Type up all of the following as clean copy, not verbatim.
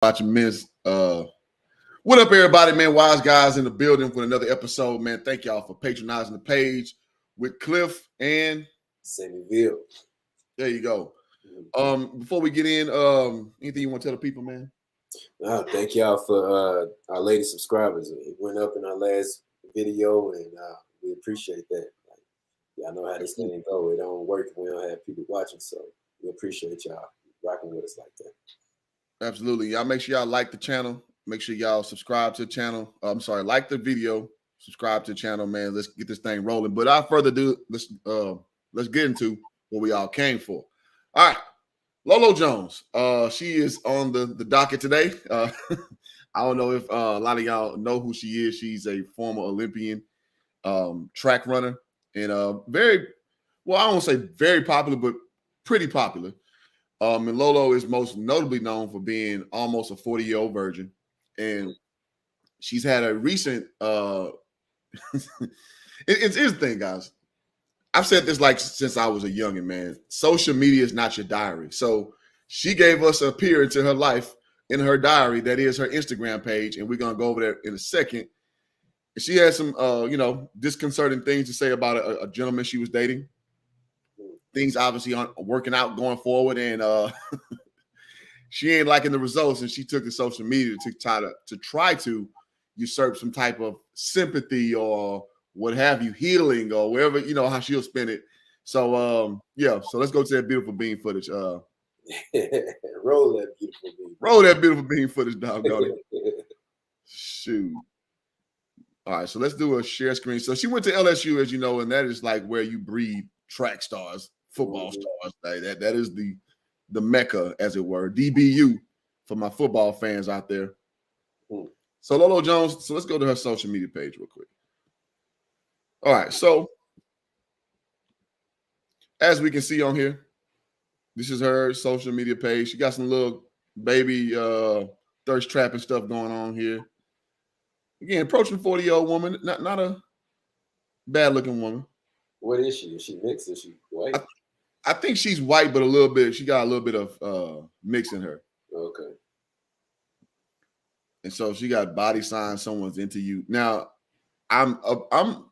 Watching Miss. What up, everybody, man? Wise guys in the building with another episode, man. Thank y'all for patronizing the page with Cliff and Samuel. there you go. Before we get in, anything you want to tell the people, man? Thank y'all for our latest subscribers. It went up in our last video, and we appreciate that. Like, y'all know how this thing go. It don't work if we don't have people watching, so we appreciate y'all rocking with us like that. Absolutely. Y'all make sure y'all like the channel. Make sure y'all subscribe to the channel. Like the video, subscribe to the channel, man. Let's get this thing rolling. But without further ado, let's get into what we all came for. All right. Lolo Jones. She is on the docket today. I don't know if a lot of y'all know who she is. She's a former Olympian track runner and very, well, I won't say very popular, but pretty popular. And Lolo is most notably known for being almost a 40-year-old virgin. And she's had a recent it's the thing, guys. I've said this like since I was a youngin', man. Social media is not your diary. So she gave us a period to her life in her diary that is her Instagram page, and we're gonna go over there in a second. She had some disconcerting things to say about a gentleman she was dating. Things obviously aren't working out going forward, and she ain't liking the results, and she took to social media to try to usurp some type of sympathy or what have you, healing or wherever, how she'll spin it. So so let's go to that beautiful bean footage. Roll that beautiful bean. Roll that beautiful bean footage, doggone it. Shoot. All right, so let's do a share screen. So she went to LSU, as you know, and that is like where you breed track stars, football stars. Like that is the mecca, as it were, DBU for my football fans out there. So Lolo Jones, so let's go to her social media page real quick. All right, so as we can see on here, this is her social media page. She got some little baby thirst trapping stuff going on here. Again, approaching 40-year-old woman, not a bad looking woman. What is she? Is she mixed? Is she white? I think she's white, but she got a little bit of mix in her. Okay. And so she got body signs, someone's into you. Now, I'm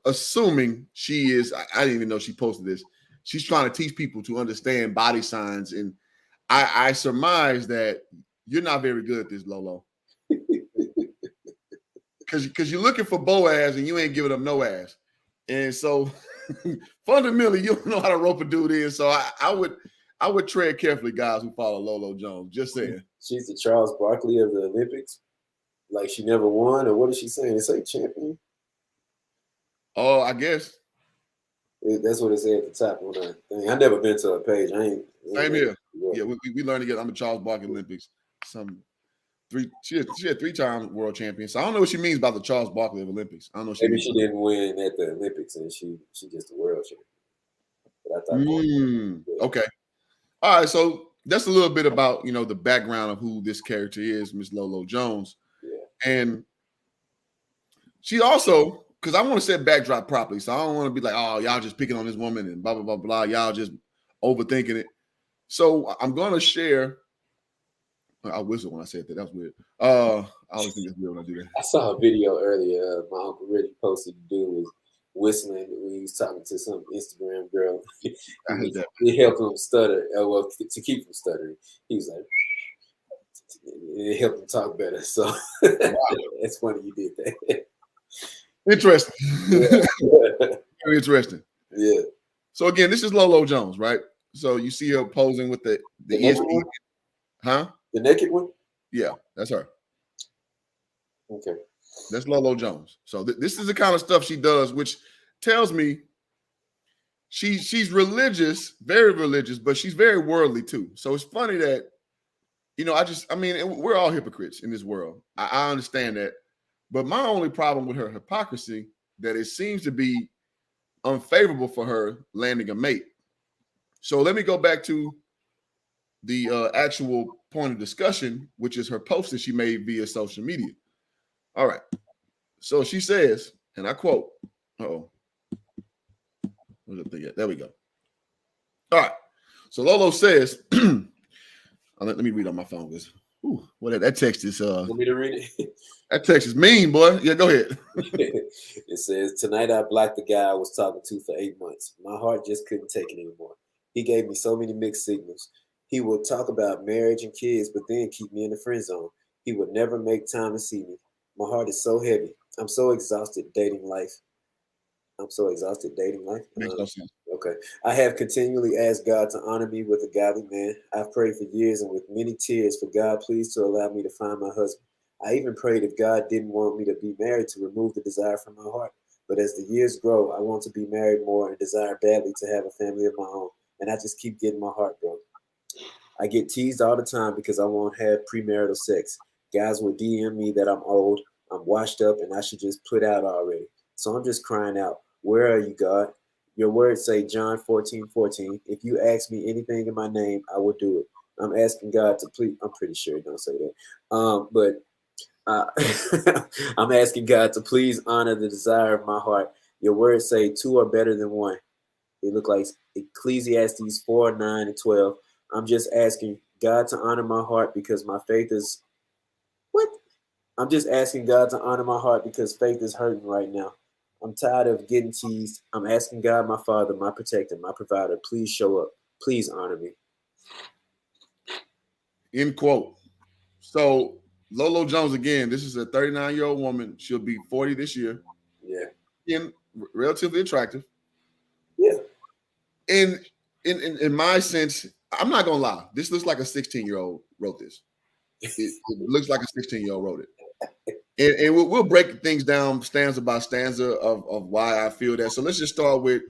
assuming she is, I didn't even know she posted this. She's trying to teach people to understand body signs. And I surmise that you're not very good at this, Lolo. Because you're looking for Boaz and you ain't giving up no ass. And so fundamentally, you don't know how to rope a dude in. So I would tread carefully, guys who follow Lolo Jones. Just saying. She's the Charles Barkley of the Olympics. Like she never won, or what is she saying? It's like champion. Oh, I guess. That's what it said at the top on that thing. I've never been to a page. Same here. Yeah, we learned to get. I'm a Charles Barkley Olympics. She had 3-time world champion. So I don't know what she means about the Charles Barkley of Olympics. I don't know. Maybe she didn't win at the Olympics and she just a world champion. But I thought okay. All right, so that's a little bit about the background of who this character is, Miss Lolo Jones. Yeah. And she also, because I want to set backdrop properly, so I don't want to be like, oh, y'all just picking on this woman and blah blah blah blah. Y'all just overthinking it. So I'm going to share. I whistled when I said that. That was weird. I always think it's weird when I do that. I saw a video earlier. My uncle really posted the dude was whistling when he was talking to some Instagram girl. It helped him stutter. Well, to keep from stuttering, he was like, it helped him talk better. So wow. It's funny you did that. Interesting. Very interesting. Yeah. So again, this is Lolo Jones, right? So you see her posing with the ESPN. Huh? The naked one? Yeah, that's her. Okay. That's Lolo Jones. So this is the kind of stuff she does, which tells me she's religious, very religious, but she's very worldly too. So it's funny that, we're all hypocrites in this world. I understand that. But my only problem with her hypocrisy, that it seems to be unfavorable for her landing a mate. So let me go back to the actual point of discussion, which is her post that she made via social media. All right. So she says, and I quote, where's the thing at? There we go. All right. So Lolo says, let me read on my phone, because Ooh, well, that text is Want me to read it? that text is mean, boy. Yeah, go ahead. It says, "Tonight I blocked the guy I was talking to for 8 months. My heart just couldn't take it anymore. He gave me so many mixed signals. He would talk about marriage and kids, but then keep me in the friend zone. He would never make time to see me. My heart is so heavy. I'm so exhausted dating life. I'm so exhausted dating life. Makes no sense. Okay. I have continually asked God to honor me with a godly man. I've prayed for years and with many tears for God, please to allow me to find my husband. I even prayed if God didn't want me to be married to remove the desire from my heart. But as the years grow, I want to be married more and desire badly to have a family of my own. And I just keep getting my heart broke. I get teased all the time because I won't have premarital sex. Guys will DM me that I'm old, I'm washed up, and I should just put out already. So I'm just crying out, where are you, God? Your words say, John 14:14. If you ask me anything in my name, I will do it. I'm asking God to please. I'm pretty sure it don't say that. But I'm asking God to please honor the desire of my heart. Your words say two are better than one. It look like Ecclesiastes 4:9 and 12. I'm just asking God to honor my heart because my faith is what? I'm just asking God to honor my heart because faith is hurting right now. I'm tired of getting teased. I'm asking God, my Father, my protector, my provider, please show up. Please honor me. End quote. So Lolo Jones again. This is a 39-year-old woman. She'll be 40 this year. Yeah. And relatively attractive. Yeah. In my sense, I'm not gonna lie. This looks like a 16-year-old wrote this. It looks like a 16-year-old wrote it. And we'll break things down stanza by stanza of why I feel that. So let's just start with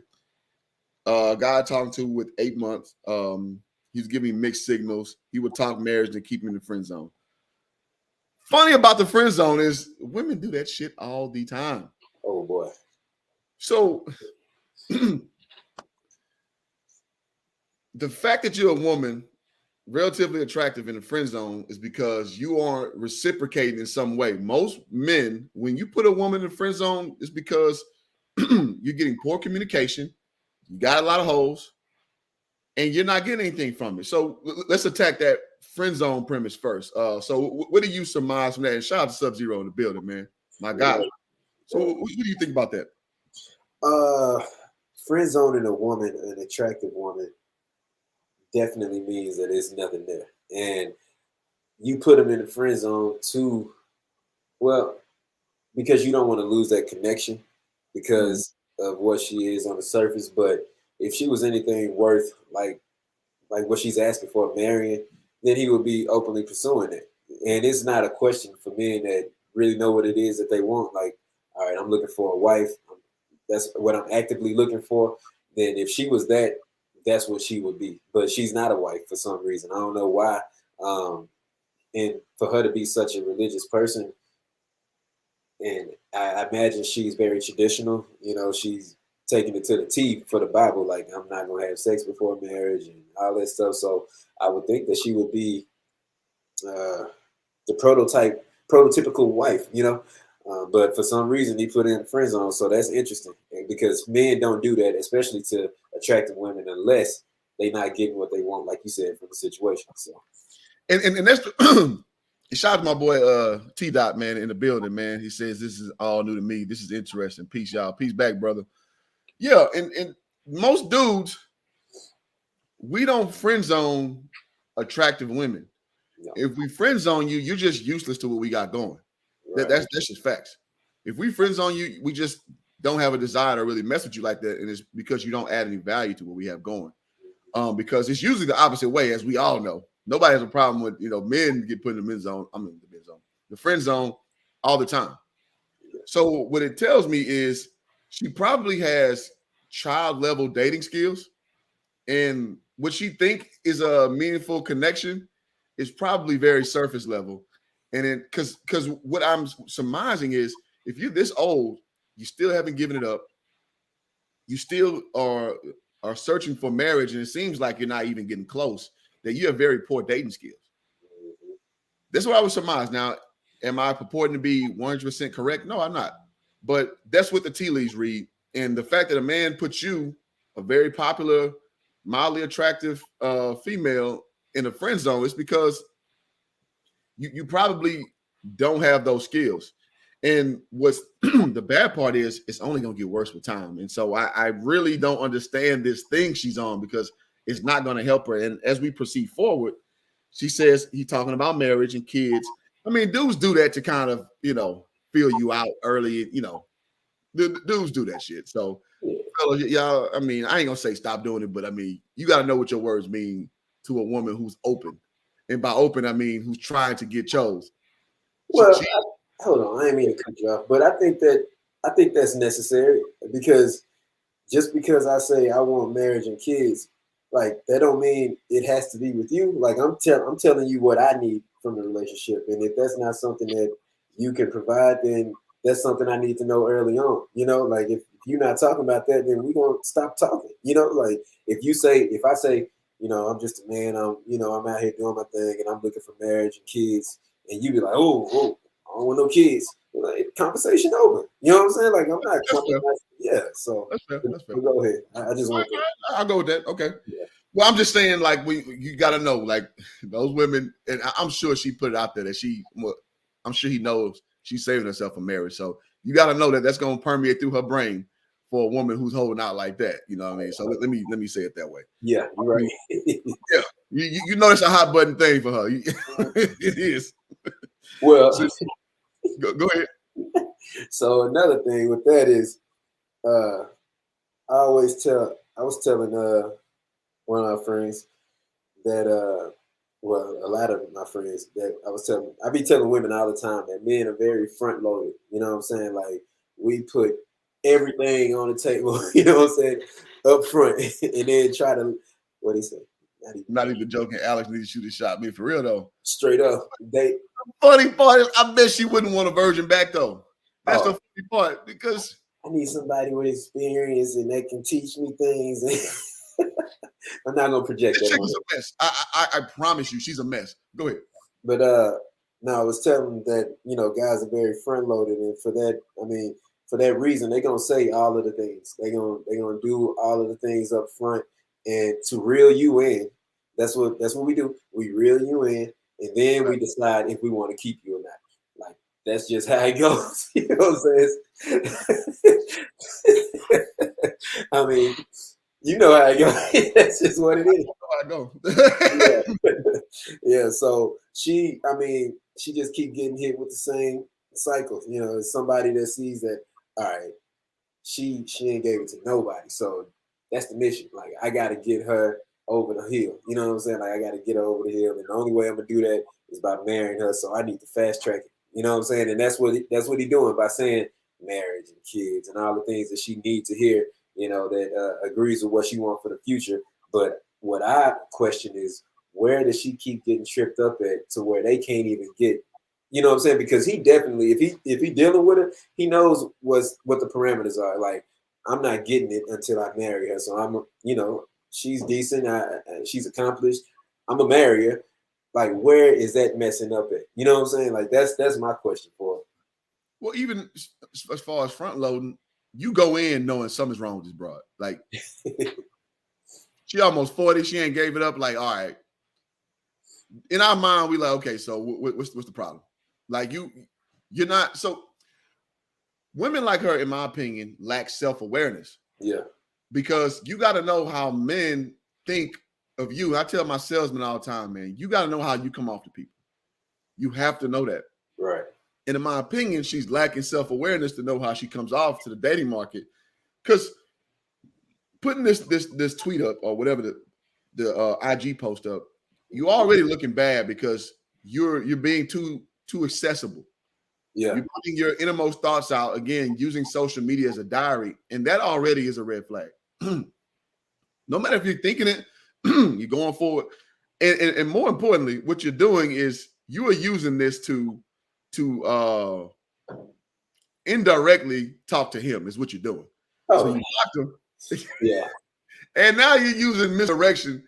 a guy I talking to with 8 months. He's giving mixed signals. He would talk marriage and keep him in the friend zone. Funny about the friend zone is women do that shit all the time. Oh boy. So the fact that you're a woman relatively attractive in the friend zone is because you aren't reciprocating in some way. Most men, when you put a woman in the friend zone, it's because you're getting poor communication, you got a lot of holes, and you're not getting anything from it. So let's attack that friend zone premise first. So what do you surmise from that? And shout out to Sub Zero in the building, man. My God. So what do you think about that? Uh, Friend zoning a woman, an attractive woman, definitely means that there's nothing there. And you put them in the friend zone too, well, because you don't want to lose that connection because of what she is on the surface. But if she was anything worth like what she's asking for, marrying, then he would be openly pursuing it. And it's not a question for men that really know what it is that they want. Like, all right, I'm looking for a wife. That's what I'm actively looking for. Then if she was that, that's what she would be. But she's not a wife for some reason. I don't know why. And for her to be such a religious person, and I imagine she's very traditional. You know, she's taking it to the T for the Bible. Like, I'm not gonna have sex before marriage and all that stuff. So I would think that she would be uh, the prototypical wife. You know, but for some reason he put in friend zone. So that's interesting, and because men don't do that, especially to attractive women, unless they're not getting what they want, like you said, from the situation. So, And that's shout out to my boy T Dot, man, in the building, man. He says this is all new to me. This is interesting. Peace, y'all. Peace back, brother. Yeah, and most dudes, we don't friend zone attractive women. no, If we friend zone you, you're just useless to what we got going. right, That's just facts. If we friend zone you, we just don't have a desire to really mess with you like that, and it's because you don't add any value to what we have going. Because it's usually the opposite way, as we all know. Nobody has a problem with men get put in the mid zone. I'm in the mid zone, the friend zone, all the time. So what it tells me is she probably has child level dating skills, and what she think is a meaningful connection is probably very surface level. And then because what I'm surmising is if you're this old, you still haven't given it up, you still are searching for marriage, and it seems like you're not even getting close, that you have very poor dating skills. That's what I would surmise. Now, am I purporting to be 100% correct? No, I'm not. But that's what the tea leaves read. And the fact that a man puts you, a very popular, mildly attractive female, in a friend zone is because you probably don't have those skills. And what's the bad part is it's only gonna get worse with time. And so I really don't understand this thing she's on because it's not gonna help her. And as we proceed forward, she says he's talking about marriage and kids. I mean, dudes do that to kind of, feel you out early, the dudes do that shit. So fellas, y'all, I mean, I ain't gonna say stop doing it, but I mean, you gotta know what your words mean to a woman who's open. And by open, I mean who's trying to get chose. Well, hold on, I didn't mean to cut you off, but I think that's necessary because just because I say I want marriage and kids, like that don't mean it has to be with you. Like I'm telling you what I need from the relationship, and if that's not something that you can provide, then that's something I need to know early on. Like if you're not talking about that, then we gonna stop talking. Like if I say, I'm just a man, I'm out here doing my thing, and I'm looking for marriage and kids, and you be like, oh, I don't want no kids. Like, conversation over. You know what I'm saying? Like I'm not compromising. Yeah. So that's fair. That's fair. Go ahead. I just want to. I'll go with that. Okay. Yeah. Well, I'm just saying, like, you got to know, like, those women, and I'm sure she put it out there that I'm sure he knows she's saving herself for marriage. So you got to know that that's going to permeate through her brain for a woman who's holding out like that. You know what I mean? So let me say it that way. Yeah, you're right. Yeah, you know it's a hot button thing for her. It is. Well, so, go ahead. So another thing with that is, I was telling one of our friends that well, a lot of my friends that I be telling women all the time that men are very front loaded. You know what I'm saying? Like we put everything on the table, you know what I'm saying, up front, and then try to what he said. Not even joking. Alex needs to shoot a shot. Me for real though. Straight up. The funny part is, I bet she wouldn't want a virgin back though. That's the funny part because I need somebody with experience and that can teach me things. I'm not gonna project that. Chick is a mess. I promise you, she's a mess. Go ahead. But no, I was telling them that guys are very front loaded, and for that reason, they're gonna say all of the things. They're gonna do all of the things up front, and to reel you in. That's what we do. We reel you in, and then we decide if we want to keep you or not. Like that's just how it goes. You know what I'm saying? I mean, you know how it goes. That's just what it is. I know. Yeah. So she just keep getting hit with the same cycle. It's somebody that sees that, all right, she ain't gave it to nobody. So that's the mission. Like I gotta get her over the hill. You know what I'm saying? Like I gotta get her over the hill. And the only way I'm gonna do that is by marrying her. So I need to fast track it. You know what I'm saying? And that's what he's doing by saying marriage and kids and all the things that she needs to hear, that agrees with what she wants for the future. But what I question is, where does she keep getting tripped up at to where they can't even get, you know what I'm saying? Because he definitely, if he dealing with her, he knows what the parameters are. Like, I'm not getting it until I marry her. So I'm, she's decent. She's accomplished. I'm gonna marry her. Like, where is that messing up at? You know what I'm saying? Like, that's my question for her. Well, even as far as front loading, you go in knowing something's wrong with this broad. Like, she almost 40. She ain't gave it up. Like, all right. In our mind, we like, okay, so what's the problem? Like, you're not. So women like her, in my opinion, lack self-awareness. Yeah. Because you got to know how men think of you. I tell my salesmen all the time, man, you got to know how you come off to people. You have to know that. Right. And in my opinion, she's lacking self-awareness to know how she comes off to the dating market. Because putting this tweet up or whatever the IG post up, you're already looking bad because you're being too accessible. Yeah. You're putting your innermost thoughts out, again, using social media as a diary. And that already is a red flag. No matter if you're thinking it, you're going forward. And more importantly, what you're doing is you are using this to indirectly talk to him is what you're doing. Oh. So you blocked him. Yeah. And now you're using misdirection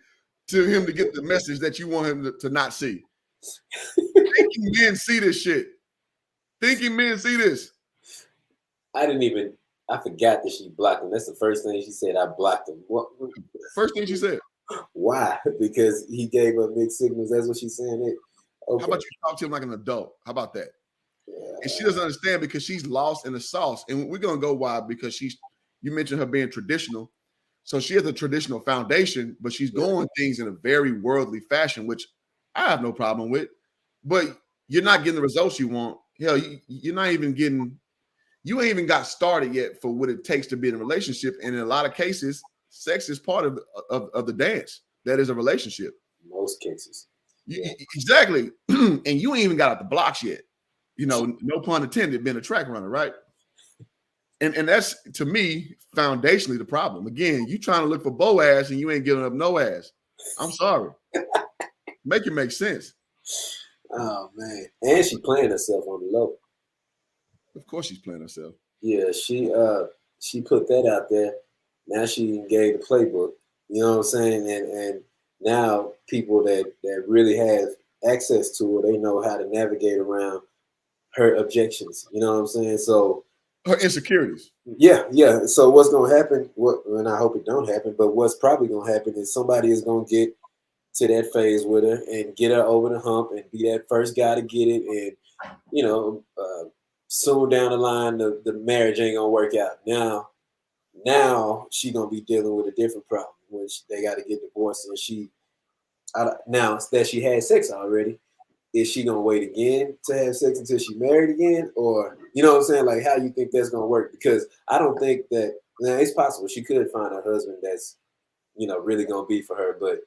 to him to get the message that you want him to not see. Thinking men see this shit. Thinking men see this. I forgot that she blocked him. That's the first thing she said. I blocked him. What? First thing she said. Why? Because he gave her mixed signals. That's what she's saying. How Okay. about you talk to him like an adult? How about that? Yeah. And she doesn't understand because she's lost in the sauce. And we're gonna go why because you mentioned her being traditional. So she has a traditional foundation, but she's Yeah. going things in a very worldly fashion, which I have no problem with. But you're not getting the results you want. Hell, you're not even getting, you ain't even got started yet for what it takes to be in a relationship. And in a lot of cases, sex is part of the dance. That is a relationship. Most cases. Yeah. Exactly. And you ain't even got out the blocks yet. No pun intended, being a track runner, right? And that's to me foundationally the problem. Again, you trying to look for Boaz and you ain't giving up no ass. I'm sorry. Make it make sense. Oh man. And she playing herself on the low. Of course she's playing herself. Yeah, she put that out there. Now she gave the playbook. You know what I'm saying? And now people that really have access to her, they know how to navigate around her objections. You know what I'm saying? So Her insecurities. yeah. So what's gonna happen? And I hope it don't happen, but what's probably gonna happen is somebody is gonna get to that phase with her and get her over the hump and be that first guy to get it. And you know, soon down the line, the marriage ain't gonna work out. Now she gonna be dealing with a different problem, which they got to get divorced. And now that she had sex already, is she gonna wait again to have sex until she married again, or you know what I'm saying? Like, how you think that's gonna work? Because I don't think that now it's possible she could find a husband that's really gonna be for her, but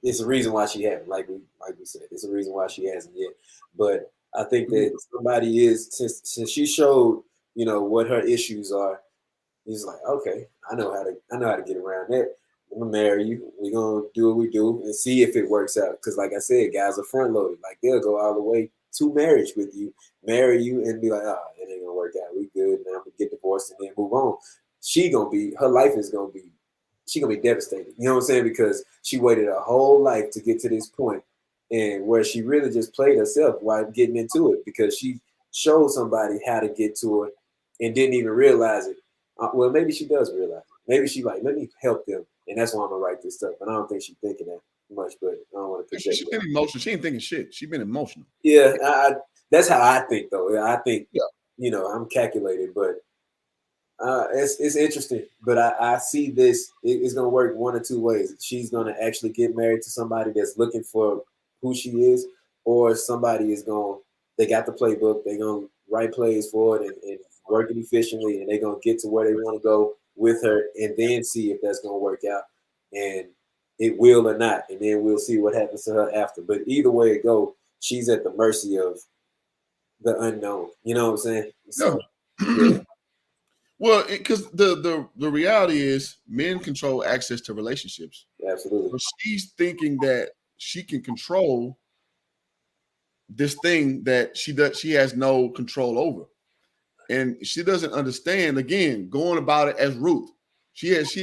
it's a reason why she hasn't. Like we said, it's a reason why she hasn't yet. But I think that somebody is since she showed what her issues are. He's like, okay, I know how to get around that. I'm gonna marry you. We're gonna do what we do and see if it works out. Because like I said, guys are front loaded. Like they'll go all the way to marriage with you, marry you, and be like, oh, it ain't gonna work out. We good now. I'm gonna get divorced and then move on. Her life is gonna be she gonna be devastated. You know what I'm saying? Because she waited a whole life to get to this point, and where she really just played herself while getting into it because she showed somebody how to get to it and didn't even realize it. Well, maybe she does realize it. Maybe she like, let me help them, and that's why I'm gonna write this stuff. And I don't think she's thinking that much, but I don't want to project. She's been emotional. She ain't thinking shit. She's been emotional. Yeah, that's how I think though. I think Yeah. I'm calculated, but it's interesting. But I see this. It's gonna work one or two ways. She's gonna actually get married to somebody that's looking for who she is, or somebody is going. They got the playbook. They're gonna write plays for it and work it efficiently, and they're gonna get to where they want to go with her, and then see if that's gonna work out, and it will or not, and then we'll see what happens to her after. But either way it go, she's at the mercy of the unknown. You know what I'm saying? So yeah, Well, because the reality is men control access to relationships. absolutely. So she's thinking that she can control this thing that she has no control over. And she doesn't understand, again, going about it as Ruth. She has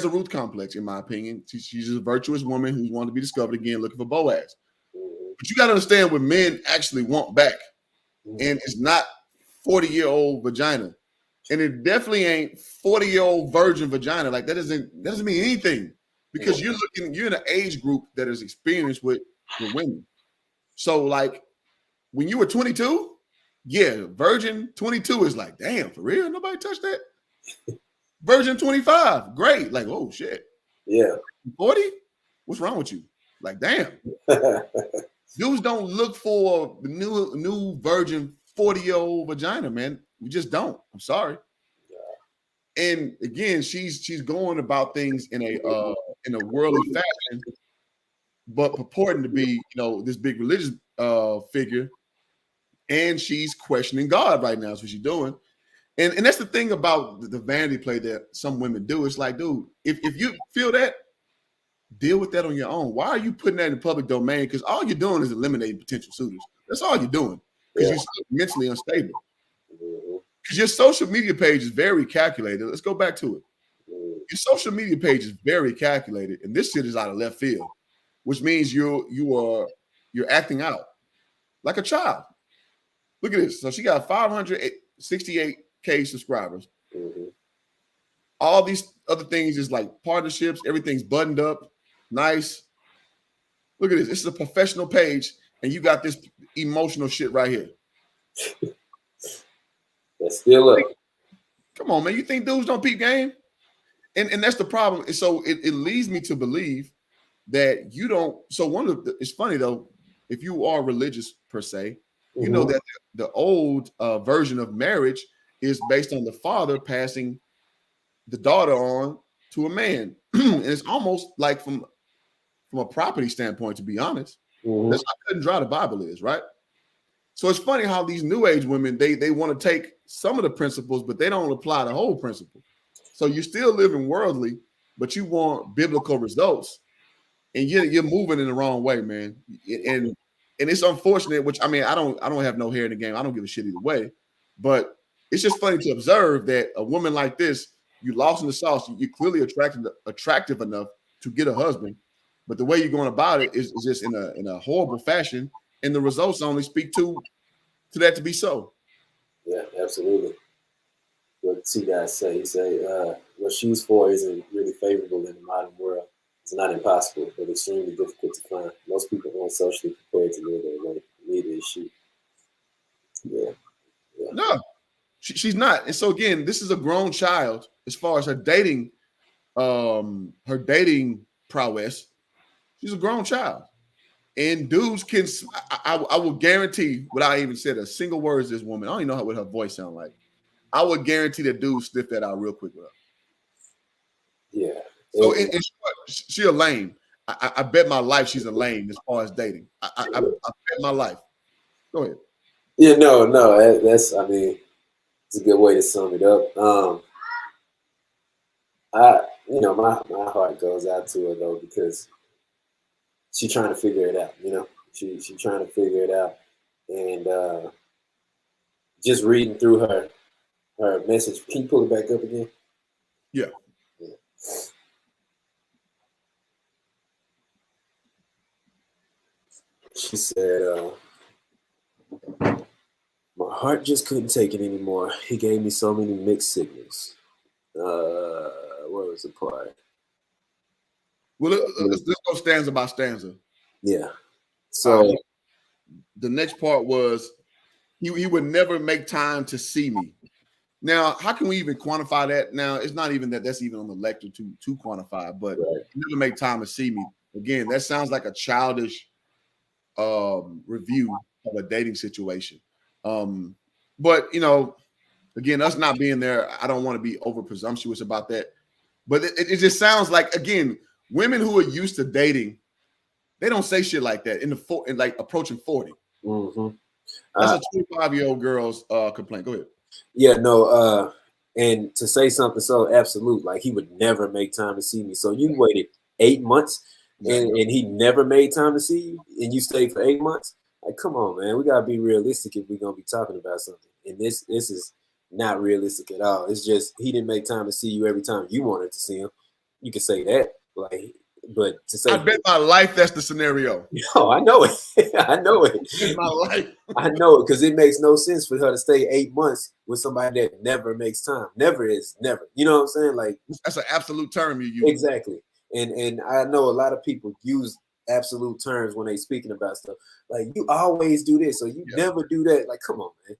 a Ruth complex, in my opinion. She's a virtuous woman who's wanting to be discovered again, looking for Boaz. Mm-hmm. But you got to understand what men actually want back. Mm-hmm. And it's not 40-year-old vagina. And it definitely ain't 40-year-old virgin vagina. Like that doesn't mean anything. Because you're in an age group that is experienced with women. So like when you were 22, yeah, virgin 22 is like, damn, for real? Nobody touched that? Virgin 25, great. Like, oh shit. Yeah. 40? What's wrong with you? Like, damn. Dudes don't look for the new virgin 40-year-old vagina, man. We just don't. I'm sorry. And again, she's going about things in a worldly fashion, but purporting to be, this big religious figure, and she's questioning God right now. Is what she's doing. And that's the thing about the vanity play that some women do. It's like, dude, if you feel that, deal with that on your own. Why are you putting that in the public domain? Because all you're doing is eliminating potential suitors. That's all you're doing. Because you're still mentally unstable. Because your social media page is very calculated. Let's go back to it. Your social media page is very calculated, and this shit is out of left field, which means you're acting out like a child. Look at this. So she got 568K subscribers. Mm-hmm. All these other things is like partnerships. Everything's buttoned up, nice. Look at this. This is a professional page, and you got this emotional shit right here. That's still up. Come on, man. You think dudes don't peep game? And that's the problem. And so it leads me to believe that you don't. So it's funny though, if you are religious per se, you know that the old version of marriage is based on the father passing the daughter on to a man. And it's almost like from a property standpoint, to be honest. That's how cut and dry the Bible is, right? So it's funny how these new age women, they want to take some of the principles, but they don't apply the whole principle. So you're still living worldly, but you want biblical results, and you're moving in the wrong way, man. And it's unfortunate. Which I mean, I don't have no hair in the game. I don't give a shit either way. But it's just funny to observe that a woman like this, you lost in the sauce. You're clearly attractive enough to get a husband, but the way you're going about it is just in a horrible fashion, and the results only speak to that to be so. Yeah, absolutely. What two guys say? He say, what she's for isn't really favorable in the modern world. It's not impossible, but extremely difficult to find. Most people aren't socially prepared to live their life. Neither is she. Yeah. No, she's not. And so again, this is a grown child as far as her dating prowess. She's a grown child. And dudes can, I will guarantee, without even said a single word to this woman, I don't even know what her voice sounds like. I would guarantee that dudes sniff that out real quick with her. Yeah. So she a lame. I bet my life she's a lame as far as dating. I bet my life. Go ahead. Yeah, no, that's, I mean, it's a good way to sum it up. My heart goes out to her though, because she's trying to figure it out. She's trying to figure it out, and just reading through her message. Can you pull it back up again? Yeah. She said, my heart just couldn't take it anymore. He gave me so many mixed signals. What was the part? Well, let's go stanza by stanza. Yeah. So the next part was he would never make time to see me. Now, how can we even quantify that? Now, it's not even that's even on the lecture to quantify, but never make time to see me. Again, that sounds like a childish review of a dating situation. But again, us not being there, I don't want to be over presumptuous about that. But it just sounds like, again, women who are used to dating, they don't say shit like that in like approaching 40. That's a 25-year-old girl's complaint. Go ahead. Yeah, no, and to say something so absolute, like he would never make time to see me. So you waited 8 months and he never made time to see you, and you stayed for 8 months. Like, come on, man, we gotta be realistic if we're gonna be talking about something. And this is not realistic at all. It's just he didn't make time to see you every time you wanted to see him. You could say that, like, but to say, I bet my life that's the scenario. No, I know it. I know it. My life. I know it, because it makes no sense for her to stay 8 months with somebody that never makes time. Never is never. You know what I'm saying? Like, that's an absolute term you use. Exactly. And I know a lot of people use absolute terms when they speaking about stuff. Like, you always do this, or you never do that. Like, come on, man.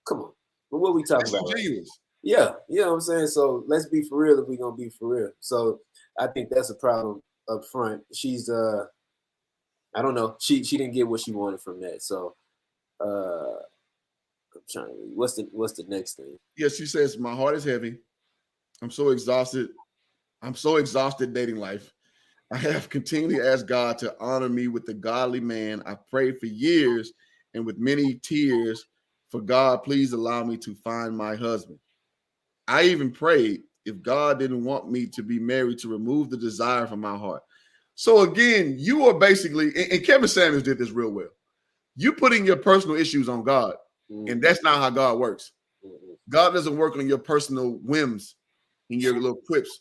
Come on. But what we talking about? Right? Yeah, you know what I'm saying? So let's be for real if we're gonna be for real. So I think that's a problem up front. She's I don't know. She didn't get what she wanted from that. So I'm trying to read. What's the next thing? Yeah, she says, my heart is heavy. I'm so exhausted. I'm so exhausted dating life. I have continually asked God to honor me with the godly man. I prayed for years and with many tears for God, please allow me to find my husband. I even prayed if God didn't want me to be married to remove the desire from my heart. So again, you are basically, and Kevin Samuels did this real well. You putting your personal issues on God, and that's not how God works. God doesn't work on your personal whims and your little quips.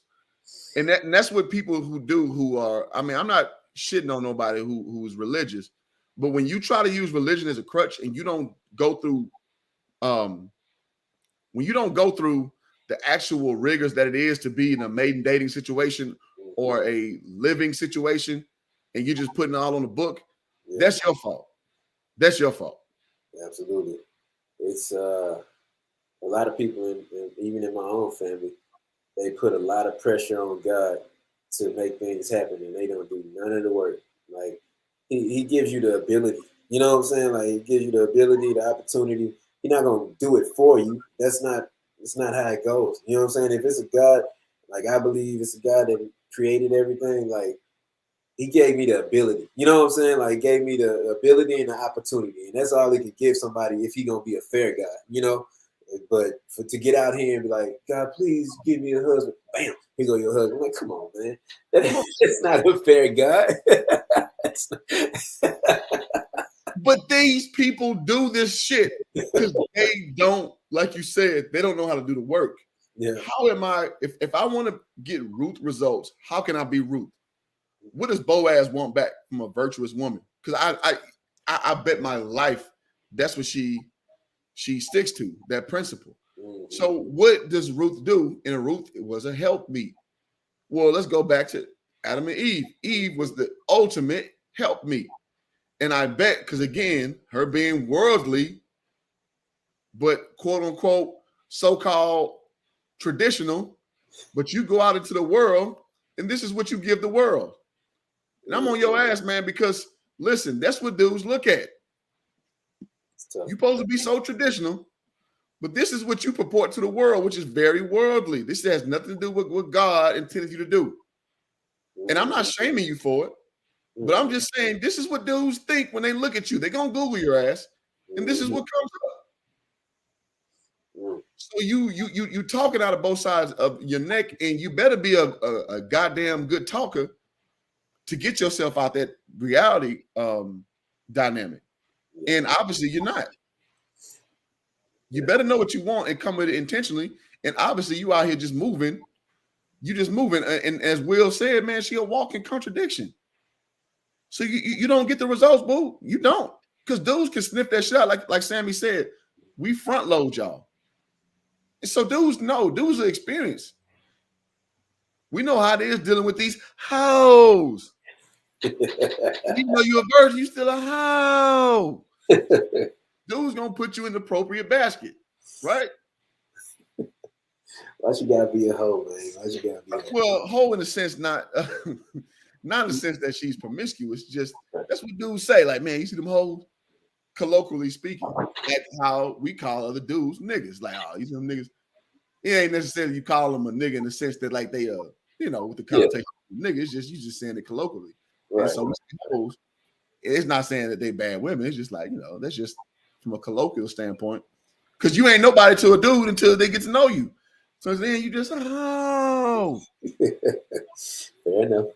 And that's what people who are, I mean, I'm not shitting on nobody who's religious, but when you try to use religion as a crutch and you don't go through, when you don't go through the actual rigors that it is to be in a maiden dating situation or a living situation, and you're just putting it all on the book, Yeah. that's your fault. That's your fault. Absolutely. It's a lot of people, even in my own family, they put a lot of pressure on God to make things happen, and they don't do none of the work. Like he gives you the ability. You know what I'm saying? Like he gives you the ability, the opportunity. He's not gonna do it for you. It's not how it goes. You know what I'm saying? If it's a God, like I believe it's a God that created everything, like he gave me the ability. You know what I'm saying? Like he gave me the ability and the opportunity. And that's all he could give somebody if he gonna be a fair guy, you know? But to get out here and be like, God, please give me a husband. Bam, here go your husband. I'm like, come on, man. That's not a fair guy. But these people do this shit because they don't, like you said, they don't know how to do the work. Yeah. How am I, if I want to get Ruth results, how can I be Ruth? What does Boaz want back from a virtuous woman? Because I bet my life that's what she sticks to, that principle. Mm-hmm. So what does Ruth do? And Ruth was a helpmeet. Well, let's go back to Adam and Eve. Eve was the ultimate helpmeet. And I bet, because again, her being worldly, but quote unquote, so-called traditional, but you go out into the world and this is what you give the world. And I'm on your ass, man, because listen, that's what dudes look at. You're supposed to be so traditional, but this is what you purport to the world, which is very worldly. This has nothing to do with what God intended you to do. And I'm not shaming you for it, but I'm just saying this is what dudes think when they look at you. They're going to Google your ass, and this is what comes up. So you talking out of both sides of your neck, and you better be a goddamn good talker to get yourself out that reality dynamic. And obviously you're not. You better know what you want and come with it intentionally. And obviously you out here just moving. You just moving. And as Will said, man, she a walking contradiction. So you don't get the results, boo. You don't. Because dudes can sniff that shit out. Like Sammy said, we front load y'all. And so dudes know. Dudes are experienced. We know how it is dealing with these hoes. Even though you're a virgin, you still a hoe. Dude's gonna put you in the appropriate basket, right? Why you gotta be a hoe, man? Why you gotta be a hoe? Well, hoe in the sense not in the sense that she's promiscuous. Just that's what dudes say. Like, man, you see them hoes? Colloquially speaking, that's how we call other dudes niggas. Like, oh, you see them niggas? It ain't necessarily you call them a nigga in the sense that like they with the connotation of nigga. It's just you just saying it colloquially. Right. And so we see hoes. It's not saying that they bad women. It's just like, that's just from a colloquial standpoint. Because you ain't nobody to a dude until they get to know you. So then you just, Fair enough. Straight up.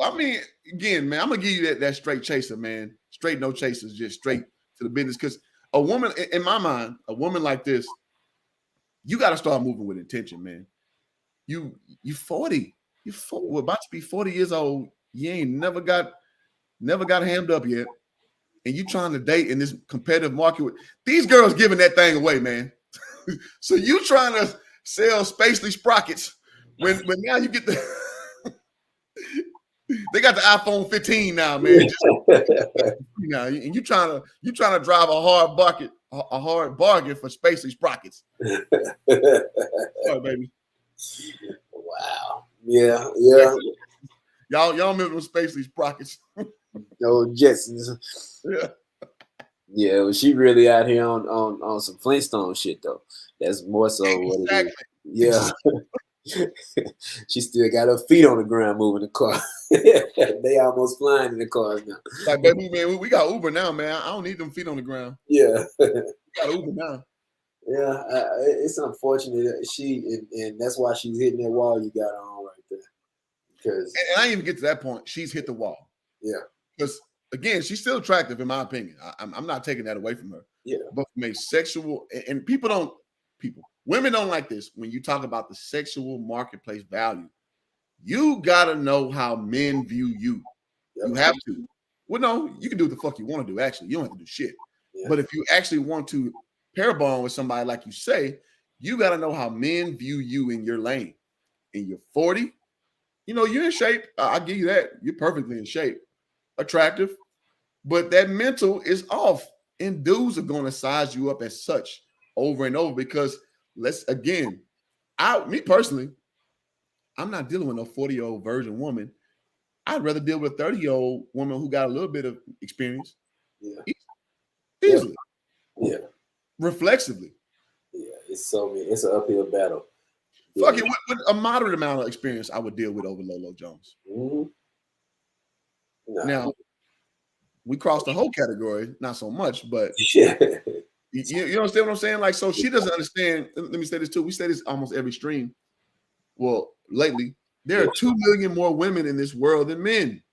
I mean, again, man, I'm going to give you that straight chaser, man. Straight no chasers, just straight to the business. Because a woman, in my mind, a woman like this, you got to start moving with intention, man. You 40. We're about to be 40 years old. You ain't never got hammed up yet. And you trying to date in this competitive market with these girls giving that thing away, man. So you trying to sell Spacely sprockets when now you get the they got the iPhone 15 now, man. And you trying to drive a hard bargain for Spacely sprockets. Sorry, baby. Wow. Yeah. Y'all remember those Spacely sprockets? No Jetsons. Yeah. Yeah, well, she really out here on some Flintstone shit though. That's more so what it is. Yeah. She still got her feet on the ground moving the car. They almost flying in the cars now. Like, baby, man, we got Uber now, man. I don't need them feet on the ground. Yeah. We got Uber now. Yeah, it's unfortunate that and that's why she's hitting that wall you got on right there. Because and I didn't even get to that point. She's hit the wall. Yeah. Because again, she's still attractive in my opinion. I'm not taking that away from her. Yeah. But from a sexual and women don't like this when you talk about the sexual marketplace value. You gotta know how men view you. Yep. You have to. Well, no, you can do what the fuck you want to do. Actually, you don't have to do shit. Yeah. But if you actually want to pair bond with somebody like you say, you gotta know how men view you in your lane. And you're 40, You know, you're in shape. I give you that. You're perfectly in shape, attractive, but that mental is off. And dudes are going to size you up as such over and over because let's again, me personally, I'm not dealing with no 40-year-old virgin woman. I'd rather deal with a 30-year-old woman who got a little bit of experience Yeah, yeah, easily, yeah, reflexively. yeah. It's an uphill battle. Fuck Yeah. it, with a moderate amount of experience, I would deal with over Lolo Jones. Mm-hmm. Nah. Now, we crossed the whole category, not so much, but Yeah. you understand what I'm saying? Like, so she doesn't understand. Let me say this too. We say this almost every stream. Well, lately, there are 2 million more women in this world than men.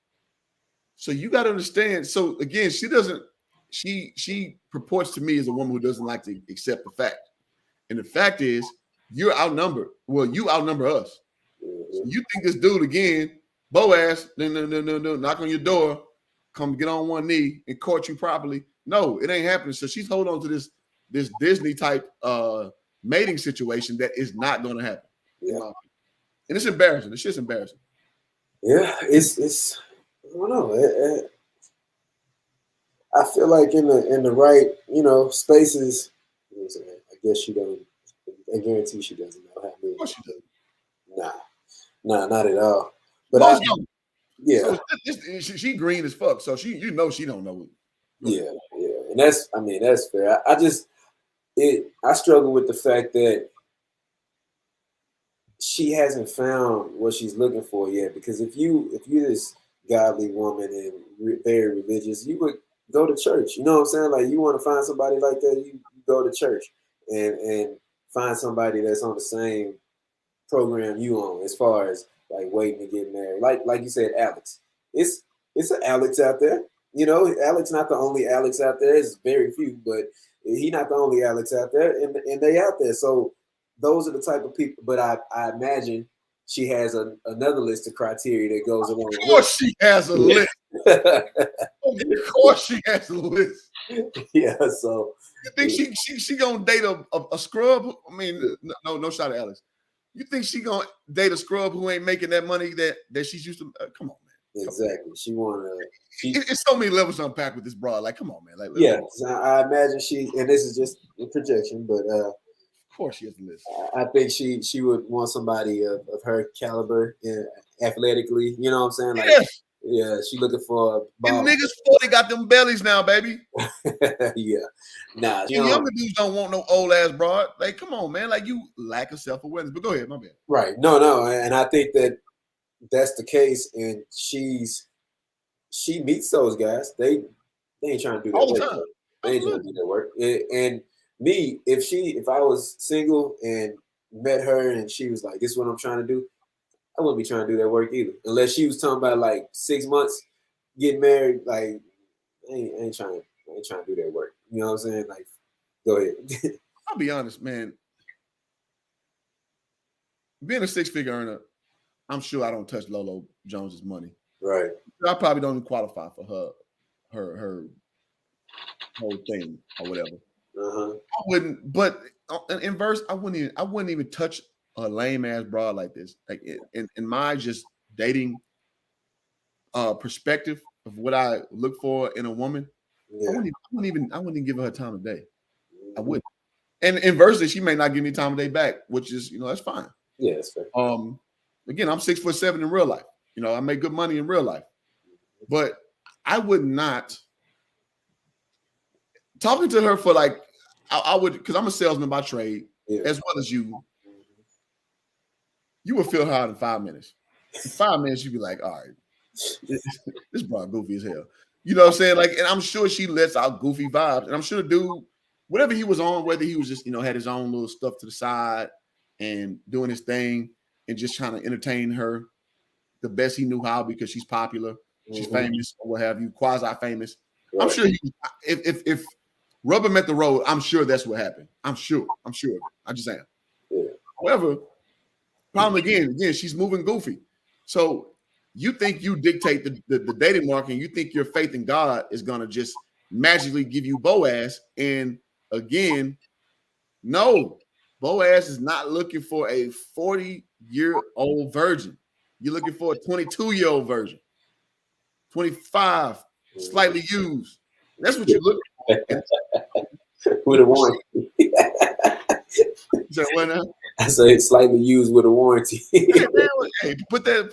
So you got to understand. So again, she doesn't. She purports to me as a woman who doesn't like to accept the fact. And the fact is, you're outnumbered. Well, you outnumber us. So you think this dude again, Boaz, no, knock on your door, come get on one knee and court you properly. No, it ain't happening. So she's holding on to this Disney type mating situation that is not going to happen. Yeah. And it's embarrassing. It's just embarrassing. Yeah, it's I don't know. I feel like in the right, spaces, I guess she don't. I guarantee she doesn't know how many. Of course she does. Nah, not at all. But Most don't. Yeah. So she green as fuck. So she don't know it. Yeah, and that's fair. I struggle with the fact that she hasn't found what she's looking for yet. Because if you're this godly woman and very religious, you would go to church. You know what I'm saying? Like, you want to find somebody like that, you go to church and find somebody that's on the same program you on, as far as like waiting to get married. Like you said, Alex. It's an Alex out there. Alex not the only Alex out there. It's very few, but he not the only Alex out there, and they out there. So those are the type of people. But I imagine she has another list of criteria that goes along. Of course she has a list. Of course she has a list. Yeah. So you think she gonna date a scrub? I mean, no shot at Alex. You think she gonna date a scrub who ain't making that money that she's used to? Come on, man. Exactly. She wanna. It's so many levels to unpack with this broad. Like, come on, man. Like, yeah, I imagine and this is just a projection, but of course she has a list. I think she would want somebody of her caliber, athletically. You know what I'm saying? Like, yes. Yeah, she looking for. And niggas 40 got them bellies now, baby. Yeah, nah. Younger dudes don't want no old ass broad. Like, come on, man. Like, you lack of self awareness. But go ahead, my bad. Right. No, and I think that's the case, and she meets those guys. They ain't trying to do that all the work. time. They ain't trying to do that work. And me, if I was single and met her and she was like, "This is what I'm trying to do," I wouldn't be trying to do that work either. Unless she was talking about like 6 months, getting married. Like, I ain't trying to do that work. You know what I'm saying? Like, go ahead. I'll be honest, man. Being a 6-figure earner, I'm sure I don't touch Lolo Jones's money. Right. I probably don't even qualify for her whole thing or whatever. I wouldn't, but in verse, I wouldn't even touch a lame ass broad like this. Like, in my just dating perspective of what I look for in a woman, yeah. I wouldn't even give her time of day. I wouldn't. And inversely, she may not give me time of day back, which is, that's fine. Yeah, that's fair. Again, I'm 6'7" in real life. I make good money in real life, but I would not. Talking to her for like, I would, because I'm a salesman by trade, as well as you. You would fill her out in 5 minutes. In 5 minutes, you'd be like, all right, this broad goofy as hell. You know what I'm saying? Like, and I'm sure she lets out goofy vibes. And I'm sure the dude, whatever he was on, whether he was just, had his own little stuff to the side and doing his thing and just trying to entertain her the best he knew how because she's popular, she's famous, or what have you, quasi-famous. Right. I'm sure if rubber met the road, I'm sure that's what happened. I'm sure. I just am. Yeah. However, problem again, she's moving goofy. So you think you dictate the dating market, and you think your faith in God is going to just magically give you Boaz. And again, no, Boaz is not looking for a 40-year-old virgin. You're looking for a 22-year-old version, 25, slightly used. That's what you're looking for. And with a warranty. you said, what now? I say it's slightly used with a warranty. Hey man, hey, put that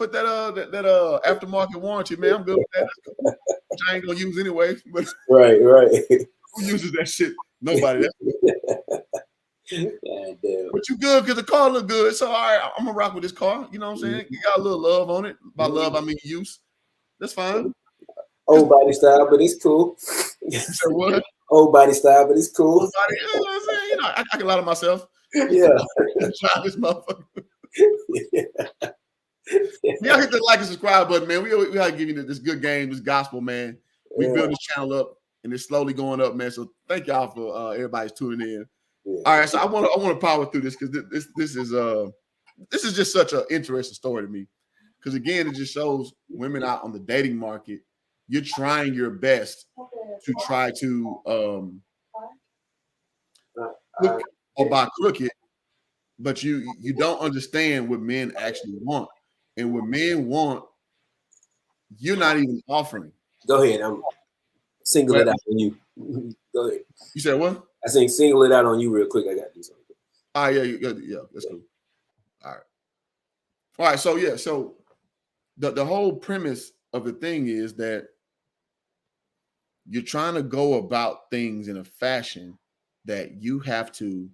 aftermarket warranty, man. I'm good with that. That's cool. Which I ain't gonna use anyway. But Right. who uses that shit? Nobody. That's God damn. But you good because the car look good. So all right, I'm gonna rock with this car. You know what I'm saying? You got a little love on it. By love, I mean use. That's fine. Old body style, but it's cool. You said what? Old body style, but it's cool. Old body, you know what I'm saying? You know, I can lie to myself. Yeah. Try this motherfucker. Y'all hit the like and subscribe button, man. We gotta give you this good game, this gospel, man. We build this channel up, and it's slowly going up, man. So thank y'all for everybody's tuning in. Yeah. All right, so I want to power through this because this is just such an interesting story to me. Because again, it just shows women out on the dating market. You're trying your best to try to hook or buy crooked, but you don't understand what men actually want. And what men want, you're not even offering. Go ahead. I'm single it out on you. Go ahead. You said what? I think single it out on you real quick. I got to do something. Oh, yeah, that's cool. All right. So the whole premise of the thing is that you're trying to go about things in a fashion that you have to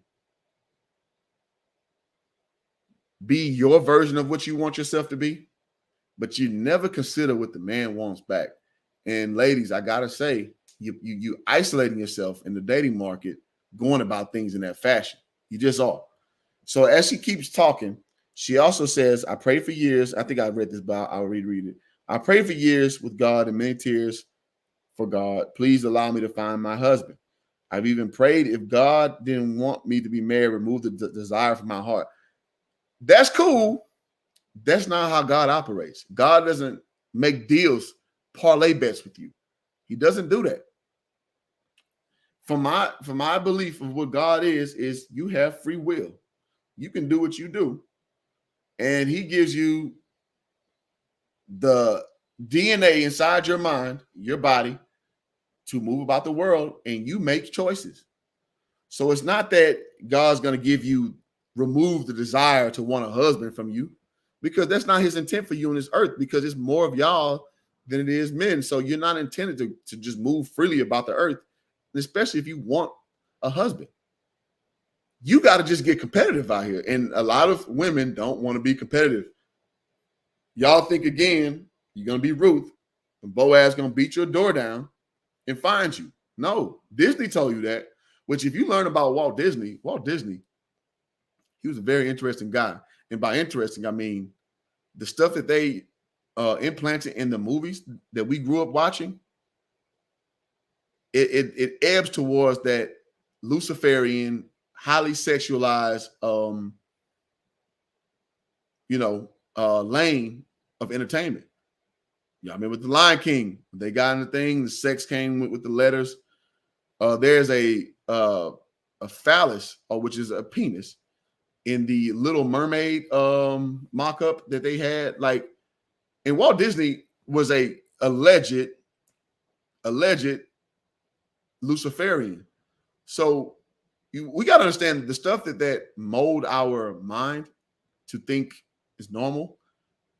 be your version of what you want yourself to be, but you never consider what the man wants back. And ladies, I gotta say, you isolating yourself in the dating market, going about things in that fashion. You just are. So as she keeps talking, she also says, I prayed for years. I think I read this, but I'll reread it. I prayed for years with God and many tears for God. Please allow me to find my husband. I've even prayed if God didn't want me to be married, remove the desire from my heart. That's cool. That's not how God operates. God doesn't make deals, parlay bets with you. He doesn't do that. From my belief of what God is you have free will. You can do what you do. And he gives you the DNA inside your mind, your body, to move about the world, and you make choices. So it's not that God's going to remove the desire to want a husband from you, because that's not his intent for you on this earth, because it's more of y'all than it is men. So you're not intended to just move freely about the earth, especially if you want a husband. You got to just get competitive out here. And a lot of women don't want to be competitive. Y'all think, again, you're going to be Ruth, and Boaz going to beat your door down and find you. No, Disney told you that. Which, if you learn about Walt Disney, he was a very interesting guy. And by interesting, I mean the stuff that they implanted in the movies that we grew up watching, it ebbs towards that Luciferian, highly sexualized, lane of entertainment. Yeah, I mean, with the Lion King, they got in the thing. The sex came with the letters. There's a phallus, which is a penis, in the Little Mermaid mock-up that they had. Like, and Walt Disney was a alleged Luciferian. So we got to understand the stuff that mold our mind to think is normal,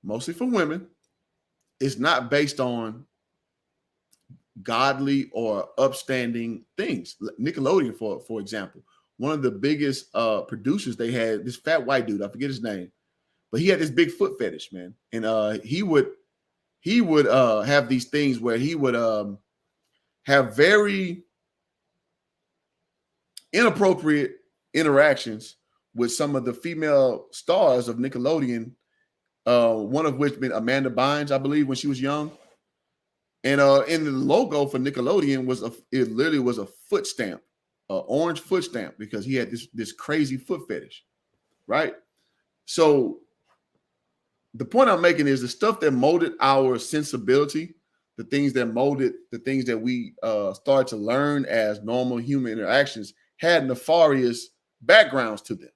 mostly for women, is not based on godly or upstanding things. Nickelodeon, for example, one of the biggest producers they had, this fat white dude, I forget his name, but he had this big foot fetish, man. And he would have these things where he would have very inappropriate interactions with some of the female stars of Nickelodeon, one of which been Amanda Bynes, I believe, when she was young. And in the logo for Nickelodeon it literally was a foot stamp, an orange foot stamp, because he had this crazy foot fetish, right? So the point I'm making is the stuff that molded our sensibility, the things that molded the things that we started to learn as normal human interactions, had nefarious backgrounds to them.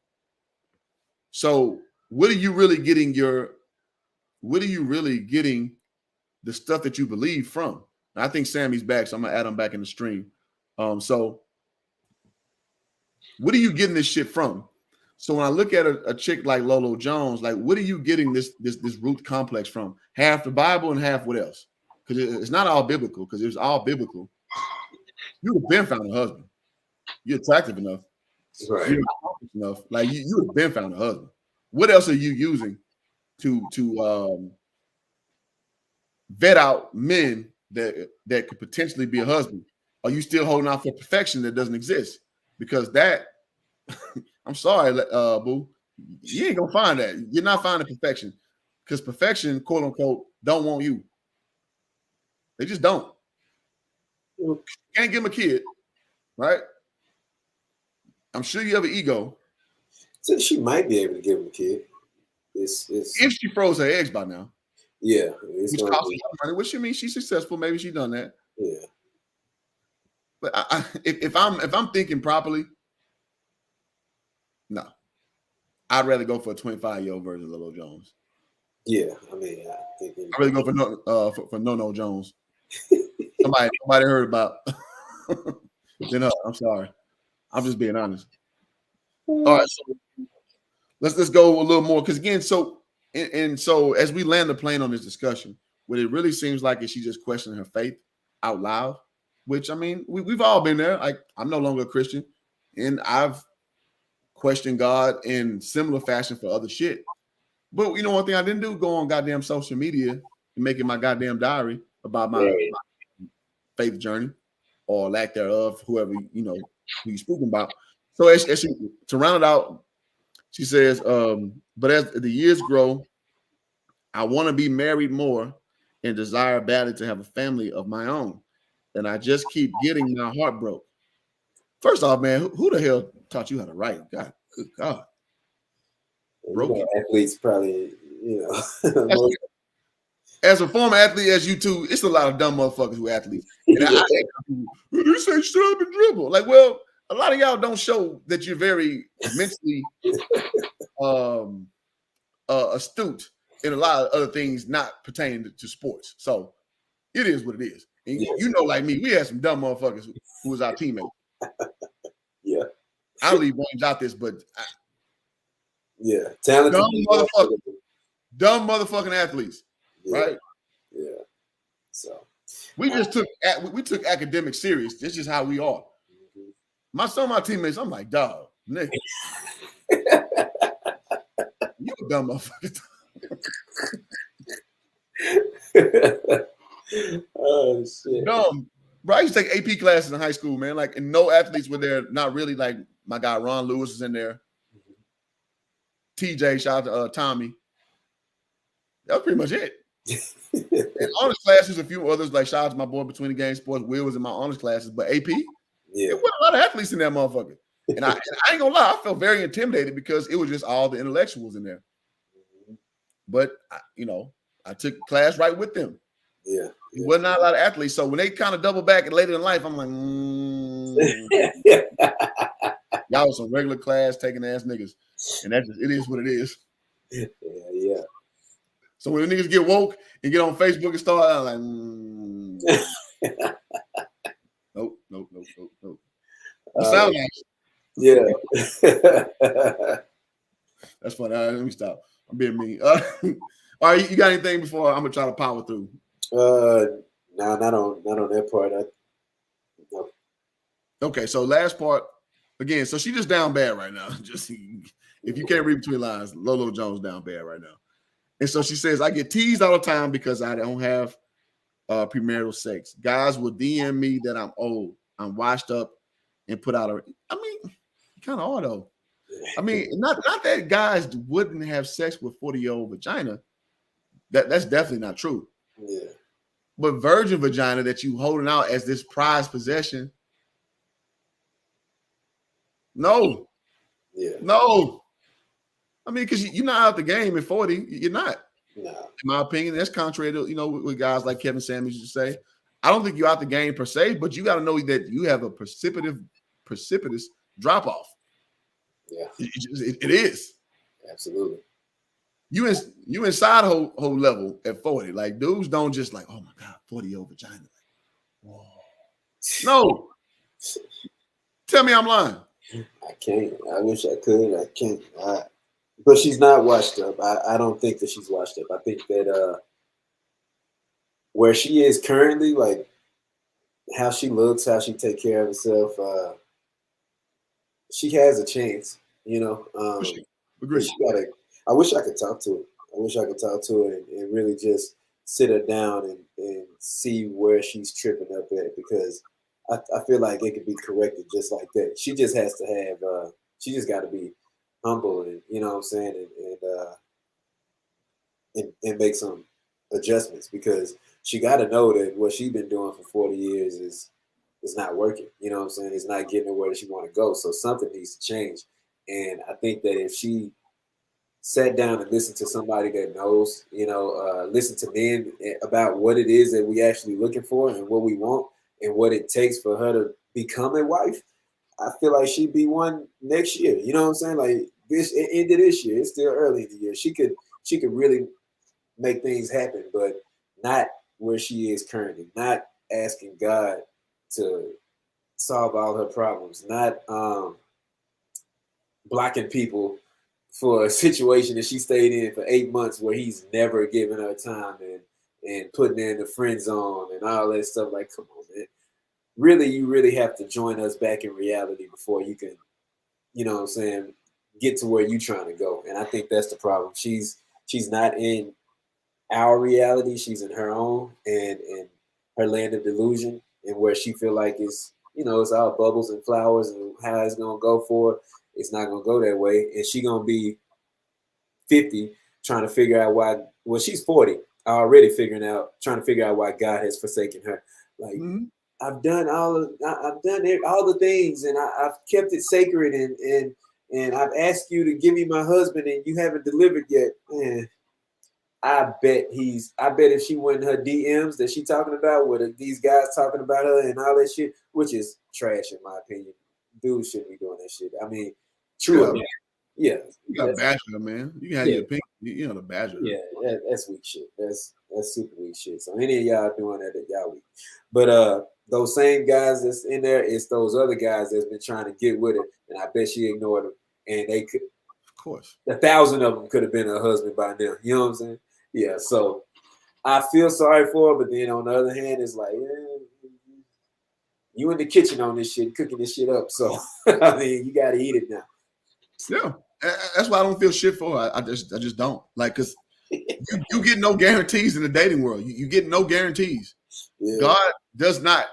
So what are you really getting your what are you really getting the stuff that you believe from? And I think Sammy's back, so I'm gonna add him back in the stream. So what are you getting this shit from? So when I look at a chick like Lolo Jones, like what are you getting this root complex from? Half the Bible and half what else? Because it's not all biblical. Because if it's all biblical, you would have been found a husband. You're attractive enough. Right. You're accomplished enough. Like you would have been found a husband. What else are you using to vet out men that could potentially be a husband? Are you still holding out for perfection that doesn't exist? Because that, I'm sorry, boo, you ain't gonna find that. You're not finding perfection because perfection, quote unquote, don't want you. They just don't. Can't give them a kid, right? I'm sure you have an ego. So she might be able to give him a kid. It's if she froze her eggs by now. Yeah, which costs a lot of money. Which you mean she's successful? Maybe she's done that. Yeah. But if I'm thinking properly, no, I'd rather go for a 25-year-old version of Lolo Jones. Yeah, I mean, I'd rather go for No Jones. somebody heard about. I'm sorry. I'm just being honest. All right, so let's go a little more because again, so as we land the plane on this discussion, what it really seems like is she just questioning her faith out loud. Which I mean, we've all been there. Like I'm no longer a Christian, and I've questioned God in similar fashion for other shit. But you know, one thing I didn't do: go on goddamn social media and make it my goddamn diary about my faith journey or lack thereof. Whoever who you're speaking about. So as she, to round it out, she says, "But as the years grow, I want to be married more and desire badly to have a family of my own. And I just keep getting my heart broke." First off, man, who the hell taught you how to write? God, good God. Athletes probably, As a former athlete, as you too, it's a lot of dumb motherfuckers who are athletes. And they say shut up and dribble. Like, well, a lot of y'all don't show that you're very mentally astute in a lot of other things not pertaining to sports. So it is what it is. And you know, like me, we had some dumb motherfuckers who was our teammate. Yeah. I'll leave names out this, but talented dumb motherfucking athletes, right? Yeah. So we just took academics serious. This is how we are. Some of my teammates, I'm like, dog, nigga, you a dumb motherfucker. Oh shit. Dumb. Bro, I used to take AP classes in high school, man. Like, and no athletes were there. Not really. Like, my guy Ron Lewis was in there. TJ, shout out to Tommy. That was pretty much it. And honors classes, a few others, like shout out to my boy Between the Game Sports. Will was in my honors classes, but AP, there wasn't a lot of athletes in that motherfucker. And I ain't gonna lie, I felt very intimidated because it was just all the intellectuals in there. But I took class right with them. Yeah. It was not a lot of athletes. So when they kind of double back and later in life, I'm like, y'all was some regular class taking ass niggas. And that's just, it is what it is. Yeah. So when the niggas get woke and get on Facebook and start, I'm like, nope. You sound nice. Yeah. That's funny. All right, let me stop. I'm being mean. All right, you got anything before I'm gonna try to power through? No, not on that part. No. Okay, so last part again. So she just down bad right now. Just if you can't read between lines, Lolo Jones down bad right now. And so she says, I get teased all the time because I don't have premarital sex. Guys will DM me that I'm old, I'm washed up, and put out I mean, kind of are though. I mean, not that guys wouldn't have sex with 40-year-old vagina. That's definitely not true. Yeah. But virgin vagina that you holding out as this prized possession. No. Yeah. No. I mean, because you're not out the game at 40. You're not. No. In my opinion, that's contrary to, what guys like Kevin Samuels used to say. I don't think you're out the game per se, but you got to know that you have a precipitous drop off. Yeah. It is. Absolutely. you inside whole level at 40. Like dudes don't just like, oh my God, 40-year-old vagina. Like, whoa. No. Tell me I'm lying. I can't. I wish I could. I can't. But she's not washed up. I don't think that she's washed up. I think that where she is currently, like how she looks, how she take care of herself, she has a chance, you know. But Agreed. she gotta. I wish I could talk to her. I wish I could talk to her and really just sit her down and see where she's tripping up at, because I feel like it could be corrected just like that. She just has to have. She just got to be humble, and you know what I'm saying, and make some adjustments, because she got to know that what she's been doing for 40 years is not working. You know what I'm saying? It's not getting her where she want to go. So something needs to change. And I think that if she sat down and listened to somebody that knows, you know, listen to men about what it is that we actually looking for and what we want and what it takes for her to become a wife, I feel like she'd be one next year. You know what I'm saying? Like this end of this year, it's still early in the year. She could really make things happen, but not where she is currently. Not asking God to solve all her problems. Not blocking people for a situation that she stayed in for 8 months where he's never given her time and putting her in the friend zone and all that stuff. Like, come on, man. Really, you really have to join us back in reality before you can, you know what I'm saying, get to where you're trying to go. And I think that's the problem. She's not in our reality. She's in her own and her land of delusion, and where she feel like it's, you know, it's all bubbles and flowers and how it's gonna go for her. It's not gonna go that way, and she gonna be 50 trying to figure out why. Well, she's 40 already trying to figure out why God has forsaken her. Like, Mm-hmm. I've done I've done all the things, and I've kept it sacred, and I've asked you to give me my husband, and you haven't delivered yet. Man, I bet if she went in her DMs that she talking about with these guys talking about her and all that shit, which is trash in my opinion. Dudes shouldn't be doing that shit. I mean, true. Yeah, Yeah. you got badger her, man. You can have Yeah. your opinion. You know the badger. Yeah, that's weak shit. That's super weak shit. So any of y'all doing that y'all weak. But those same guys that's in there, it's those other guys that's been trying to get with her, and I bet she ignored them. And they could, Of course, 1,000 of them could have been her husband by now. You know what I'm saying? Yeah. So I feel sorry for her, but then on the other hand, it's like, you in the kitchen on this shit, cooking this shit up. So I mean, you got to eat it now. yeah. That's why I don't feel shit for her. I just don't like, because you get no guarantees in the dating world. You get no guarantees. Yeah. God does not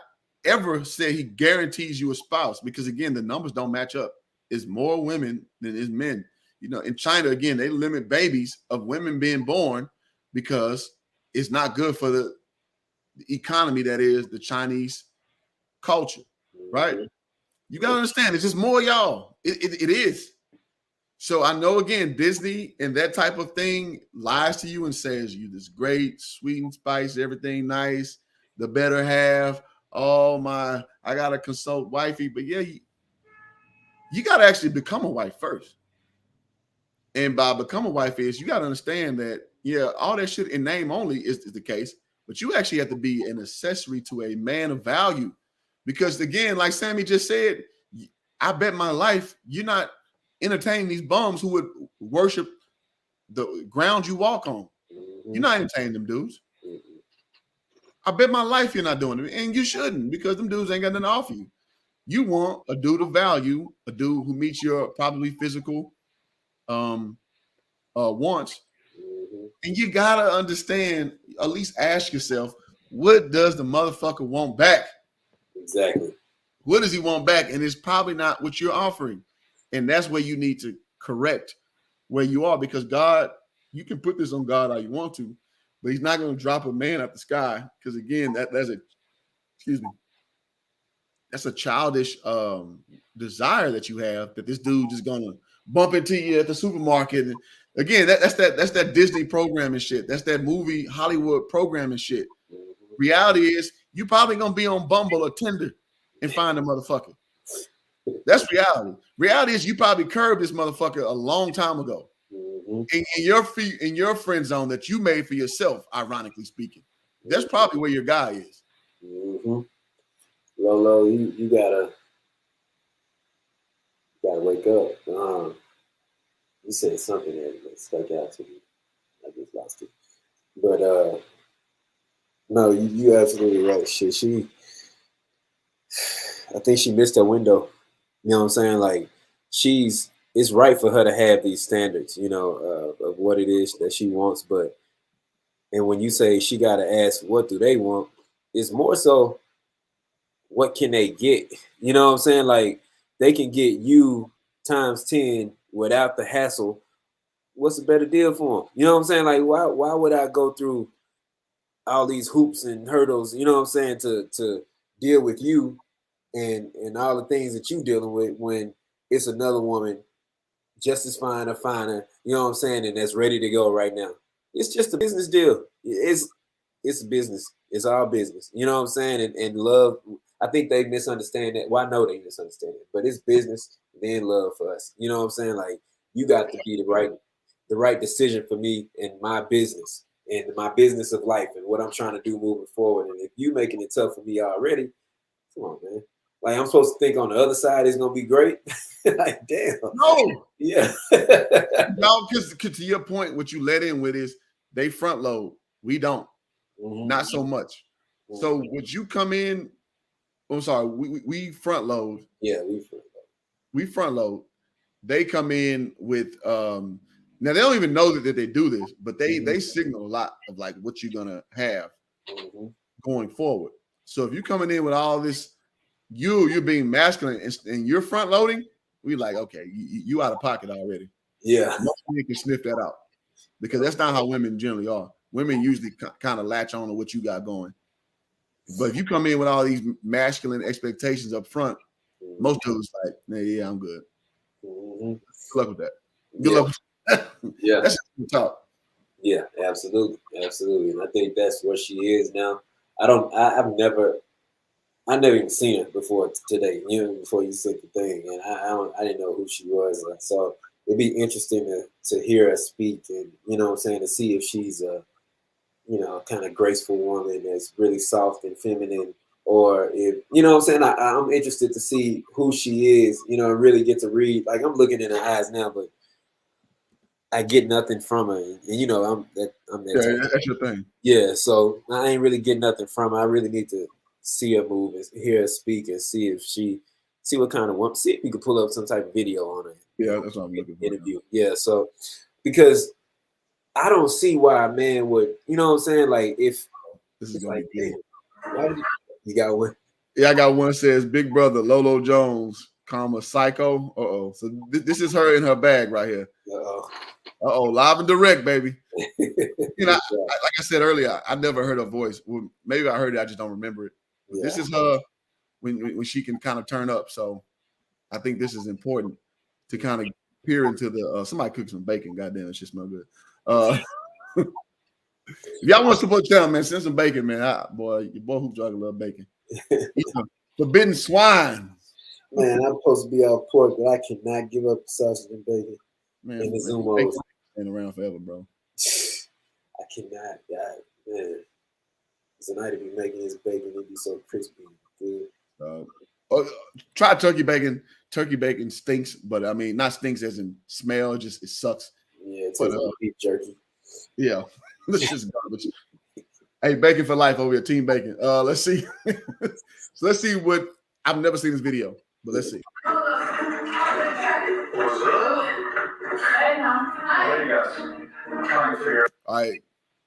ever say he guarantees you a spouse, because again, the numbers don't match up. It's more women than it's men. You know, in China, again, they limit babies of women being born because it's not good for the economy that is the Chinese culture, right? You got to understand, it's just more y'all. It is. So I know, again, Disney and that type of thing lies to you and says you this great, sweet and spice, everything nice, the better half. Oh I gotta consult wifey, but yeah, you gotta actually become a wife first. And by become a wife is you gotta understand that, yeah, all that shit in name only is the case, but you actually have to be an accessory to a man of value. Because again, like Sammy just said, I bet my life you're not entertaining these bums who would worship the ground you walk on. You're not entertaining them dudes. I bet my life you're not doing it. And you shouldn't, because them dudes ain't got nothing to offer you. You want a dude of value, a dude who meets your probably physical wants. And you gotta understand, at least ask yourself, what does the motherfucker want back? Exactly. What does he want back? And it's probably not what you're offering. And that's where you need to correct where you are, because God, you can put this on God how you want to, but he's not going to drop a man out the sky. Because again, that's a childish desire that you have, that this dude is going to bump into you at the supermarket. And again, that's that Disney programming shit. That's that movie Hollywood programming shit. Reality is you probably going to be on Bumble or Tinder and find a motherfucker. That's reality. Reality is you probably curbed this motherfucker a long time ago. in your friend zone that you made for yourself, ironically speaking. That's probably where your guy is. Lolo, you gotta wake up. You said something that stuck out to me. I just lost it. But no, you absolutely right. I think she missed her window. You know what I'm saying? Like it's right for her to have these standards, of what it is that she wants. And when you say she got to ask, what do they want? It's more so, what can they get? You know what I'm saying? Like, they can get you times 10 without the hassle. What's a better deal for them? You know what I'm saying? Like, why would I go through all these hoops and hurdles, you know what I'm saying, to deal with you and all the things that you dealing with when it's another woman just as fine or finer, you know what I'm saying, and that's ready to go right now. It's just a business deal. It's business. It's our business. You know what I'm saying? And love, I think they misunderstand that. Well, I know they misunderstand it, but it's business, then love for us. You know what I'm saying? Like, you got to be the right decision for me and my business and my business of life and what I'm trying to do moving forward. And if you making it tough for me already, come on, man. Like, I'm supposed to think on the other side is gonna be great. Like, damn. No. Yeah. No, because to your point, what you let in with is they front load. We don't. Not so much. So would you come in? I'm sorry, we front load. Yeah, we front load. They come in with now they don't even know that they do this, but they signal a lot of like what you're gonna have going forward. So if you're coming in with all this, you're being masculine and you're front loading, we like, okay, you out of pocket already. Yeah. Most men can sniff that out because that's not how women generally are. Women usually kind of latch on to what you got going. But if you come in with all these masculine expectations up front, most dudes like, yeah, I'm good. Good luck with that. Good luck with that. Yeah. That's the top. Yeah, absolutely. Absolutely. And I think that's where she is now. I've never even seen her before today, before you said the thing. And I didn't know who she was. So it'd be interesting to hear her speak and, you know what I'm saying, to see if she's a, kind of graceful woman that's really soft and feminine, or if, you know what I'm saying, I'm interested to see who she is, and really get to read. Like, I'm looking in her eyes now, but I get nothing from her. And I'm that Yeah, that's your thing. Yeah, so I ain't really getting nothing from her. I really need to see her move and hear her speak and see what kind of woman. See if we could pull up some type of video on her. Yeah, that's what I'm looking for. Interview. Yeah, so because I don't see why a man would, you know what I'm saying? Like, if this is gonna be good. You got one? Yeah, I got one that says Big Brother Lolo Jones, Psycho. So this is her in her bag right here. Live and direct, baby. Like I said earlier, I never heard her voice. Well, maybe I heard it, I just don't remember it. But this is her when she can kind of turn up. So I think this is important to kind of peer into the somebody cook some bacon. Goddamn, it just smell good. If y'all want to support the channel, man, send some bacon, man. Your boy Hoop Jogger love bacon. Forbidden swine. Man, I'm supposed to be off pork, but I cannot give up sausage and bacon. Man, in the Zumos. Been around forever, bro. I cannot, God, man. Tonight to be making his bacon, it'd be so crispy and good. Try turkey bacon. Turkey bacon stinks, but I mean, not stinks as in smell, just it sucks. Yeah, it tastes like beef jerky. Yeah, this is garbage. Hey, bacon for life over here, Team Bacon. Let's see. So let's see what I've never seen this video, but let's see. All right.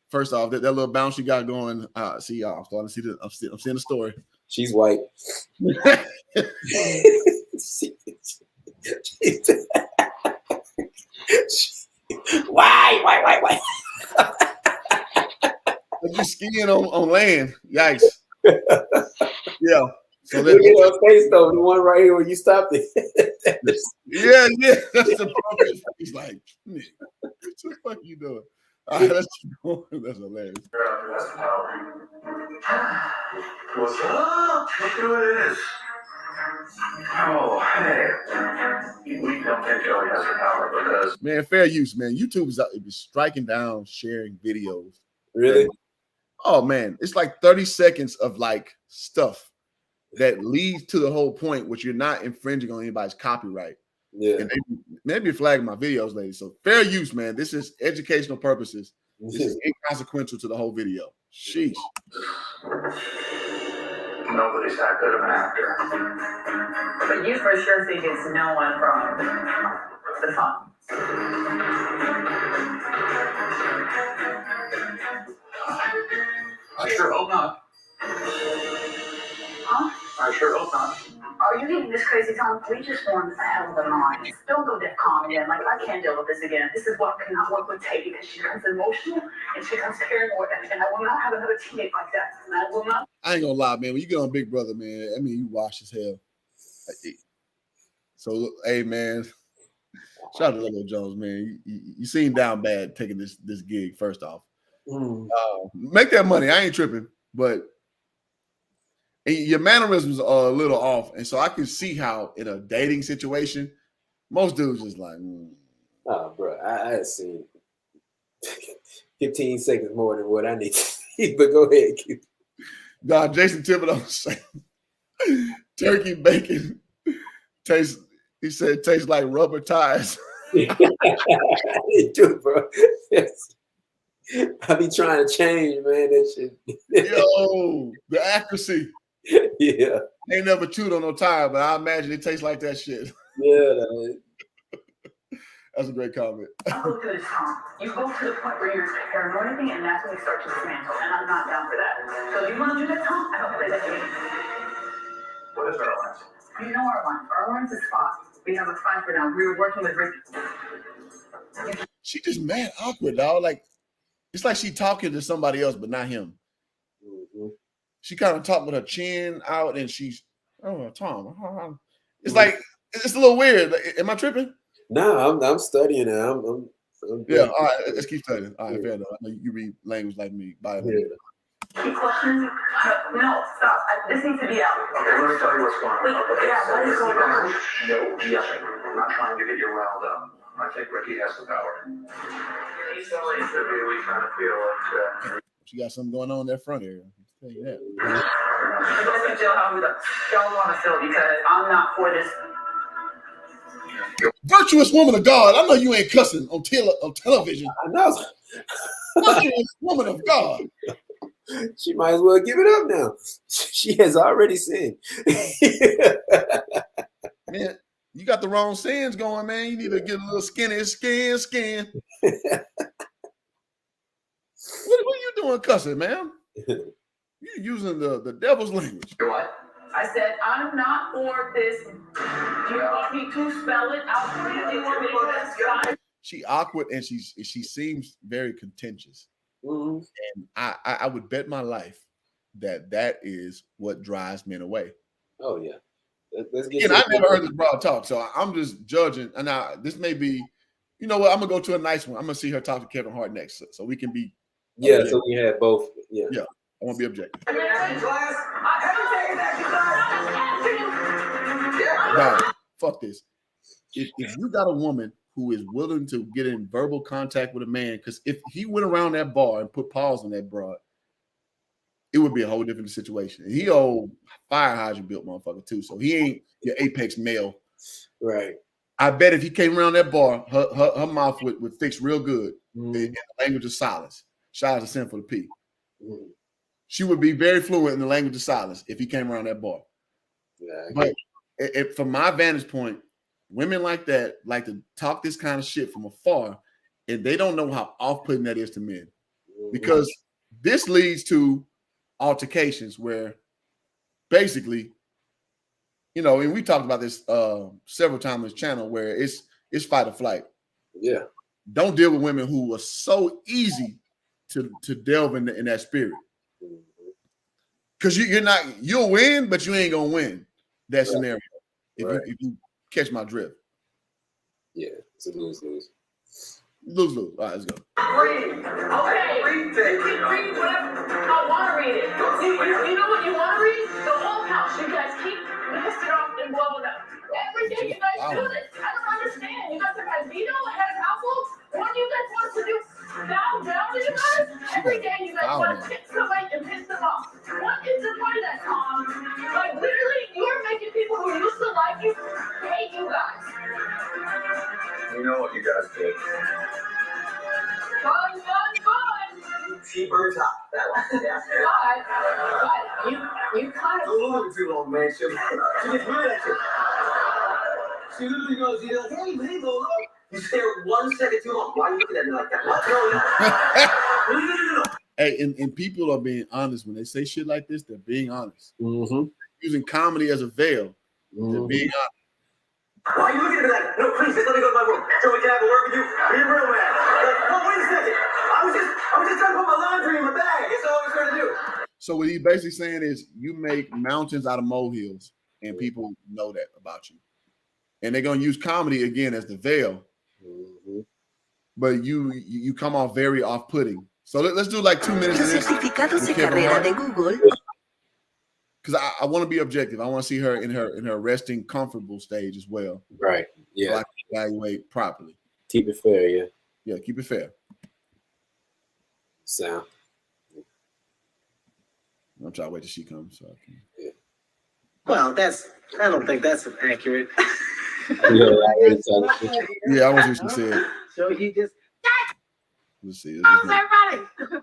First off, that little bounce you got going. See, y'all. I'm starting to see the. I'm seeing the story. She's white. Why? You skiing on land. Yikes. Yeah. So look at her face though, the one right here when you stopped it. yeah. That's the appropriate face. Like, what the fuck you doing? All right, let's keep going. That's hilarious. What's up? Look who it is. Oh, hey. We don't think Joey has the power because... Man, fair use, man. YouTube is striking down sharing videos. Really? Oh, man. It's like 30 seconds of like stuff that leads to the whole point, which you're not infringing on anybody's copyright. Yeah. And maybe flagging my videos later. So fair use, man. This is educational purposes. This is inconsequential to the whole video. Sheesh. Nobody's that good of an actor. But you for sure think it's no one from the phone. I sure hope not. Huh? I sure hope not. Are you getting this crazy, Tom? We just formed a hell of a line. Don't go that calm again. Like, I can't deal with this again. This is what cannot work with Tay because she becomes emotional and she becomes paranoid. And I will not have another teammate like that. And I will not. I ain't gonna lie, man. When you get on Big Brother, man, I mean, you wash as hell. So, hey, man, shout out to Lolo Jones, man. You seem down bad taking this gig, first off. Make that money. I ain't tripping, but your mannerisms are a little off. And so I can see how in a dating situation, most dudes just like, Oh, bro, I had seen 15 seconds more than what I need to see, but go ahead. God, Jason Thibodeau saying turkey bacon tastes, he said, tastes like rubber tires. It do, bro. I be trying to change, man. That shit. Yo, the accuracy. Yeah. Ain't never chewed on no tire, but I imagine it tastes like that shit. Yeah, That's a great comment. I'll go to this, Tom. You go to the point where you're paranoid and that's when we start to dismantle. And I'm not down for that. So if you want to do that, Tom, I don't play that game. What is our lines? You know our line. Our line's a spot. We have a 5 for now. We were working with Ricky. She just mad awkward, dog. Like, it's like she talking to somebody else, but not him. Mm-hmm. She kind of talked with her chin out, and she's, oh, Tom. It's like, it's a little weird. Like, am I tripping? No, I'm studying it. I'm yeah, all right, let's keep studying. All right, fair enough. I know you read language like me. Bye. Keep questioning? No, stop. This needs to be out. Okay, let me tell you what's going on. Wait, yeah, what is going on? No yelling. I'm not trying to get you riled up. I think Ricky has the power. He's only we kind of feel like she got something going on in that front area. I'll tell you that. You guys can feel how y'all want to feel because I'm not for this. Virtuous woman of God. I know you ain't cussing on television. I know. Virtuous woman of God. She might as well give it up now. She has already sinned. Man, you got the wrong sins going, man. You need to get a little skin. What are you doing cussing, man? You're using the devil's language. What? I said, I'm not for this. Do you want me to spell it out for you? Do you want me to spell it? She awkward and she seems very contentious. Mm-hmm. And I would bet my life that is what drives men away. Oh, yeah. Let's get. And I never heard this broad talk, so I'm just judging. And now this may be, you know what? I'm gonna go to a nice one. I'm gonna see her talk to Kevin Hart next, so we can be. Yeah, objective. so we have both. Yeah. I want to be objective. No, fuck this. If you got a woman who is willing to get in verbal contact with a man, because if he went around that bar and put paws on that broad, it would be a whole different situation. He old fire hydrant built motherfucker too, so he ain't your apex male. Right. I bet if he came around that bar, her mouth would fix real good in the language of silence. Shout out to Sin for the P. Mm-hmm. She would be very fluent in the language of silence if he came around that bar. Yeah, but from my vantage point, women like that like to talk this kind of shit from afar, and they don't know how off-putting that is to men. Because this leads to altercations where basically, you know, and we talked about this several times on this channel where it's fight or flight. Yeah. Don't deal with women who are so easy to delve in that spirit. Because you'll win, but you ain't gonna win that scenario. If you catch my drift. Yeah, it's a lose-lose. Lose-lose. All right, let's go. Read. Okay. Read it. You can read whatever. I want to read it. You know what you want to read? The whole house. You guys keep pissing off You know what you guys did. Fun. T-Bird's hot. That one. Yeah. But you kind of. Don't look too long, man. She gets rid of that shit. She literally goes, hey, Lolo. You stare 1 second too long. Why are you looking at me like that? No. Hey, and people are being honest when they say shit like this. They're being honest. Mm-hmm. Using comedy as a veil. They're being honest. Why are you looking at me like, no, please, just let me go to my room so we can have a word with you. Be real, man. Like, no, wait a second. I was just trying to put my laundry in my bag. That's all I was trying to do. So what he's basically saying is you make mountains out of molehills, and people know that about you. And they're going to use comedy again as the veil. Mm-hmm. But you come off very off-putting. So let's do like 2 minutes of this. Certificados de carrera de Google. Because I want to be objective. I want to see her in her resting, comfortable stage as well. Right. Yeah. So I can evaluate properly. Keep it fair. Yeah. Yeah, keep it fair. Sound. I'm trying to wait till she comes. So I can... Well, I don't think that's accurate. Yeah, I was what she said. So he just, Let's see. How's everybody?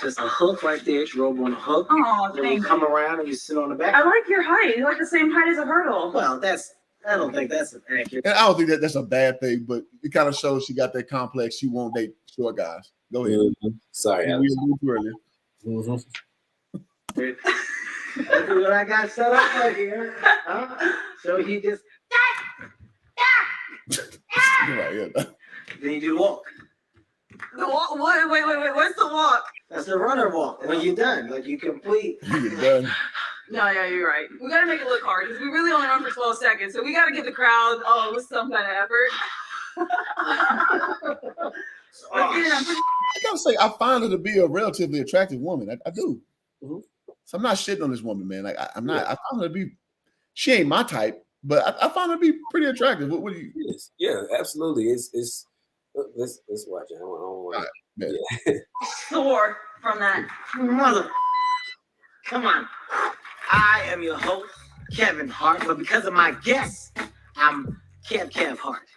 just a hook right there. She rolled on a hook. Oh, Then you come around and you sit on the back. I like your height. You're like the same height as a hurdle. Well, I don't think that's accurate. And I don't think that's a bad thing, but it kind of shows she got that complex. She won't date short guys. Go ahead. Mm-hmm. Sorry, We Alex. alluded to earlier. Mm-hmm. Look at what I got set up right here. Huh? So he just, Right, yeah. then you do walk. The walk? Wait. What's the walk? That's the runner walk. When you're done, like you complete. You get done. No, yeah, you're right. We gotta make it look hard because we really only run for 12 seconds, so we gotta give the crowd some kind of effort. I gotta say, I find her to be a relatively attractive woman. I do. Mm-hmm. So I'm not shitting on this woman, man. Like I'm not. I found her to be. She ain't my type, but I found her to be pretty attractive. What do you? Yes. Yeah, absolutely. It's. Let's watch it. I don't want. Right. Yeah. Sore from that. Mother, come on. I am your host, Kevin Hart, but because of my guest, I'm Kev Hart.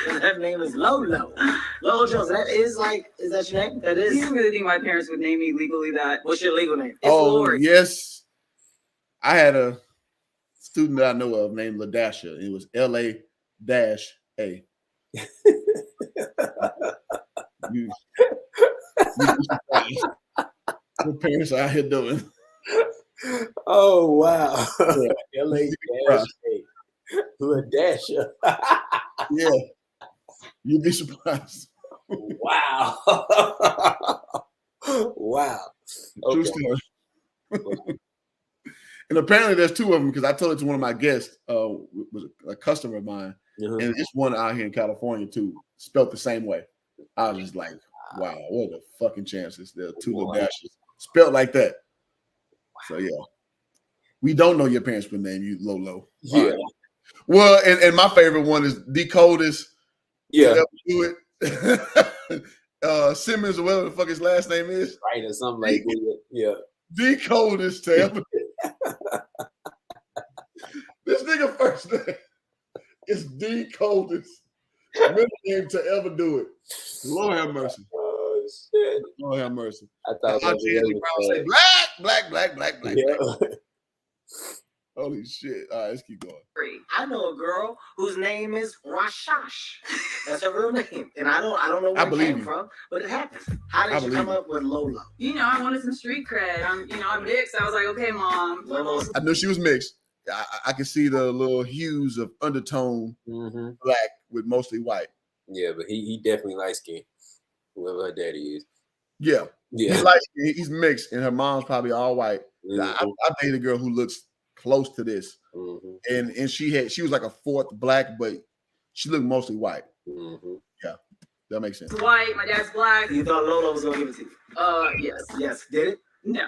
Her name is Lolo. Lolo Jones. Is that your name? That Do is. you really think my parents would name me legally that? What's your legal name? It's Lord. Yes. I had a student that I know of named LaDasha. It was LA-A. You your parents are out here doing. Oh wow. Yeah. LA-A. Yeah. You'd be surprised. Wow. Wow. True Okay. story. And apparently there's two of them because I told it to one of my guests, was a customer of mine, Mhm. and it's one out here in California too, spelled the same way. I was just like, wow, what the fucking chances? There are two little dashes spelled like that. So yeah, we don't know your parents would name you Lolo. Yeah. Right. Well, and my favorite one is the coldest. Yeah. To ever do it. Simmons or whatever the fuck his last name is. Right, or something like that. Yeah. The coldest to ever. This nigga first name is the coldest middle name to ever do it. Lord have mercy. Oh shit. Lord have mercy. I thought that Auntie Angie Brown say black. yeah. Holy shit. All right, let's keep going. I know a girl whose name is Rashash. That's her real name. And I don't know I where it believe came you. from, but it happens. How I did you believe come you. up with Lolo? You know, I wanted some street cred. I'm mixed. I was like, okay, mom. Lolo's I knew she was mixed. I could see the little hues of undertone Mm-hmm. black with mostly white. Yeah, but he definitely light skinned. Whoever her daddy is. Yeah. Yeah. He's like he's mixed, and her mom's probably all white. Mhm. I dated a girl who looks close to this. Mhm. And she was like a fourth black, but she looked mostly white. Mhm. That makes sense. It's white. My dad's black. You thought Lolo was gonna give it to you? Yes. Yes. Did it? No.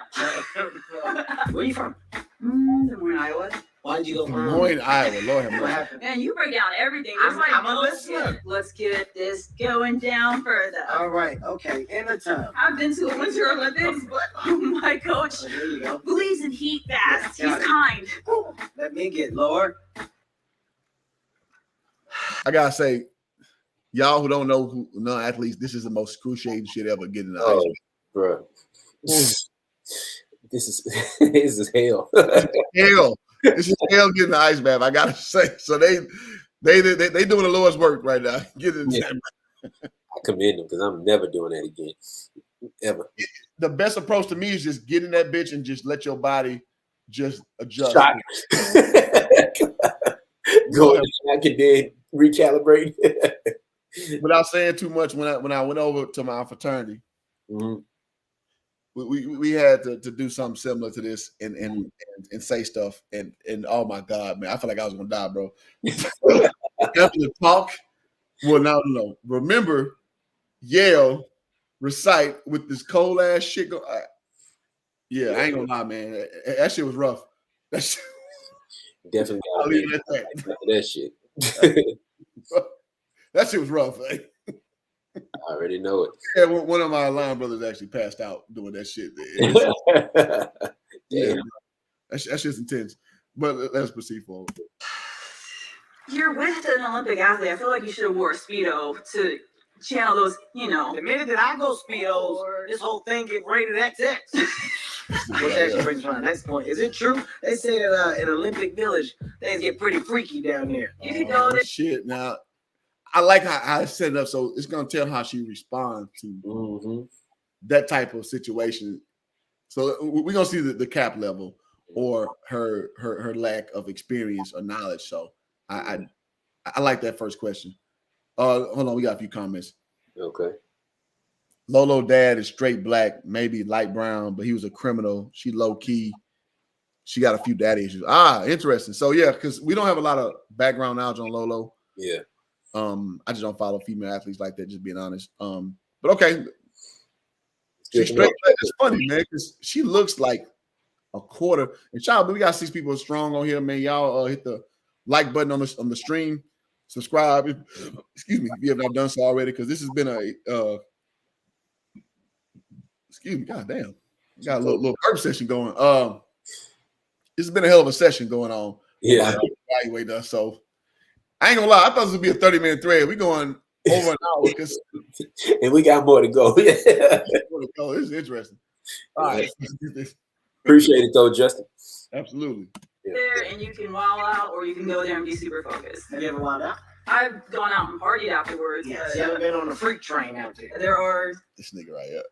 Where you from? Des Moines, Iowa. Why did you go Des Moines, Iowa. Lord have What mercy. happened? Man, you break down everything. I'm a no listener. shit. Let's get this going down further. All right. Okay. In the tub. I've been to a Winter Olympics, but my coach So here you go. believes in heat baths. Got He's it. kind. Let me get lower. I gotta say, y'all who don't know who non-athletes, this is the most excruciating shit ever. Getting the ice, bro. This is this is hell. hell. This is hell getting the ice bath. I gotta say, so they doing the Lord's work right now. I commend them because I'm never doing that again, ever. The best approach to me is just get in that bitch and just let your body just adjust. Shock. Go back and then recalibrate. Without saying too much, when I went over to my fraternity, we had to do something similar to this and say stuff and oh my God, man, I feel like I was gonna die, bro. After the talk, well, no. Remember, yell, recite with this cold ass shit. Yeah, I ain't gonna lie, man. That shit was rough. That shit, definitely I'll leave it at that shit. That shit was rough. Like. I already know it. Yeah, one of my line brothers actually passed out doing that shit. Yeah, that shit's intense. But let's proceed forward. You're with an Olympic athlete. I feel like you should have wore a Speedo to channel those, The minute that I go Speedos, this whole thing get rated XX. Which actually brings me to the next point. Is it true? They say that in Olympic Village, things get pretty freaky down there. You can go there. Shit, now I like how I set it up so it's gonna tell how she responds to that type of situation. So we're gonna see the cap level or her lack of experience or knowledge. So I like that first question. Hold on, we got a few comments. Okay. Lolo dad is straight black, maybe light brown, but he was a criminal. She low key. She got a few daddy issues. Interesting. So yeah, because we don't have a lot of background knowledge on Lolo. Yeah. I just don't follow female athletes like that, just being honest. But okay. She's straight black. It's funny, man, because she looks like a quarter. And child, we got 6 people strong on here, man. Y'all hit the like button on the stream. Subscribe. Excuse me, if you have not done so already, because this has been a excuse me, goddamn. Got a little herb session going. It's been a hell of a session going on. Yeah. Evaluate us. So I ain't gonna lie, I thought this would be a 30-minute thread. We're going over an hour because and we got more to go. This is interesting. All right. Appreciate it though, Justin. Absolutely. There and you can wild out, or you can go there and be super focused. Have you ever wound out? I've gone out and partied afterwards. Yes. You ever been on a freak train out there? There are This nigga right here.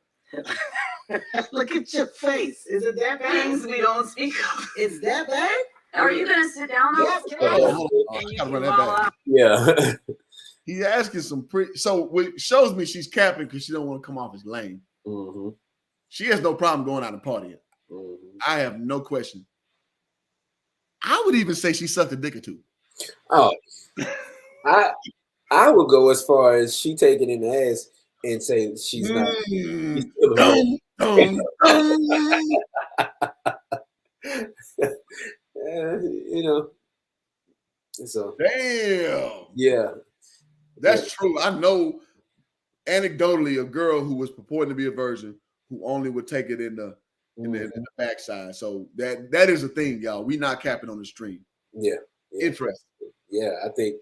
Look at your face. Is it that bad? things we don't speak of. It's that bad? Are you gonna sit down though? Yes. Hold on. And I you gotta can run that wild back. out. Yeah. He's asking some pretty. So what shows me she's capping because she don't want to come off as lame. She has no problem going out and partying. I have no question. I would even say she sucked a dick or two. Oh, I would go as far as she taking in the ass and say she's not. She's you know. So damn. Yeah. That's true. I know anecdotally a girl who was purporting to be a virgin who only would take it in the backside. So that is a thing, y'all. We not capping on the stream. Yeah. Interesting. Yeah, I think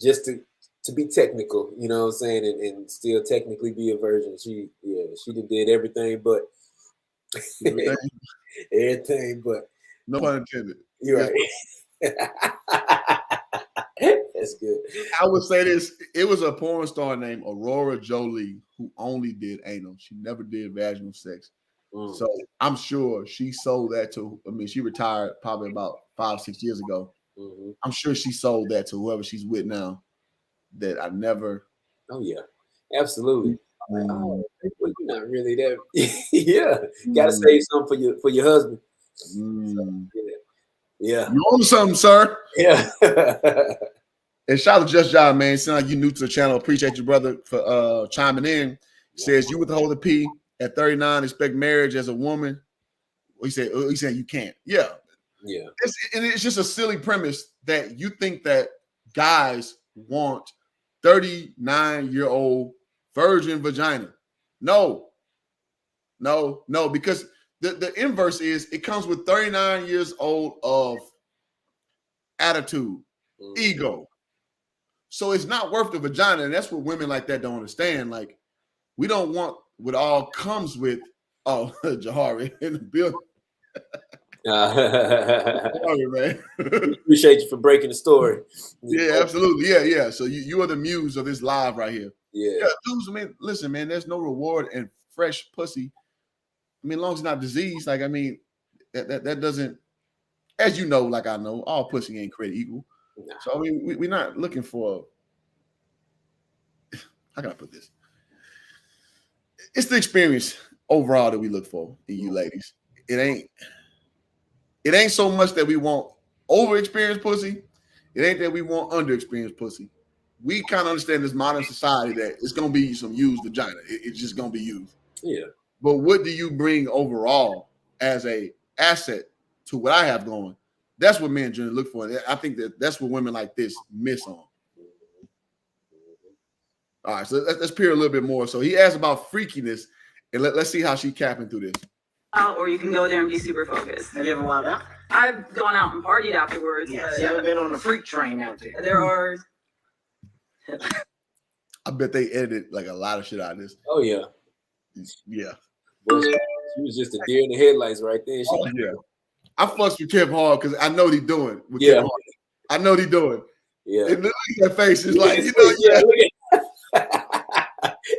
just to be technical, you know what I'm saying, and still technically be a virgin. She did everything but everything but no pun intended. You're right. That's good. I would say this. It was a porn star named Aurora Jolie who only did anal. She never did vaginal sex. So I'm sure she sold that to, she retired probably about 5-6 years ago. I'm sure she sold that to whoever she's with now. That I never. Oh yeah, absolutely. Oh, well, you're not really that. Yeah, gotta save something for your husband. Yeah. You own something, sir. Yeah. And shout out to Just Job, man. Sound like you new to the channel. Appreciate you, brother, for chiming in. Says you withhold the P at 39, expect marriage as a woman. He said you can't. Yeah. Yeah. It's just a silly premise that you think that guys want 39-year-old virgin vagina. No, because the inverse is it comes with 39 years old of attitude, ego, So it's not worth the vagina, and that's what women like that don't understand. Like, we don't want what all comes with. Oh, Jahari in the building. Sorry, man. Appreciate you for breaking the story. Yeah, absolutely. Yeah. So you are the muse of this live right here. Yeah. Dudes, I mean, listen, man, there's no reward in fresh pussy. I mean, as long as it's not disease, like, I mean, that doesn't, as you know, like I know, all pussy ain't created equal. Nah. So, I mean, we're not looking for, how can I put this? It's the experience overall that we look for in you ladies. It ain't so much that we want over-experienced pussy. It ain't that we want under-experienced pussy. We kind of understand this modern society that it's going to be some used vagina. It's just going to be used. Yeah. But what do you bring overall as a asset to what I have going? That's what men generally look for. I think that's what women like this miss on. All right, so let's peer a little bit more. So he asked about freakiness, and let's see how she capping through this. Or you can go there and be super focused. Have you ever wound out? I've gone out and partied afterwards. Yes. But You haven't been on the freak train out there. there are. I bet they edited like a lot of shit out of this. Oh yeah. Yeah. Boy, she was just a deer in the headlights right there. Yeah. I fucks with Kev hard because I know what he doing. With Yeah. Kev Hard. I know what he doing. Yeah. And look at that face. It's like, you know, yeah. Look at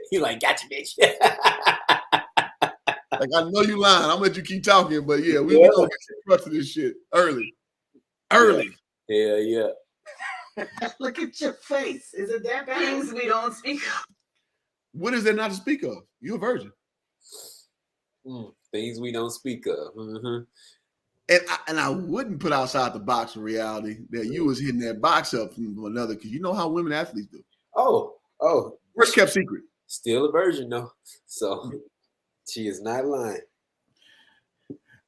he like, gotcha, bitch. like, I know you lying. I'm gonna let you keep talking, but yeah, we gonna get some crux of this shit early. Yeah. Look at your face. Is it that bad? Things we don't speak of. What is there not to speak of? You're a virgin. Things we don't speak of. Mm-hmm. And I wouldn't put outside the box of reality that you was hitting that box up from another, because you know how women athletes do. Oh. Worst kept secret. Still a virgin though. So she is not lying.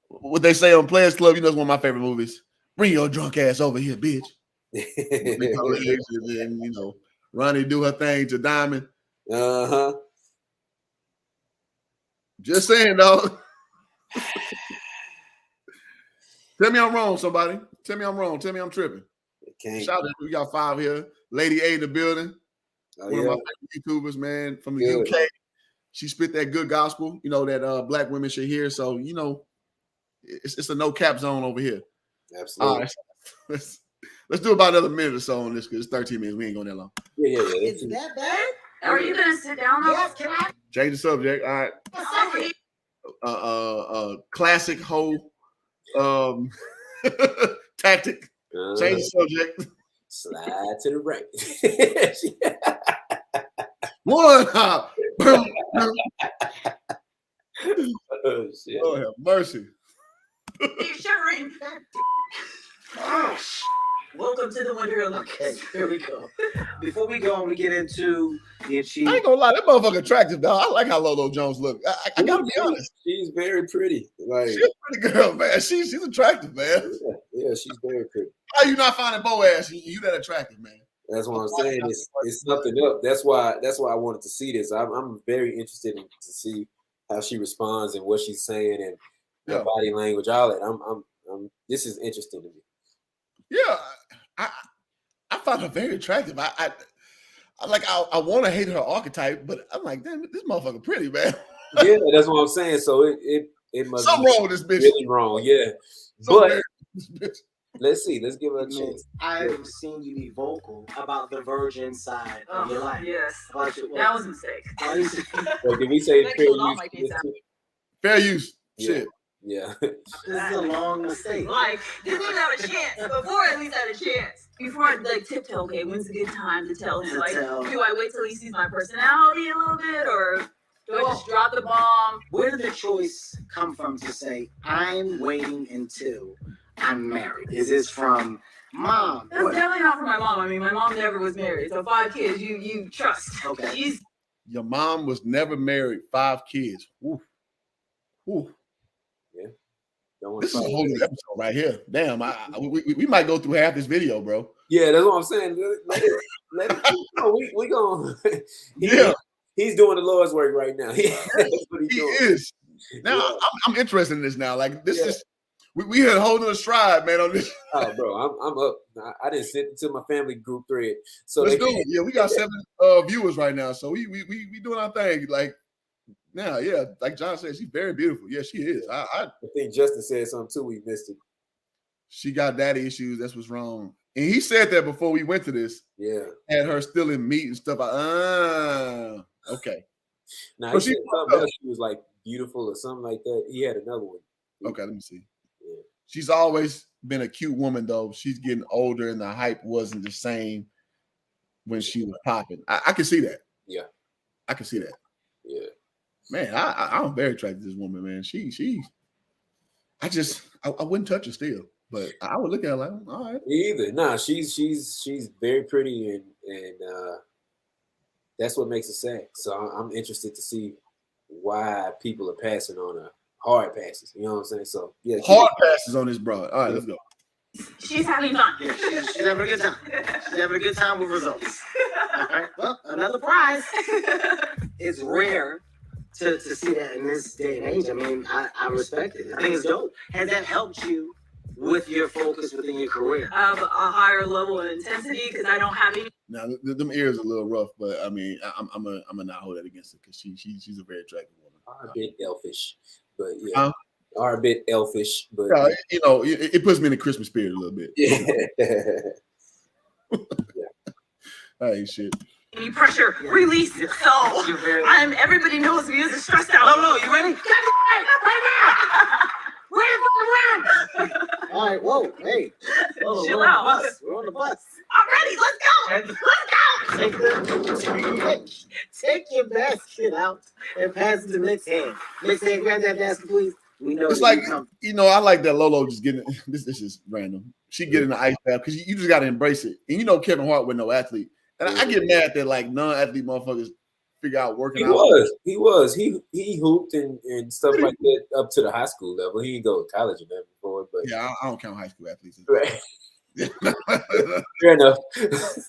What they say on Players Club, you know, it's one of my favorite movies. Bring your drunk ass over here, bitch. And, you know, Ronnie do her thing to Diamond. Uh-huh. Just saying, dog. Tell me I'm wrong, somebody. Tell me I'm wrong. Tell me I'm tripping. Shout out, we got 5 here. Lady A in the building. One of my favorite YouTubers, man, from the UK. She spit that good gospel, you know, that black women should hear. So, you know, it's a no cap zone over here. Absolutely. All right. Let's do about another minute or so on this, because it's 13 minutes. We ain't going that long. Yeah. Is that bad? Are you gonna sit down? Yes, can I? Change the subject. All right. Classic hoe tactic. Change the subject. Slide to the right. One. Oh, shit. Oh, have mercy. You're shivering. Welcome to the Wonderland. Okay, here we go. Before we go and we get into the I achievement. ain't gonna lie, that motherfucker attractive, dog. I like how Lolo Jones look. I gotta be honest. She's very pretty. Like, She's a pretty girl, man. She's attractive, man. yeah, she's very pretty. How you not finding Boaz? You that attractive, man. That's what I'm saying. It's something up. That's why I wanted to see this. I'm very interested to see how she responds and what she's saying and her body language, all that. I'm this is interesting to me. Yeah, I found her very attractive. I want to hate her archetype, but I'm like, damn, this motherfucker pretty, man. Yeah, that's what I'm saying. So it must something be wrong with this bitch. really wrong. Yeah, but let's see. Let's give her a chance. I've seen you be vocal about the virgin side of your life. Yes. About your, That was a mistake. So did we say That fair killed all use? my dates out. Fair use. Yeah. Shit. Yeah. This is a long mistake. Like, didn't even have a chance. Before at least had a chance. Before I like tiptoe, okay, when's a good time to tell him? Like, do I wait till he sees my personality a little bit, or do I just drop the bomb? Where did the choice come from to say, I'm waiting until I'm married? Is this from mom? That's definitely not from my mom. I mean, my mom never was married. So 5 kids, you trust. Okay. She's Your mom was never married. 5 kids. Ooh. Ooh. This is a whole new episode right here. Damn, we might go through half this video, bro. Yeah, that's what I'm saying. Let it, we going. Yeah, he's doing the Lord's work right now. That's what he doing. is. Now I'm interested in this now. Like this is We had a whole nother stride, man, on this. Oh, bro, I'm up. I didn't send it to my family group thread. So Let's do it. Yeah, we got 7 viewers right now, so we doing our thing. Like now, yeah, like John said, she's very beautiful. Yeah, she is. I think Justin said something too. We missed it. She got daddy issues. That's what's wrong. And he said that before we went to this. Yeah, had her stealing meat and stuff. Okay. Now he said something else. She was like beautiful or something like that. He had another one. Okay, let me see. Yeah. She's always been a cute woman, though. She's getting older, and the hype wasn't the same when she was popping. I can see that. Yeah, I can see that. Yeah, man, I'm very attracted to this woman, man. I wouldn't touch her still, but I would look at her like, all right. Me either. Nah, she's very pretty, and that's what makes it sad. So I'm interested to see why people are passing on her. Hard passes, you know what I'm saying? So yeah, hard passes on this broad. All right, let's go. She's having fun. Yeah, she's having a good time. She's having a good time with results. All right. Well, another prize. It's rare to see that in this day and age. I mean, I respect it. I think it's dope. Has that helped you with your focus within your career? A higher level of intensity because I don't have any. Now, them ears are a little rough, but I mean, I'm gonna not hold that against her because she's a very attractive woman. Are a bit elfish, but yeah, are a bit elfish, but you know, it puts me in the Christmas spirit a little bit. Yeah. That ain't shit. Any pressure, release it. So everybody knows me as stressed out. Lolo, you ready? All right, whoa, hey. Lolo, Chill we're out. on the bus. We're on the bus. I'm ready. Let's go. Take your basket out and pass it to Nick's hand. Nick's hand, grab that basket, please. We know It's like, you know, I like that Lolo just getting this is random. She get in the ice bath because you just got to embrace it. And you know, Kevin Hart was no athlete. And I get mad that like non-athlete motherfuckers figure out working out. He hooped and stuff like that up to the high school level. He didn't go to college and that before, but yeah, I don't count high school athletes. Right. Fair enough.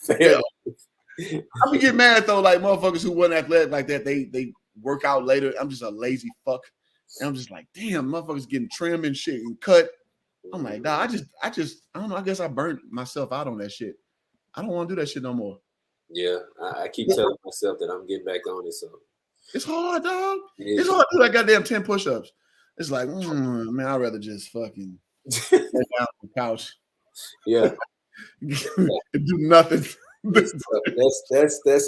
Fair enough. I be getting mad though, like motherfuckers who wasn't athletic like that, they work out later. I'm just a lazy fuck. And I'm just like, damn, motherfuckers getting trimmed and shit and cut. I'm like, nah, I don't know. I guess I burnt myself out on that shit. I don't want to do that shit no more. Yeah, I keep telling myself that I'm getting back on it. So it's hard, dog. It's hard to do that goddamn 10 push-ups. It's like, man, I'd rather just fucking lay down on the couch. Yeah. do nothing. That's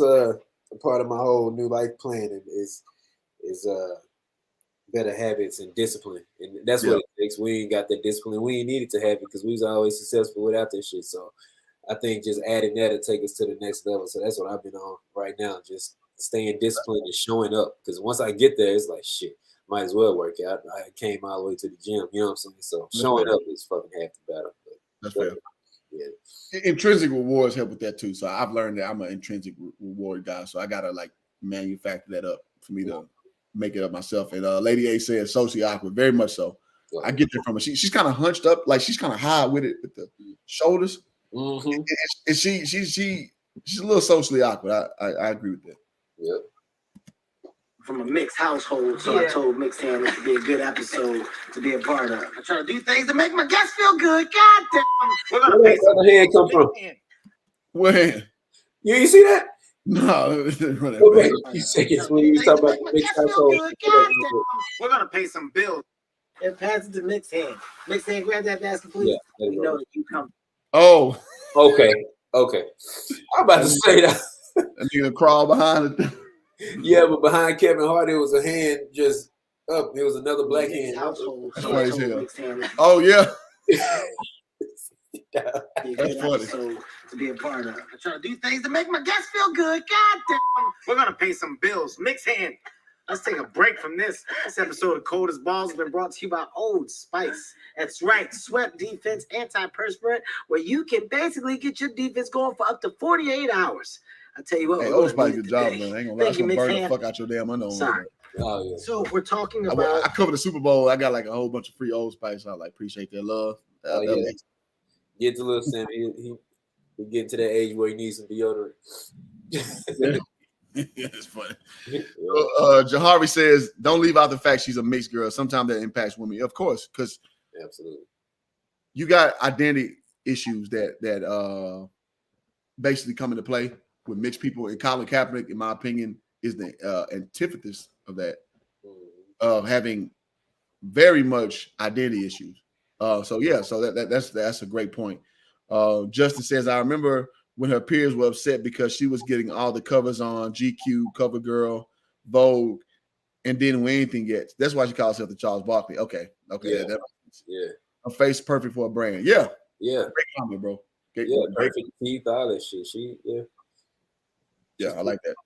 a part of my whole new life plan is better habits and discipline, and that's what it takes. We ain't got that discipline. We ain't needed to have it because we was always successful without that shit. So I think just adding that will take us to the next level. So that's what I've been on right now, just staying disciplined and showing up. Because once I get there, it's like shit. Might as well work out. I came all the way to the gym. You know what I'm saying? So showing up is fucking half the battle. That's fair. Yeah. Intrinsic rewards help with that too. So I've learned that I'm an intrinsic reward guy. So I gotta like manufacture that up for me to make it up myself. And Lady A said socially awkward, very much so. I get that from her. She's kind of hunched up, like she's kind of high with it with the shoulders. Mm-hmm. And she's a little socially awkward. I agree with that. Yep. From a mixed household, so I told Mixed Hand it would be a good episode to be a part of. I try to do things to make my guests feel good. God damn. We're gonna Where the hand come from? Where? You see that? No. You seconds when you was talking about the mixed household. We're gonna pay some bills. And pass it to Mixed Hand. Mixed Hand, grab that basket, please. Yeah, we know that you come. Oh. Okay. I'm about to say that. And you gonna crawl behind it. Yeah, but behind Kevin Hart, it was a hand just up. It was another black hand. That's funny as hell. Oh yeah. That's funny. So to be a part of. I try to do things to make my guests feel good. God damn. We're gonna pay some bills. Mixed Hand. Let's take a break from this. This episode of Cold as Balls has been brought to you by Old Spice. That's right, sweat defense antiperspirant, where you can basically get your defense going for up to 48 hours. I tell you what, hey, Old Spice, good job, man. I ain't gonna lie, I'm gonna burn the fuck out your damn underarm. Sorry. Oh, yeah. So we're talking about. I covered the Super Bowl. I got like a whole bunch of free Old Spice. I like appreciate their love. Yeah. Get to little Sam. He getting to that age where he needs some deodorant. It's funny. Jahari says, don't leave out the fact she's a mixed girl. Sometimes that impacts women. Of course, because Absolutely. You got identity issues that basically come into play with mixed people. And Colin Kaepernick, in my opinion, is the antithesis of that, of having very much identity issues. So that's a great point. Justin says, I remember when her peers were upset because she was getting all the covers on GQ, CoverGirl, Vogue, and didn't win anything yet. That's why she calls herself the Charles Barkley. Okay. Yeah. A face perfect for a brand. Yeah. Yeah. Great comment, bro. Great, perfect teeth, all that shit. Yeah, I like that.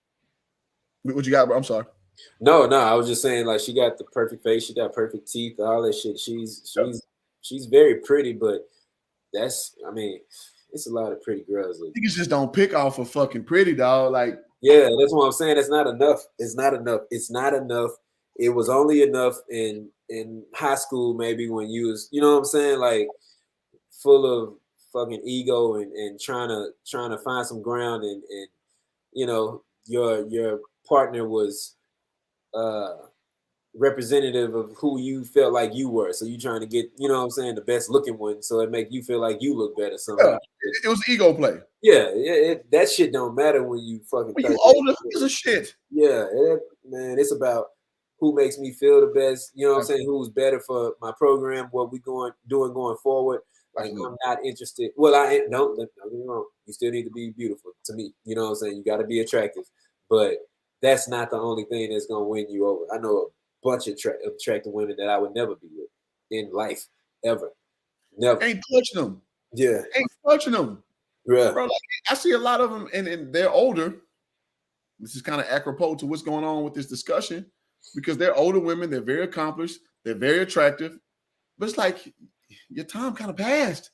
What you got, bro? I'm sorry. No, I was just saying, like, she got the perfect face, she got perfect teeth, all that shit. She's very pretty, but it's a lot of pretty girls. Niggas just don't pick off a fucking pretty, dog. Like, yeah, that's what I'm saying. It's not enough. It's not enough. It was only enough in high school, maybe, when you was, you know what I'm saying, like, full of fucking ego and trying to find some ground, and you know, your partner was representative of who you felt like you were. So you trying to get, you know what I'm saying, the best looking one, so it make you feel like you look better somehow. Yeah, it was ego play. Yeah, that shit don't matter when you fucking. When you older, piece of shit. Yeah, man, it's about who makes me feel the best. You know what I'm saying? Who's better for my program? What we doing going forward? Like, I'm not interested. Well, don't get me wrong. You still need to be beautiful to me. You know what I'm saying? You got to be attractive, but that's not the only thing that's gonna win you over. I know a bunch of attractive women that I would never be with in life, ever. Never. Ain't touching them. Yeah. Ain't touching them. Yeah. Bro, like, I see a lot of them, and they're older. This is kind of apropos to what's going on with this discussion, because they're older women. They're very accomplished. They're very attractive. But it's like, your time kind of passed.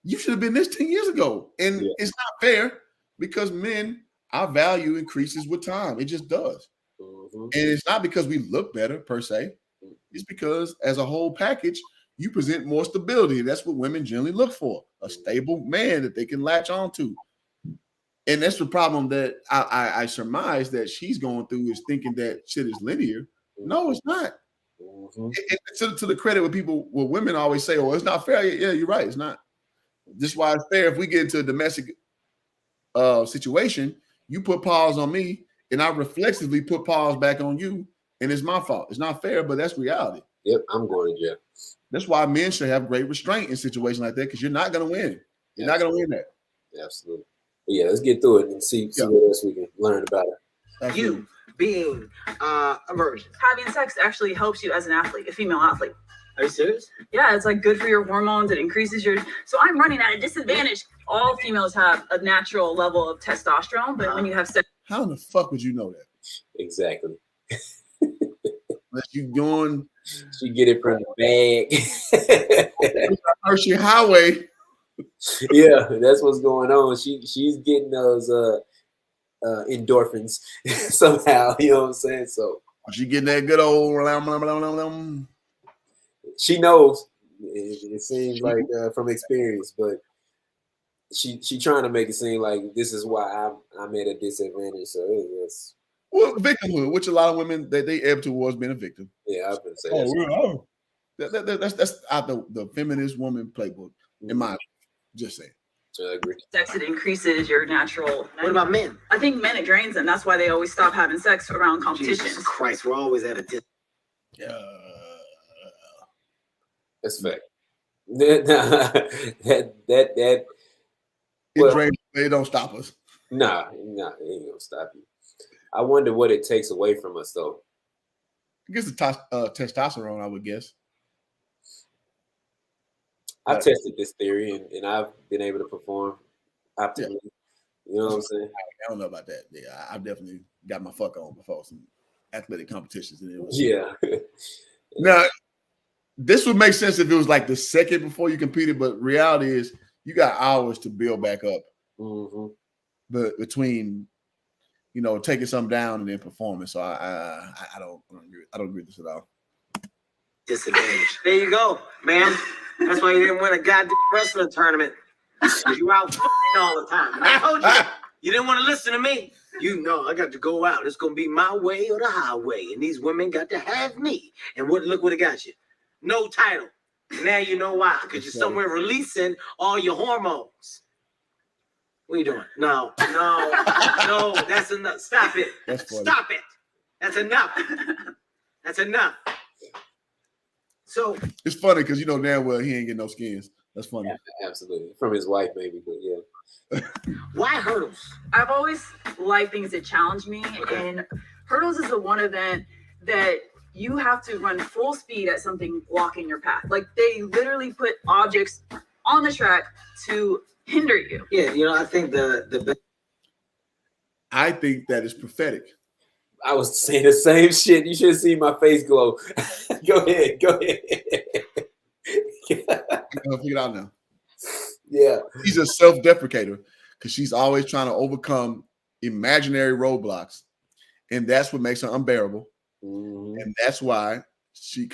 You should have been this 10 years ago. And it's not fair, because men, our value increases with time. It just does. Mm-hmm. And it's not because we look better per se. It's because as a whole package, you present more stability. That's what women generally look for, a stable man that they can latch on to. And that's the problem that I surmise that she's going through, is thinking that shit is linear. No, it's not. Mm-hmm. To the credit with people, well, women always say, "Oh, it's not fair." Yeah, you're right. It's not. This is why it's fair if we get into a domestic situation. You put paws on me, and I reflexively put paws back on you, and it's my fault. It's not fair, but that's reality. Yep, I'm going to jail. That's why men should have great restraint in situations like that, because you're not going to win. You're not going to win that. Absolutely. But yeah, let's get through it and see what else we can learn about it. Absolutely. You being a virgin. Having sex actually helps you as an athlete, a female athlete. Are you serious? Yeah, it's like good for your hormones. It increases your. So I'm running at a disadvantage. All females have a natural level of testosterone, but when you have sex, how in the fuck would you know that? Exactly. Unless you doing, she get it from the bag. Hershey Highway. Yeah, that's what's going on. She's getting those endorphins somehow. You know what I'm saying? So she getting that good old. She knows. It seems like from experience, but she trying to make it seem like this is why I'm at a disadvantage. So it's victimhood, which a lot of women they ebb towards being a victim. Yeah, I've been saying that's out the feminist woman playbook. In my just saying. I agree. Sex, it increases your natural. What about men? I think men, it drains them. That's why they always stop having sex around competitions. Jesus Christ, we're always at a distance. That's fact. That they don't stop us. Nah, it ain't gonna stop you. I wonder what it takes away from us, though. I guess the testosterone, I would guess. I've tested this theory and I've been able to perform optimally. Yeah. You know what I'm saying? I don't know about that. Yeah, I've definitely got my fuck on before some athletic competitions. And it was, Now, this would make sense if it was like the second before you competed, but reality is you got hours to build back up. Mm-hmm. But between, taking something down and then performing. So I don't agree with this at all. Disadvantage. There you go, man. That's why you didn't win a goddamn wrestling tournament. You out all the time. I told you. You didn't want to listen to me. You know, I got to go out. It's gonna be my way or the highway, and these women got to have me. And look what it got you. No title. Now you know why, because you're somewhere releasing all your hormones. What are you doing? No, that's enough. Stop it. Stop it. That's enough. That's enough. So it's funny because you know damn well he ain't getting no skins. That's funny. Yeah, absolutely. From his wife, maybe, but yeah. Why hurdles? I've always liked things that challenge me, and hurdles is the one event that you have to run full speed at something blocking your path. Like they literally put objects on the track to hinder you. Yeah, I think the I think that is prophetic. I was saying the same shit. You should see my face glow. Go ahead. I'll figure it out now. Yeah. She's a self-deprecator because she's always trying to overcome imaginary roadblocks. And that's what makes her unbearable. Mm-hmm. And that's why she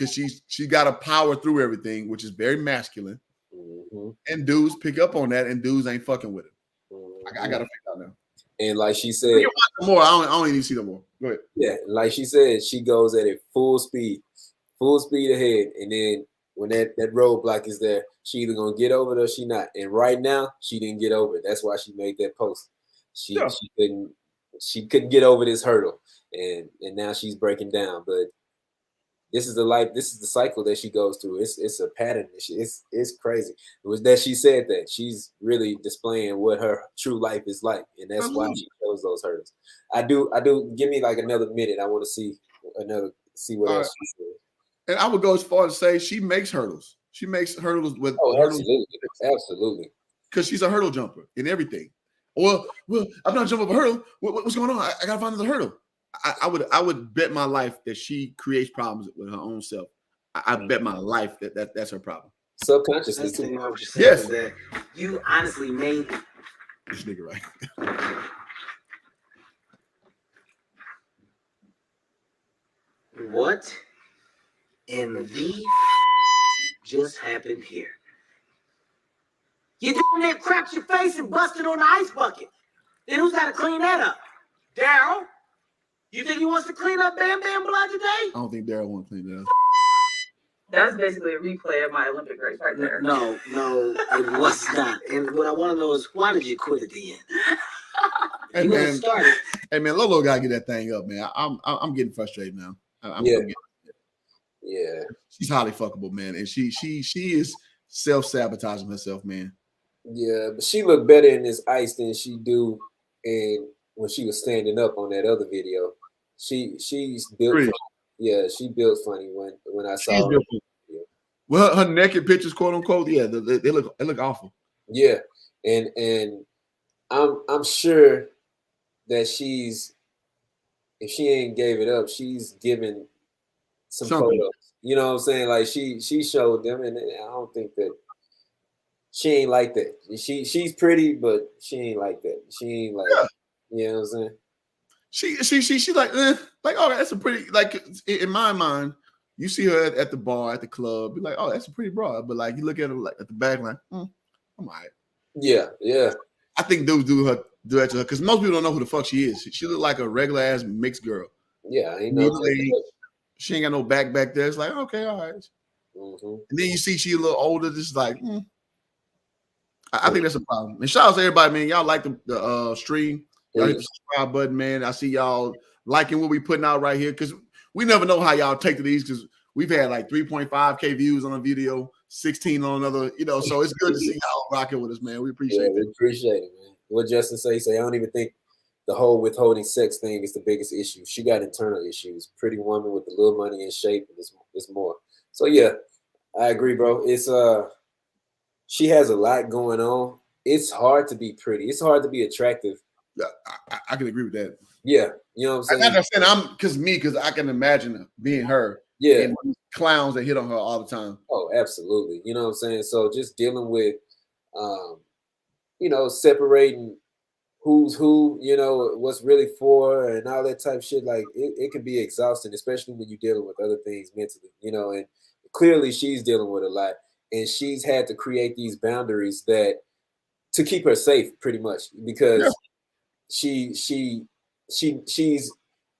got to power through everything, which is very masculine. Mm-hmm. And dudes pick up on that, and dudes ain't fucking with it. Mm-hmm. I got to figure it out now. And like she said, more. I don't even need to see no more. Go ahead. Yeah, like she said, she goes at it full speed ahead. And then when that roadblock is there, she either gonna get over it or she not. And right now, she didn't get over it. That's why she made that post. She couldn't get over this hurdle, and now she's breaking down. But this is the cycle that she goes through. It's a pattern. It's crazy. It was that she said that she's really displaying what her true life is like, and that's why she chose those hurdles. I do. Give me like another minute. I want to see what else she said. And I would go as far as to say she makes hurdles. She makes hurdles with hurdles. Absolutely. Because she's a hurdle jumper in everything. Well, I'm not jumping up a hurdle. What's going on? I gotta find another hurdle. I would bet my life that she creates problems with her own self. I bet my life that's her problem. Subconsciously too. Yes. That you honestly made this nigga right. What in the just happened here? You down there cracked your face and busted on the ice bucket. Then who's got to clean that up? Daryl? You think he wants to clean up Bam Bam blood today? I don't think Daryl wants to clean that up. That's basically a replay of my Olympic race right there. No, it was not. And what I want to know is, why did you quit at the end? Hey, you man, started. Hey man, Lolo gotta get that thing up, man. I'm getting frustrated now. Yeah. She's highly fuckable, man, and she is self-sabotaging herself, man. Yeah, but she looked better in this ice than she do and when she was standing up on that other video. She's built funny. Yeah, she built funny when I saw her. Well, her naked pictures, quote unquote, yeah, they look awful. Yeah, and I'm sure that if she ain't gave it up, she's given some photos. You know what I'm saying? Like she showed them, and I don't think that she ain't like that. She's pretty, but she ain't like that. She ain't like, you know what I'm saying? She like oh, that's a pretty, like, in my mind, you see her at the bar, at the club, be like, oh, that's a pretty broad. But like you look at her like at the back, like, I'm all right. Yeah. I think dudes do that to her because most people don't know who the fuck she is. She look like a regular ass mixed girl. Yeah, I know. She ain't got no back there. It's like, okay, all right. Mm-hmm. And then you see she a little older, just like, I think that's a problem. And shout out to everybody, man. Y'all like the stream. Y'all hit the subscribe button, man. I see y'all liking what we putting out right here because we never know how y'all take to these because we've had like 3.5K views on a video, 16 on another, so it's good to see y'all rocking with us, man. We appreciate it. We appreciate it, man. What Justin say, I don't even think the whole withholding sex thing is the biggest issue. She got internal issues. Pretty woman with a little money and shape is more. So yeah, I agree, bro. It's she has a lot going on. It's hard to be pretty. It's hard to be attractive. Yeah, I can agree with that. Yeah, you know what I'm saying? Like I said, because I can imagine being her. Yeah. And clowns that hit on her all the time. Oh, absolutely. You know what I'm saying? So just dealing with, separating who's who, what's really for and all that type of shit. Like it can be exhausting, especially when you're dealing with other things mentally, and clearly she's dealing with a lot and she's had to create these boundaries to keep her safe pretty much because she's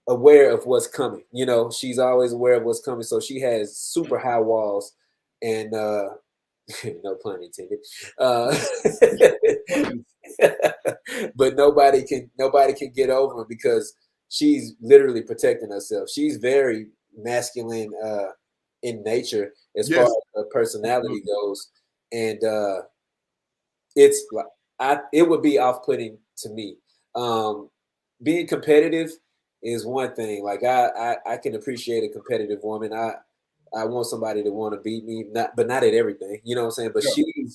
aware of what's coming. She's always aware of what's coming. So she has super high walls and no pun intended. But nobody can get over her because she's literally protecting herself. She's very masculine in nature as far as her personality goes, and it's like it would be off-putting to me. Being competitive is one thing. Like I can appreciate a competitive woman. I want somebody to want to beat me, but not at everything. You know what I'm saying? But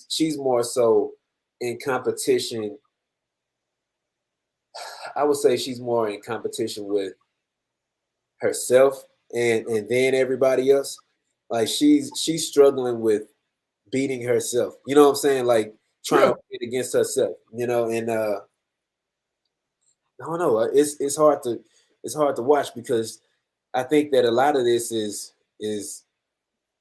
she's more so in competition. I would say she's more in competition with herself and then everybody else. Like she's struggling with beating herself. You know what I'm saying? Like trying to win against herself. You know, and I don't know. It's hard to watch because I think that a lot of this is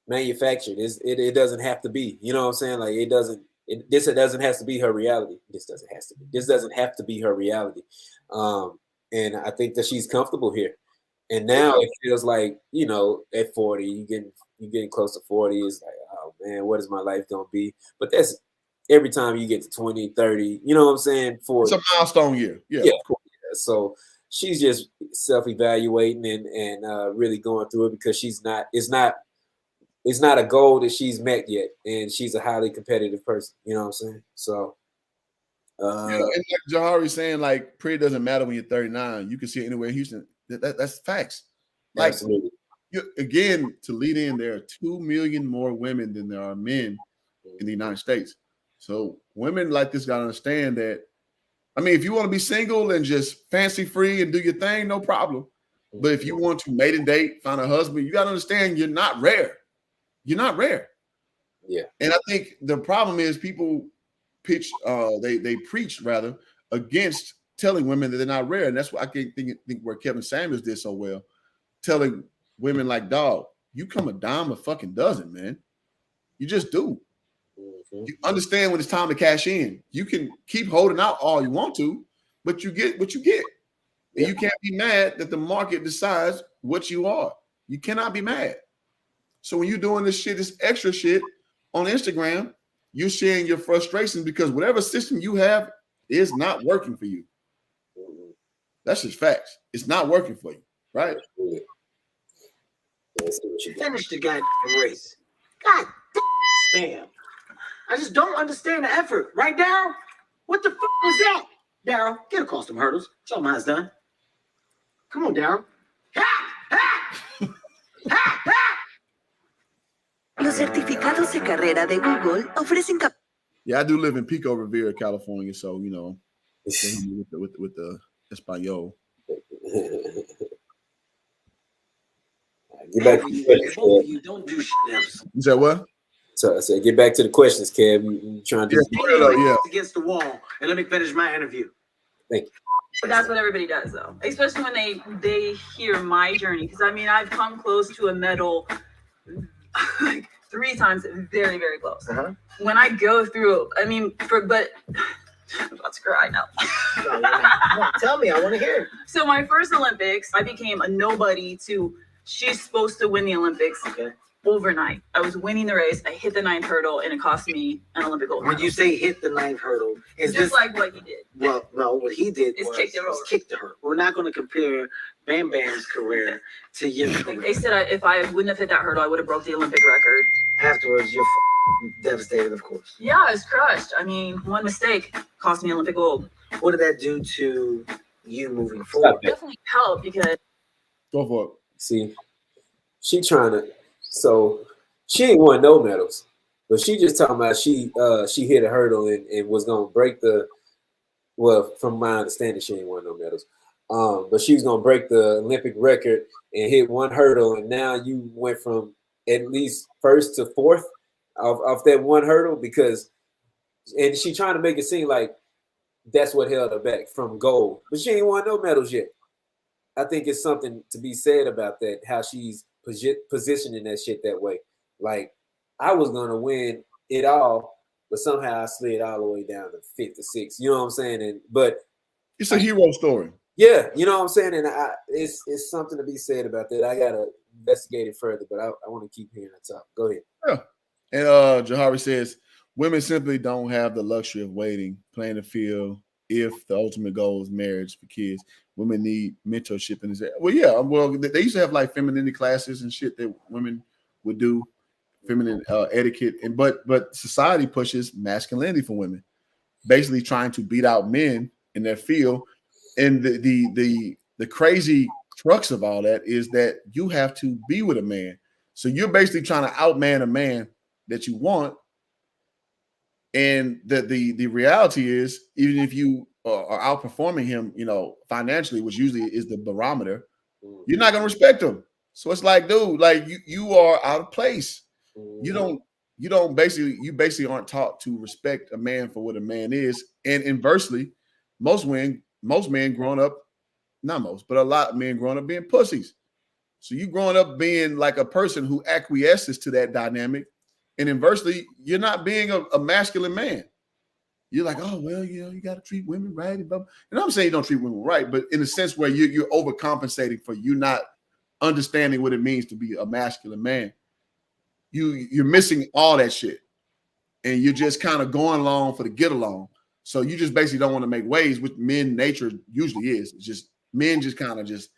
manufactured. It doesn't have to be. You know what I'm saying? Like it doesn't have to be her reality. This doesn't have to be her reality. And I think that she's comfortable here. And now it feels like, you know, at 40, you're getting close to 40. It's like, oh man, what is my life gonna be? But that's every time you get to 20, 30, you know what I'm saying? 40. It's a milestone year. Yeah. Of course. So she's just self-evaluating and really going through it because it's not a goal that she's met yet, and she's a highly competitive person. You know what I'm saying? So, and like Jahari saying, like, pretty doesn't matter when you're 39. You can see it anywhere in Houston. That's facts. Like, absolutely. Again, to lead in, there are 2 million more women than there are men in the United States. So women like this got to understand that. I mean, if you want to be single and just fancy free and do your thing, no problem. But if you want to mate and date, find a husband, you got to understand you're not rare. You're not rare. Yeah. And I think the problem is people they preach rather against telling women that they're not rare. And that's what I think where Kevin Samuels did so well, telling women like, dog, you come a dime a fucking dozen, man. You just do. Mm-hmm. You understand when it's time to cash in. You can keep holding out all you want to, but you get what you get. And you can't be mad that the market decides what you are. You cannot be mad. So when you're doing this shit, this extra shit on Instagram, you're sharing your frustrations because whatever system you have is not working for you. That's just facts. It's not working for you, right? Finish the goddamn race. God damn. I just don't understand the effort. Right, Daryl? What the fuck was that? Daryl, get across them hurdles. Show them how it's done. Come on, Daryl. Los certificados de carrera de Google ofrecen Yeah, I do live in Pico Rivera, California, so you know, with the Espanol. Get back to the questions. You don't do shit else. You said what? So I said, get back to the questions, Kev. You trying to against the wall, and let me finish my interview. Thank you. But that's what everybody does, though, especially when they hear my journey. Because I mean, I've come close to a medal like 3 times, very, very close. When I go through, I mean, but I'm about to cry now. No, tell me, I want to hear. So my first Olympics, I became a nobody to. She's supposed to win the Olympics. Okay. Overnight, I was winning the race. I hit the 9th hurdle, and it cost me an Olympic gold medal. When you say hit the 9th hurdle, is just like what he did. Well, no, what he did was kick the hurdle. We're not going to compare Bam Bam's career to your career. They said if I wouldn't have hit that hurdle, I would have broke the Olympic record. Afterwards, you're devastated, of course. Yeah, I was crushed. I mean, one mistake cost me Olympic gold. What did that do to you moving forward? Definitely helped because. Go for it. See, she trying to. So she ain't won no medals, but she just talking about she hit a hurdle and was gonna break the. Well, from my understanding, she ain't won no medals. But she was gonna break the Olympic record and hit one hurdle, and now you went from at least 1st to 4th off that one hurdle and she trying to make it seem like that's what held her back from gold, but she ain't won no medals yet. I think it's something to be said about that, how she's positioning that shit that way. Like, I was gonna win it all, but somehow I slid all the way down to 5th to 6th. You know what I'm saying? But it's a hero story. Yeah, you know what I'm saying? And it's something to be said about that. I gotta investigate it further, but I want to keep hearing her talk. Go ahead. Yeah. And Jahari says women simply don't have the luxury of waiting, playing the field. If the ultimate goal is marriage for kids, women need mentorship in this. Well, yeah, well, they used to have like femininity classes and shit that women would do, feminine etiquette, and but society pushes masculinity for women, basically trying to beat out men in their field. And the crazy crux of all that is that you have to be with a man. So you're basically trying to outman a man that you want. And the reality is, even if you are outperforming him, financially, which usually is the barometer, you're not gonna respect him. So it's like, dude, like you are out of place. You basically aren't taught to respect a man for what a man is. And inversely, most men growing up, not most, but a lot of men growing up being pussies. So you growing up being like a person who acquiesces to that dynamic. And inversely, you're not being a masculine man. You're like, oh, well, you got to treat women right. And I'm saying you don't treat women right, but in a sense where you're overcompensating for you not understanding what it means to be a masculine man. You're missing all that shit. And you're just kind of going along for the get along. So you just basically don't want to make waves, which men nature usually is. It's just men just kind of just,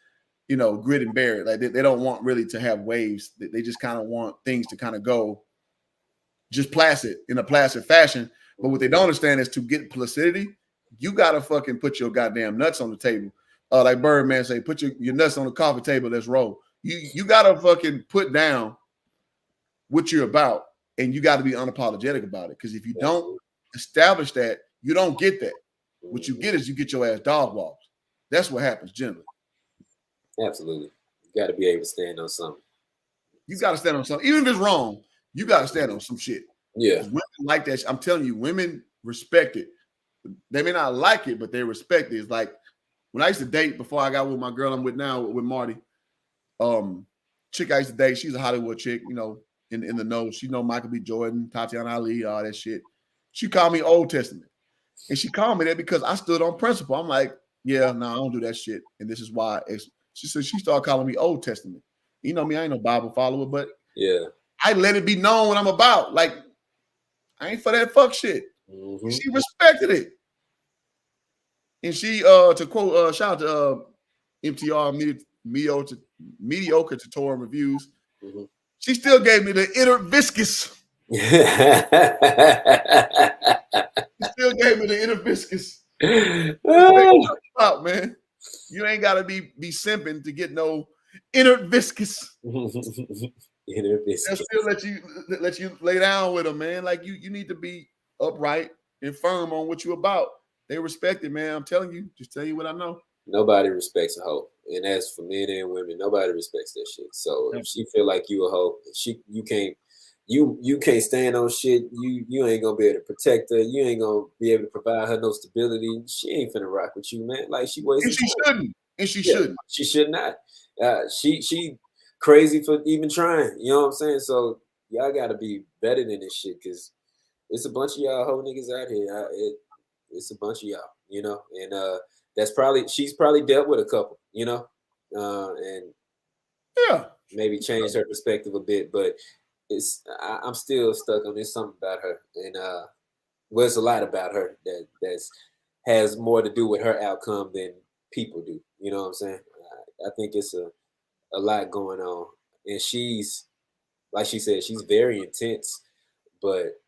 grit and bear it. Like they don't want really to have waves. They just kind of want things to kind of go just placid in a placid fashion. But what they don't understand is to get placidity, you gotta fucking put your goddamn nuts on the table. Like Birdman say, put your nuts on the coffee table. Let's roll. You gotta fucking put down what you're about, and you got to be unapologetic about it. Because if you don't establish that, you don't get that. What you get is you get your ass dog walked. That's what happens generally. Absolutely, you got to be able to stand on something. You got to stand on something, even if it's wrong. You got to stand on some shit. Yeah, women like that. I'm telling you, women respect it. They may not like it, but they respect it. It's like when I used to date before I got with my girl I'm with now, with Marty. Chick I used to date, she's a Hollywood chick, in the know. She know Michael B. Jordan, Tatiana Ali, all that shit. She called me Old Testament. And she called me that because I stood on principle. I'm like, yeah, no, I don't do that shit. And this is why. She said she started calling me Old Testament. You know me, I ain't no Bible follower, but yeah, I let it be known what I'm about. Like, I ain't for that fuck shit. Mm-hmm. She respected it. And she, to quote, shout out to MTR, mediocre tutorial reviews. Mm-hmm. She still gave me the inner viscous. She still gave me the inner viscous. Out, man. You ain't gotta be simping to get no inner viscous. Inner viscous. They'll still let you lay down with them, man. Like you need to be upright and firm on what you're about. They respect it, man. I'm telling you, just tell you what I know. Nobody respects a hoe, and as for men and women, nobody respects that shit. So if she feel like you a hoe, you can't stand on shit. You ain't gonna be able to protect her. You ain't gonna be able to provide her no stability. She ain't finna rock with you, man. Like she wasting. And she shouldn't. And she shouldn't. She should not. She crazy for even trying. You know what I'm saying? So y'all gotta be better than this shit, because it's a bunch of y'all hoe niggas out here. It's a bunch of y'all, and she's probably dealt with a couple, and maybe changed her perspective a bit, but I'm still stuck on this something about her, and it's a lot about her that has more to do with her outcome than people do. You know what I'm saying? I think it's a lot going on, and she's, like she said, she's very intense, but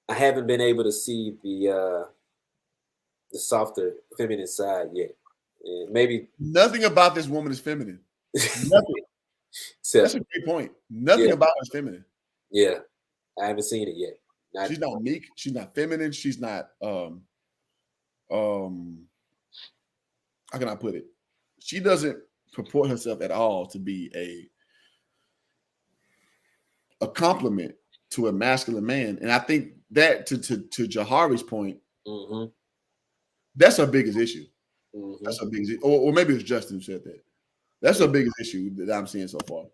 I haven't been able to see the softer feminine side yet. And maybe nothing about this woman is feminine. Nothing. That's a great point. Nothing about her is feminine. Yeah, I haven't seen it yet. She's not meek. She's not feminine. She's not how can I put it? She doesn't purport herself at all to be a compliment to a masculine man. And I think that to Jahari's point, mm-hmm. that's her biggest issue. Mm-hmm. That's her biggest, or maybe it was Justin who said that. That's her biggest issue that I'm seeing so far.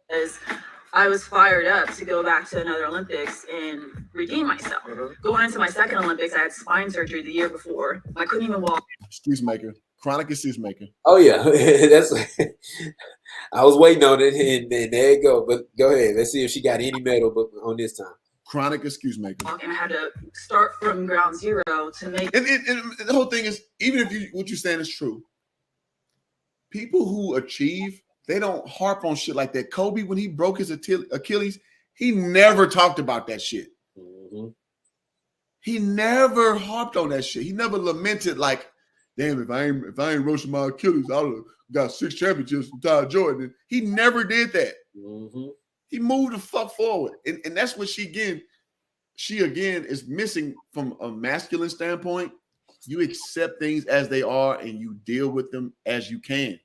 I was fired up to go back to another Olympics and redeem myself. Mm-hmm. Going into my second Olympics, I had spine surgery the year before. I couldn't even walk. Excuse maker. Chronic excuse maker. Oh yeah, that's. I was waiting on it, and there you go. But go ahead. Let's see if she got any medal on this time. Chronic excuse maker. And I had to start from ground zero to make. And the whole thing is, even if what you're saying is true, people who achieve, they don't harp on shit like that. Kobe, when he broke his Achilles, he never talked about that shit. Mm-hmm. He never harped on that shit. He never lamented like, damn, if I ain't roasting my Achilles, I would have got 6 championships from Ty Jordan. He never did that. Mm-hmm. He moved the fuck forward. And that's what she again is missing from a masculine standpoint. You accept things as they are and you deal with them as you can.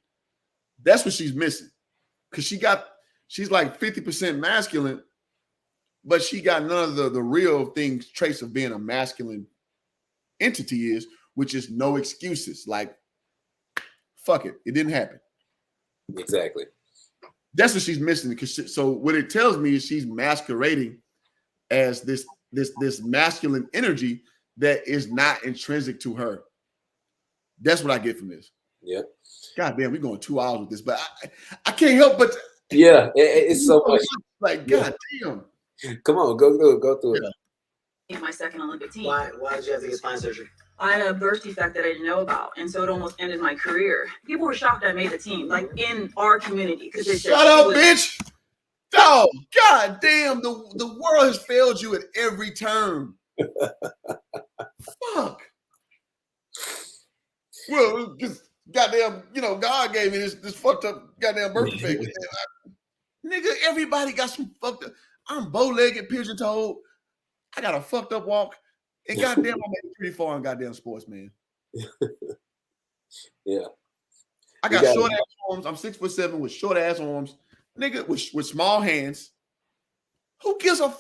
That's what she's missing. Because she's like 50% masculine, but she got none of the real things, traits of being a masculine entity is, which is no excuses. Like, fuck it. It didn't happen. Exactly. That's what she's missing. Because so what it tells me is she's masquerading as this masculine energy that is not intrinsic to her. That's what I get from this. Yeah. God damn, we're going 2 hours with this, but I can't help but it's so much. Like, God damn. Come on, go through it. In my second Olympic team. Why did you have to get spine surgery? I had a birth defect that I didn't know about, and so it almost ended my career. People were shocked I made the team, like in our community, because they said, "Shut up, bitch!" Dog, God damn, the world has failed you at every turn. Fuck. Well, just goddamn, God gave me this fucked up goddamn birth defect. Nigga, everybody got some fucked up. I'm bow-legged, pigeon-toed. I got a fucked up walk. And goddamn, I made it pretty far in goddamn sports, man. Yeah. I got short ass arms. I'm 6'7" with short ass arms. Nigga with small hands. Who gives a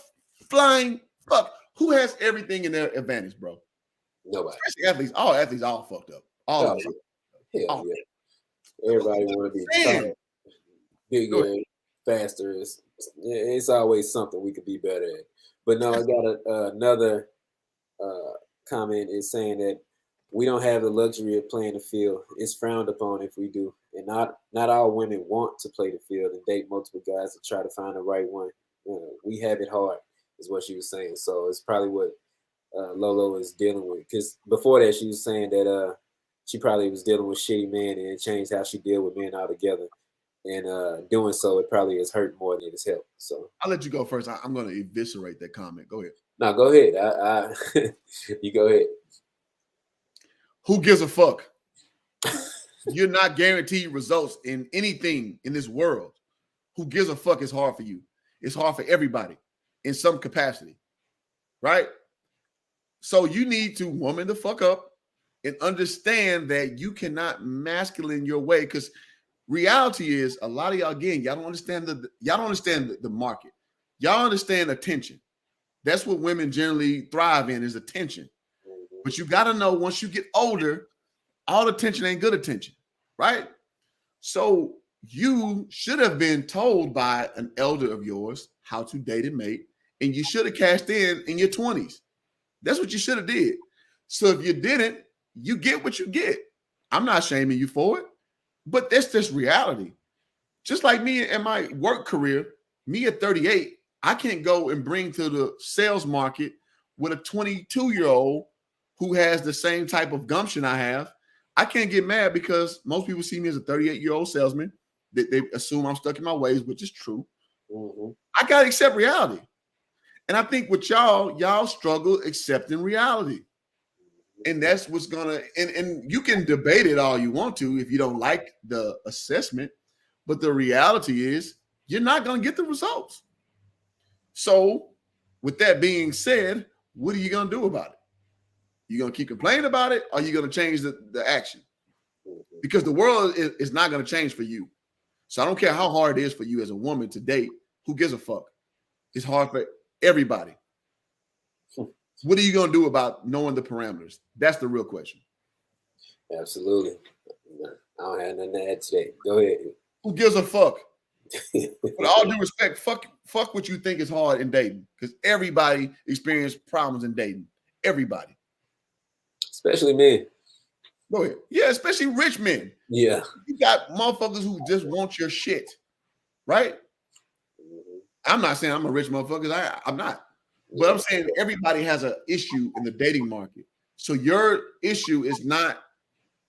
flying fuck? Who has everything in their advantage, bro? Nobody. Especially athletes. All athletes all fucked up. All of them. Hell yeah. Everybody want to be taller, bigger, faster. It's always something we could be better at. But no, I got another comment is saying that we don't have the luxury of playing the field. It's frowned upon if we do. And not all women want to play the field and date multiple guys to try to find the right one. We have it hard, is what she was saying. So it's probably what Lolo is dealing with. Because before that, she was saying that she probably was dealing with shitty men and it changed how she deal with men altogether. And doing so, it probably has hurt more than it's helped. So I'll let you go first. I'm going to eviscerate that comment. Go ahead. No, go ahead. You go ahead. Who gives a fuck? You're not guaranteed results in anything in this world. Who gives a fuck is hard for you. It's hard for everybody in some capacity, right? So you need to woman the fuck up and understand that you cannot masculine your way, because reality is a lot of y'all, again, y'all don't understand the market. Y'all understand attention. That's what women generally thrive in, is attention. But you got to know, once you get older, all attention ain't good attention, right? So you should have been told by an elder of yours how to date and mate, and you should have cashed in your 20s. That's what you should have did. So if you didn't, you get what you get. I'm not shaming you for it, but that's just reality. Just like me in my work career, me at 38, I can't go and bring to the sales market with a 22-year-old who has the same type of gumption I have. I can't get mad because most people see me as a 38-year-old salesman. They assume I'm stuck in my ways, which is true. Mm-hmm. I got to accept reality. And I think with y'all struggle accepting reality. And that's what's going to, and you can debate it all you want to if you don't like the assessment, but the reality is you're not going to get the results. So with that being said, what are you going to do about it? You going to keep complaining about it, or are you going to change the action? Because the world is not going to change for you. So I don't care how hard it is for you as a woman to date. Who gives a fuck? It's hard for everybody. What are you going to do about knowing the parameters? That's the real question. Absolutely. I don't have nothing to add today. Go ahead. Who gives a fuck? With all due respect, fuck what you think is hard in dating, because everybody experiences problems in dating. Everybody. Especially men. Go ahead. Yeah, especially rich men. Yeah. You got motherfuckers who just want your shit, right? I'm not saying I'm a rich motherfucker. I'm not. But I'm saying everybody has an issue in the dating market. So your issue is not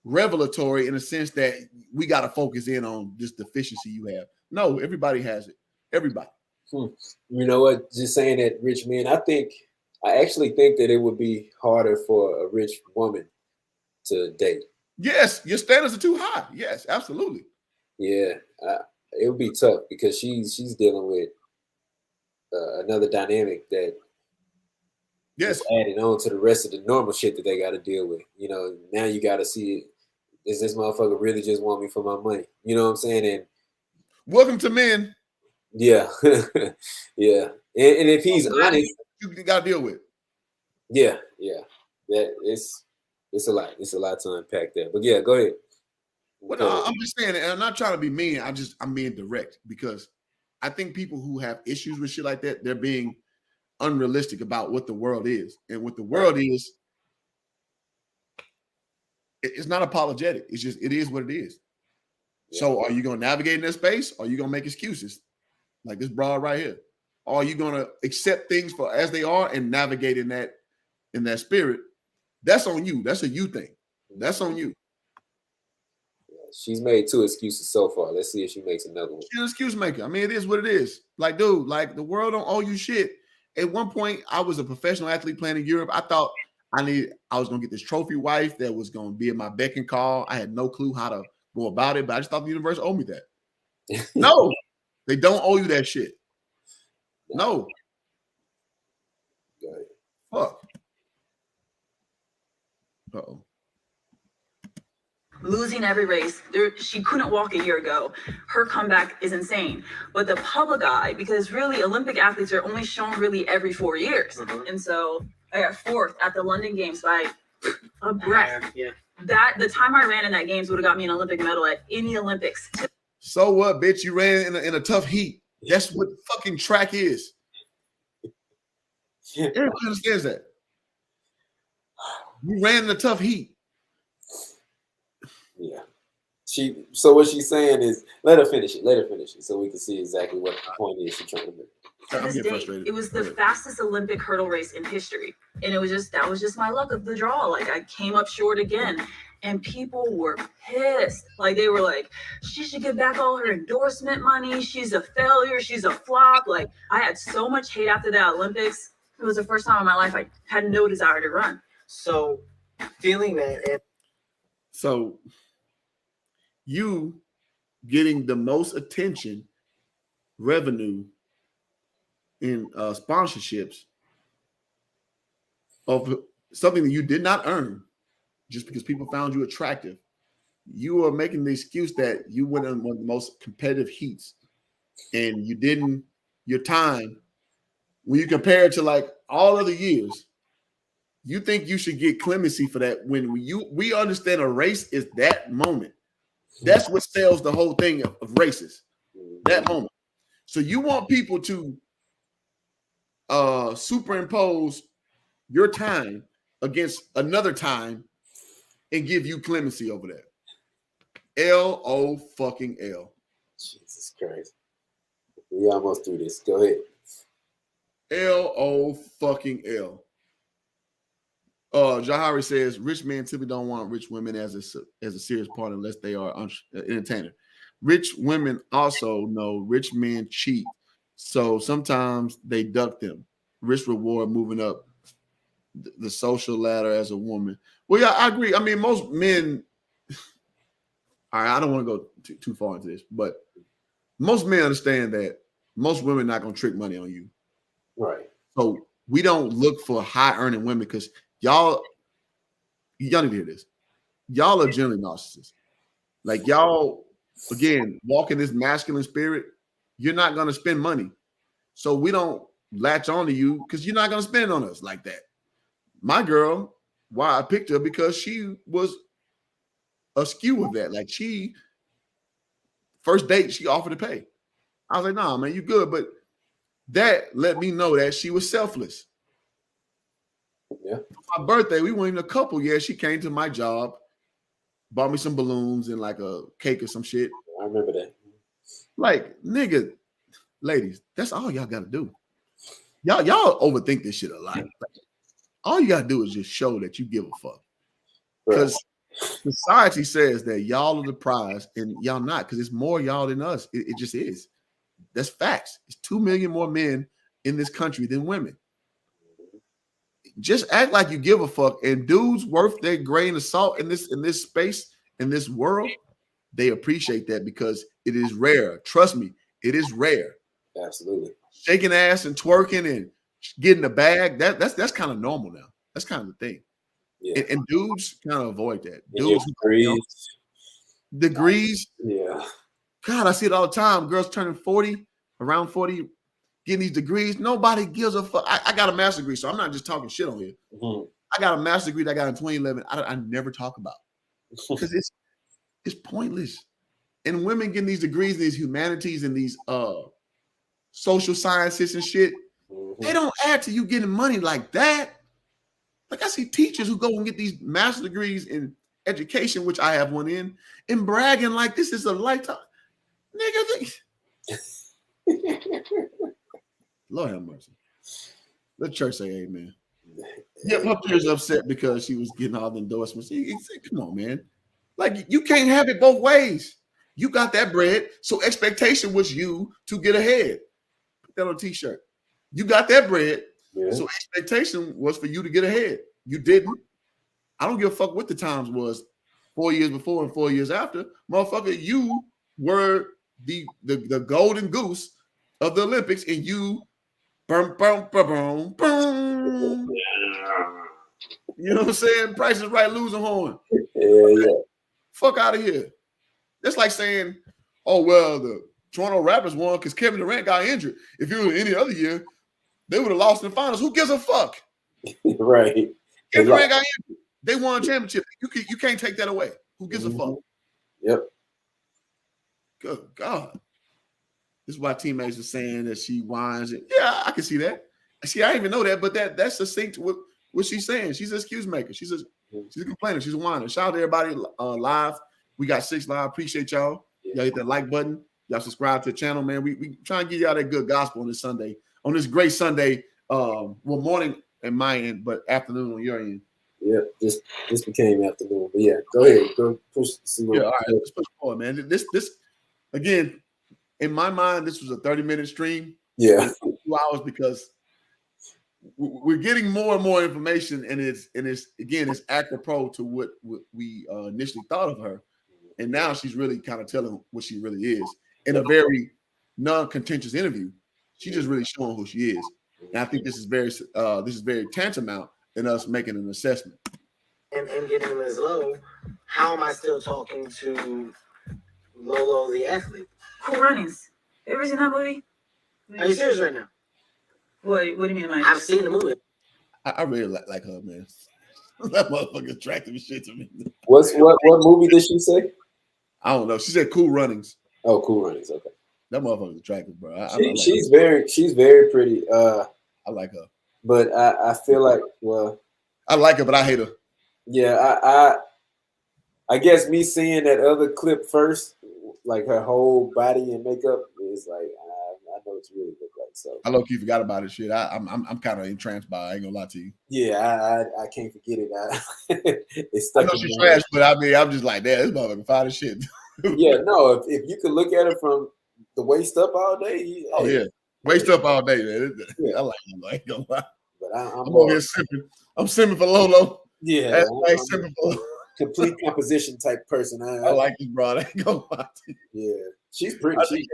revelatory in the sense that we got to focus in on this deficiency you have. No, everybody has it. Everybody. You know what? Just saying that, rich men. I actually think that it would be harder for a rich woman to date. Yes, your standards are too high. Yes, absolutely. Yeah, it would be tough because she's dealing with another dynamic that Yes, is adding on to the rest of the normal shit that they got to deal with. You know, now you got to see, is this motherfucker really just want me for my money? You know what I'm saying? And welcome to men. yeah, yeah. And if he's honest, you got to deal with. Yeah, that it's a lot. It's a lot to unpack there. But yeah, go ahead. Well, no, I'm just saying, and I'm not trying to be mean. I'm being direct because I think people who have issues with shit like that, they're being unrealistic about what the world is. And what the world is, it's not apologetic. It's just, it is what it is. Yeah. So are you going to navigate in that space or are you going to make excuses like this broad right here? Or are you going to accept things for as they are and navigate in that spirit? That's on you. That's a you thing. That's on you. She's made 2 excuses so far. Let's see if she makes another one. She's an excuse maker. I mean, it is what it is. Like, dude, like the world don't owe you shit. At one point, I was a professional athlete playing in Europe. I thought I was gonna get this trophy wife that was gonna be at my beck and call. I had no clue how to go about it, but I just thought the universe owed me that. No, they don't owe you that shit. No. Fuck. Uh-oh. Losing every race. She couldn't walk a year ago. Her comeback is insane. But the public eye, because really Olympic athletes are only shown really every 4 years. And so I got 4th at the London Games by a breath. Yeah. That the time I ran in that games would have got me an Olympic medal at any Olympics. So what, bitch? You ran in a tough heat. That's what fucking track is. Everybody understands that. You ran in a tough heat. Yeah. So what she's saying is let her finish it so we can see exactly what the point is she's trying to make. To this day, it was the fastest Olympic hurdle race in history. And that was just my luck of the draw. Like I came up short again. And people were pissed. Like they were like, she should get back all her endorsement money. She's a failure. She's a flop. Like I had so much hate after that Olympics. It was the first time in my life I had no desire to run. So feeling that. So you getting the most attention, revenue in sponsorships of something that you did not earn just because people found you attractive. You are making the excuse that you went on one of the most competitive heats and you didn't, your time, when you compare it to like all other years, you think you should get clemency for that when we understand a race is that moment. That's what sells the whole thing of races, that moment. So you want people to superimpose your time against another time and give you clemency over that. L-O fucking L. Jesus Christ. We almost through this. Go ahead. L-O fucking L. Jahari says, rich men typically don't want rich women as a serious partner unless they are entertainer. Rich women also know rich men cheat, so sometimes they duck them. Risk reward moving up the social ladder as a woman. Well, yeah, I agree. I mean, most men, all right, I don't want to go too far into this, but most men understand that most women are not going to trick money on you. Right. So we don't look for high earning women because y'all need to hear this. Y'all are generally narcissists. Like y'all, again, walk in this masculine spirit, you're not going to spend money. So we don't latch on to you because you're not going to spend on us like that. My girl, why I picked her because she was askew with that. Like she, first date, she offered to pay. I was like, nah, man, you good. But that let me know that she was selfless. Yeah. For my birthday, we weren't even a couple yet. She came to my job, bought me some balloons and like a cake or some shit. I remember that. Like, nigga, ladies, that's all y'all got to do. y'all overthink this shit a lot. All you gotta do is just show that you give a fuck. Because society says that y'all are the prize and y'all not, because it's more y'all than us. It just is. That's facts. It's 2 million more men in this country than women. Just act like you give a fuck, and dudes worth their grain of salt in this space, in this world, they appreciate that because it is rare. Trust me, it is rare. Absolutely. Shaking ass and twerking and getting the bag, that's kind of normal now. That's kind of the thing. Yeah. And dudes kind of avoid that. And Dudes degrees. Yeah. God, I see it all the time. Girls turning 40, around 40, getting these degrees. Nobody gives a fuck. I got a master's degree, so I'm not just talking shit on here. Mm-hmm. I got a master's degree that I got in 2011. I never talk about because it's pointless. And women getting these degrees in these humanities and these social sciences and shit, they don't add to you getting money like that. Like I see teachers who go and get these master's degrees in education, which I have one in, and bragging like this is a lifetime. Nigga, Lord have mercy. Let church say amen. Yeah, my peers upset because she was getting all the endorsements. Come on, man. Like you can't have it both ways. You got that bread, so expectation was you to get ahead. Put that on a t-shirt. You got that bread, so expectation was for you to get ahead. You didn't. I don't give a fuck what the times was 4 years before and 4 years after. Motherfucker, you were the golden goose of the Olympics, and you boom, boom, boom, boom. You know what I'm saying? Price is Right, losing horn. Yeah. Fuck out of here. That's like saying, oh, well, the Toronto Raptors won because Kevin Durant got injured. If it was any other year, they would have lost in the finals. Who gives a fuck? Right. Kevin Durant got injured. They won a championship. You can't take that away. Who gives a fuck? Yep. Good God. This is why teammates are saying that she whines. Yeah, I can see that. See, I didn't even know that, but that's succinct to what she's saying. She's an excuse maker. She's a complainer. She's a whiner. Shout out to everybody live. We got 6 live. Appreciate y'all. Y'all hit that like button. Y'all subscribe to the channel, man. We try and give y'all that good gospel on this Sunday. On this great Sunday, well, morning in my end, but afternoon on your end. Yeah, this became afternoon. But yeah, go ahead. Go push some more. Yeah, all right. Let's push forward, man. This again, in my mind, this was a 30-minute stream. Yeah. 2 hours because we're getting more and more information, and it's apropos to what we initially thought of her, and now she's really kind of telling what she really is in a very non-contentious interview. She's just really showing who she is, and I think this is very tantamount in us making an assessment. And getting this low, how am I still talking to Lolo the athlete? Cool Runnings. You ever seen that movie? Are you serious right now? What do you mean? I've seen the movie. I really like her, man. That motherfucker attractive as shit to me. What movie did she say? I don't know. She said Cool Runnings. Oh, Cool Runnings. Okay. That motherfucker's attractive, bro. She's very pretty. I like her. But I feel like, well, I like her, but I hate her. Yeah, I guess me seeing that other clip first, like her whole body and makeup, is like I know what you really look like. So I low-key forgot about it. Shit, I'm kind of entranced by it. I ain't gonna lie to you. Yeah, I can't forget it. It's I stuck. know she's trash, but I mean, I'm just like, damn, this motherfucker fine as shit. Yeah, no, if you could look at her from the waist up all day. Oh yeah, waist up all day, man. Yeah. I like him. I ain't gonna lie. But I'm over here simping. I'm simping for Lolo. Yeah, I'm simping for complete composition type person. I like this broad. I ain't gonna lie to you. Yeah, she's pretty.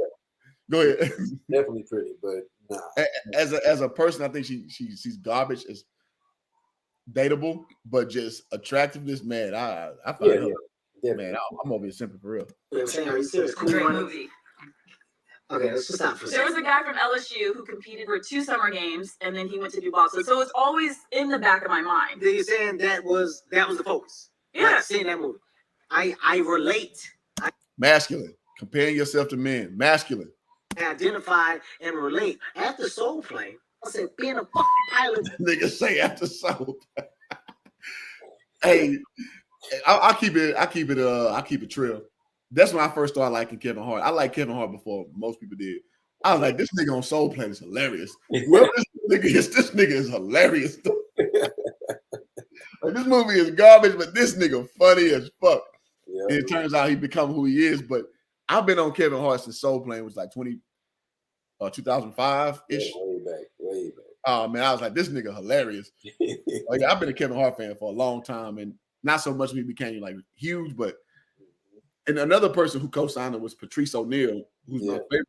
Go ahead. Definitely pretty, but nah. As a person, I think she's garbage. Is dateable, but just attractiveness, man. I find her. Yeah, man, I'm over here simping for real. I'm saying, are you serious? Cool Great movie. Okay, let's just stop for a There was a guy from LSU who competed for 2 summer games, and then he went to do Boston. So it's always in the back of my mind. You're saying that was the focus? Yeah. Like seeing that movie. I relate. Masculine. Comparing yourself to men. Masculine. I identify and relate. After Soul Plane, I said being a fucking pilot. Nigga say after Soul. Hey, I keep it trill. That's when I first started liking Kevin Hart. I liked Kevin Hart before most people did. I was like, this nigga on Soul Plane is hilarious. Whoever this This nigga is hilarious. Like, this movie is garbage, but this nigga funny as fuck. Yeah. And it turns out he become who he is. But I've been on Kevin Hart since Soul Plane was like 2005 ish. Way back. Oh man, I was like, this nigga hilarious. Like, I've been a Kevin Hart fan for a long time, and not so much we became like huge, but and another person who co-signed it was Patrice O'Neal, who's my favorite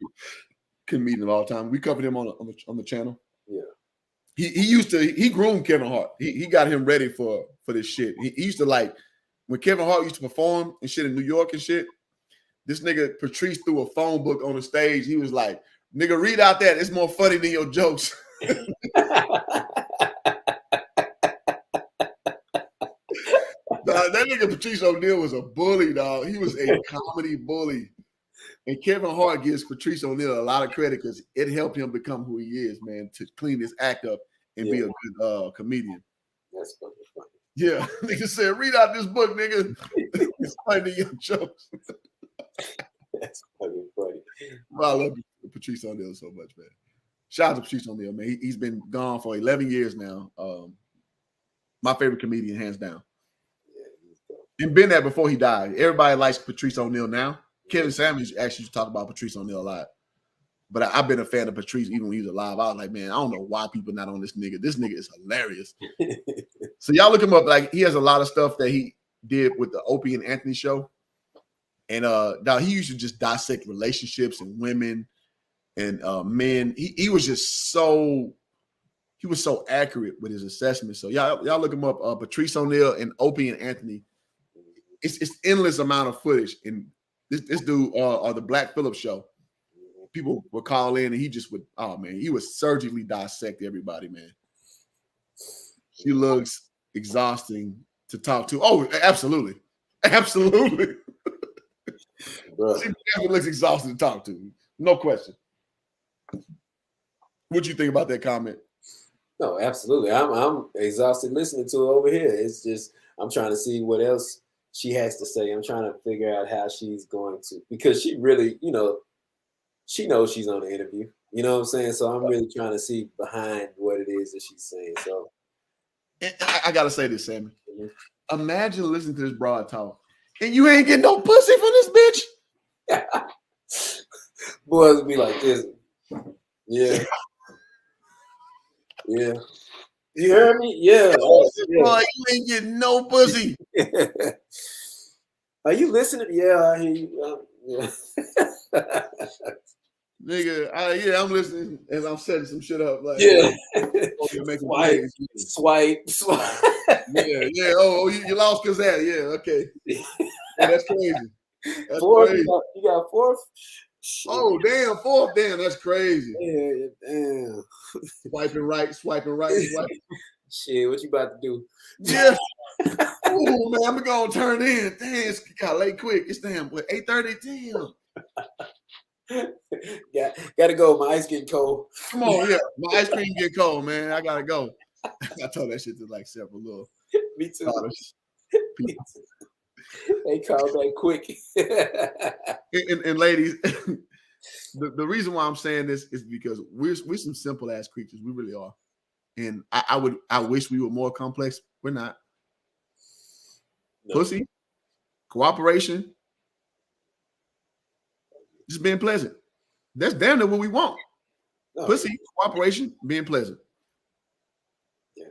comedian of all time. We covered him on the channel. Yeah. He groomed Kevin Hart. He got him ready for this shit. He used to, like, when Kevin Hart used to perform and shit in New York and shit, this nigga Patrice threw a phone book on the stage. He was like, nigga, read out that. It's more funny than your jokes. That nigga Patrice O'Neal was a bully, dog. He was a comedy bully. And Kevin Hart gives Patrice O'Neal a lot of credit because it helped him become who he is, man, to clean his act up and be a good comedian. That's fucking funny. Yeah. Nigga said, read out this book, nigga. It's funny to your jokes. That's fucking funny. Well, I love Patrice O'Neal so much, man. Shout out to Patrice O'Neal, man. He's been gone for 11 years now. My favorite comedian, hands down. And been there before he died. Everybody likes Patrice O'Neal now. Kevin Samuels actually used to talk about Patrice O'Neal a lot. But I've been a fan of Patrice even when he was alive. I was like, man, I don't know why people not on this nigga. This nigga is hilarious. So y'all look him up. Like, he has a lot of stuff that he did with the Opie and Anthony show. And now he used to just dissect relationships and women and men. He was just so accurate with his assessment. So y'all look him up. Patrice O'Neal and Opie and Anthony. It's endless amount of footage. And this dude or the Black Phillip show. People would call in and he just would, oh man, he would surgically dissect everybody, man. She looks exhausting to talk to. Oh, absolutely. Absolutely. She definitely looks exhausting to talk to. No question. What you think about that comment? No, absolutely. I'm exhausted listening to her over here. It's just, I'm trying to see what else she has to say. I'm trying to figure out how she's going to, because she really, she knows she's on the interview. You know what I'm saying? So I'm really trying to see behind what it is that she's saying. So I gotta say this, Sammy. Imagine listening to this broad talk and you ain't getting no pussy from this bitch. Boys be like this. Yeah. Yeah. You heard me? Yeah. Boy, you ain't getting no pussy. Are you listening? Yeah, I hear you. Yeah. Nigga, I'm listening and I'm setting some shit up. Like, swipe. Yeah. Oh, you lost because that. Yeah, okay. Yeah, that's crazy. That's fourth, crazy. You got fourth? Oh, damn, fourth. Damn, that's crazy. Yeah, damn. Swiping right. Shit, what you about to do? Yeah. Oh, man, I'm going to turn in. Damn, it's got late quick. It's damn, what, 8:30? Damn. Gotta go. My ice getting cold. Come on, yeah. My ice cream get cold, man. I gotta go. I told that shit to like several little. Me too. They call that quick. and ladies, the reason why I'm saying this is because we're some simple ass creatures. We really are. And I wish we were more complex. We're not. No. Pussy, cooperation, just being pleasant. That's damn near what we want. No. Pussy, cooperation, being pleasant. Yeah.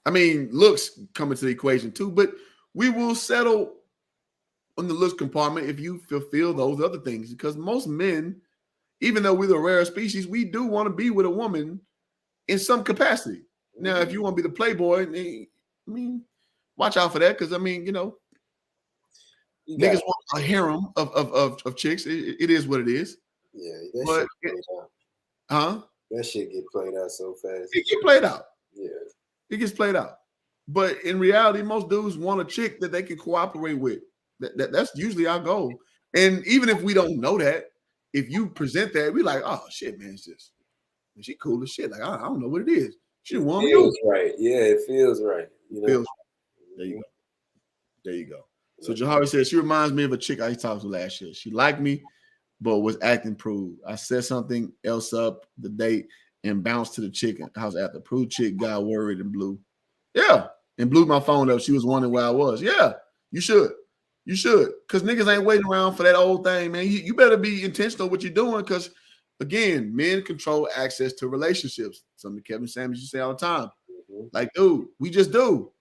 I mean, looks come into the equation too, but we will settle on the looks compartment if you fulfill those other things. Because most men, even though we're the rare species, we do want to be with a woman in some capacity. Mm-hmm. Now, if you want to be the playboy, I mean, watch out for that. Because I mean, niggas want a harem of chicks. It is what it is. Yeah, that shit huh? That shit get played out so fast. It get played out. Yeah, it gets played out. But in reality, most dudes want a chick that they can cooperate with. That's usually our goal. And even if we don't know that, if you present that, we like, oh shit, man, she cool as shit. Like I don't know what it is. She want feels right. Yeah, it feels right. Feels right. There you go. So Jahari says she reminds me of a chick I talked to last year. She liked me, but was acting prude. I set something else up the date and bounced to the chick house after. Prude chick got worried and blew. Yeah, and blew my phone up. She was wondering where I was. Yeah, you should. You should. Because niggas ain't waiting around for that old thing, man. You better be intentional what you're doing because, again, men control access to relationships. Something Kevin Samuels used to say all the time. Like, dude, we just do.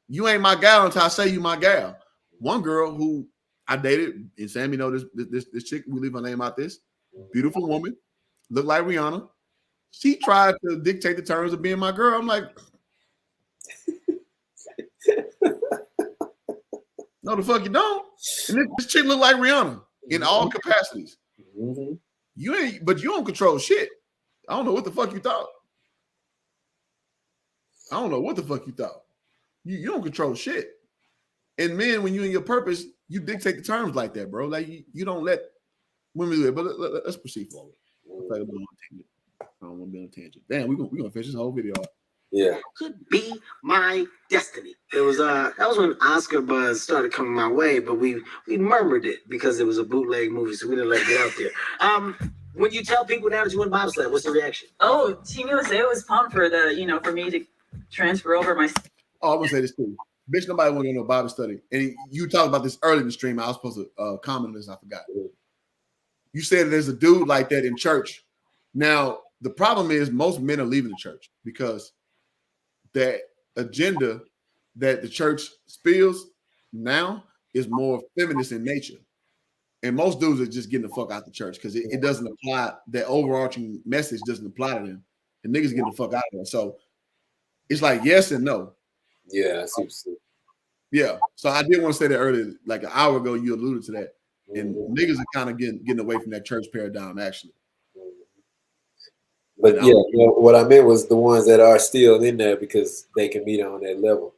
You ain't my gal until I say you my gal. One girl who I dated, and Sammy know this chick, we leave her name out this, beautiful woman, looked like Rihanna. She tried to dictate the terms of being my girl. I'm like, no, the fuck you don't. And this chick look like Rihanna in all capacities. You ain't, but you don't control shit. I don't know what the fuck you thought. I don't know what the fuck you thought. You don't control shit. And men, when you in your purpose, you dictate the terms like that, bro. Like you don't let women do it. But let's proceed forward. I don't want to be on a tangent. Damn, we're gonna finish this whole video off. Yeah. Could be my destiny. It was that was when Oscar buzz started coming my way, but we murmured it because it was a bootleg movie, so we didn't let it get out there. When you tell people now that you went bobsled, what's the reaction? Oh, Team USA was pumped for for me to transfer over my. Oh, I'm gonna say this too. Bitch, nobody want to know Bible study. And you talked about this early in the stream. I was supposed to comment on this. I forgot. You said there's a dude like that in church. Now, the problem is most men are leaving the church because that agenda that the church spills now is more feminist in nature. And most dudes are just getting the fuck out the church because it doesn't apply. That overarching message doesn't apply to them. And niggas getting the fuck out of there. So it's like yes and no. Yeah, I see. Yeah. So I did want to say that earlier, like an hour ago, you alluded to that. And niggas are kind of getting away from that church paradigm, actually. But yeah, what I meant was the ones that are still in there because they can meet on that level,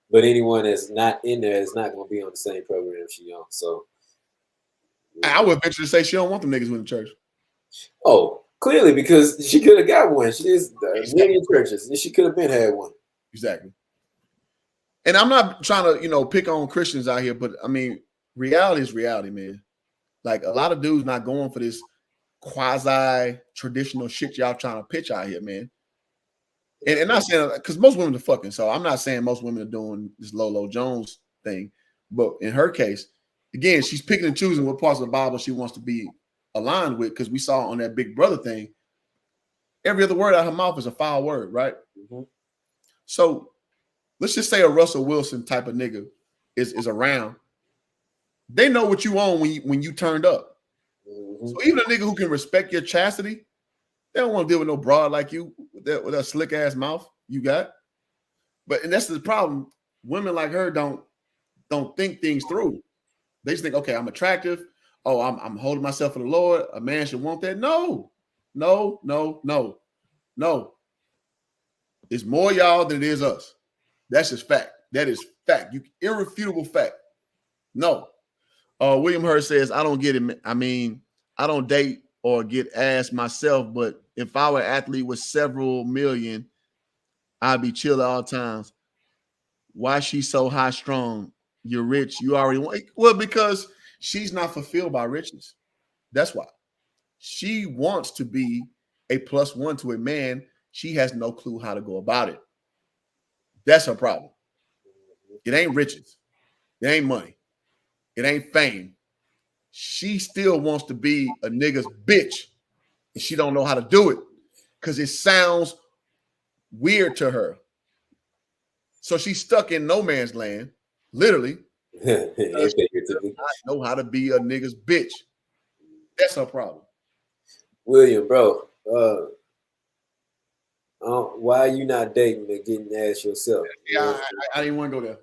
But anyone that's not in there is not going to be on the same program she on. So I would venture to say she don't want them niggas in the church. Oh, clearly because she could have got one. She is many churches, and she could have been had one. Exactly. And I'm not trying to, pick on Christians out here, but I mean, reality is reality, man. Like a lot of dudes not going for this quasi-traditional shit y'all trying to pitch out here, man. And not saying because most women are fucking, so I'm not saying most women are doing this Lolo Jones thing, but in her case, again, she's picking and choosing what parts of the Bible she wants to be aligned with because we saw on that Big Brother thing, every other word out of her mouth is a foul word, right? So let's just say a Russell Wilson type of nigga is around. They know what you own when you turned up. So even a nigga who can respect your chastity, they don't want to deal with no broad like you with that slick ass mouth you got. And that's the problem. Women like her don't think things through. They just think, okay, I'm attractive. Oh, I'm holding myself for the Lord. A man should want that. No. It's more y'all than it is us. That's just fact. That is fact. Irrefutable fact. No. William Hurst says, I don't get it. I mean, I don't date or get ass myself, but if I were an athlete with several million, I'd be chill at all times. Why she so high strong? You're rich. You already want. Well, because she's not fulfilled by riches. That's why. She wants to be a +1 to a man. She has no clue how to go about it. That's her problem. It ain't riches. It ain't money. It ain't fame. She still wants to be a nigga's bitch. And she don't know how to do it because it sounds weird to her. So she's stuck in no man's land, literally. She does not know how to be a nigga's bitch. That's her problem. William, bro, why are you not dating and getting ass yourself? Yeah, I didn't want to go there.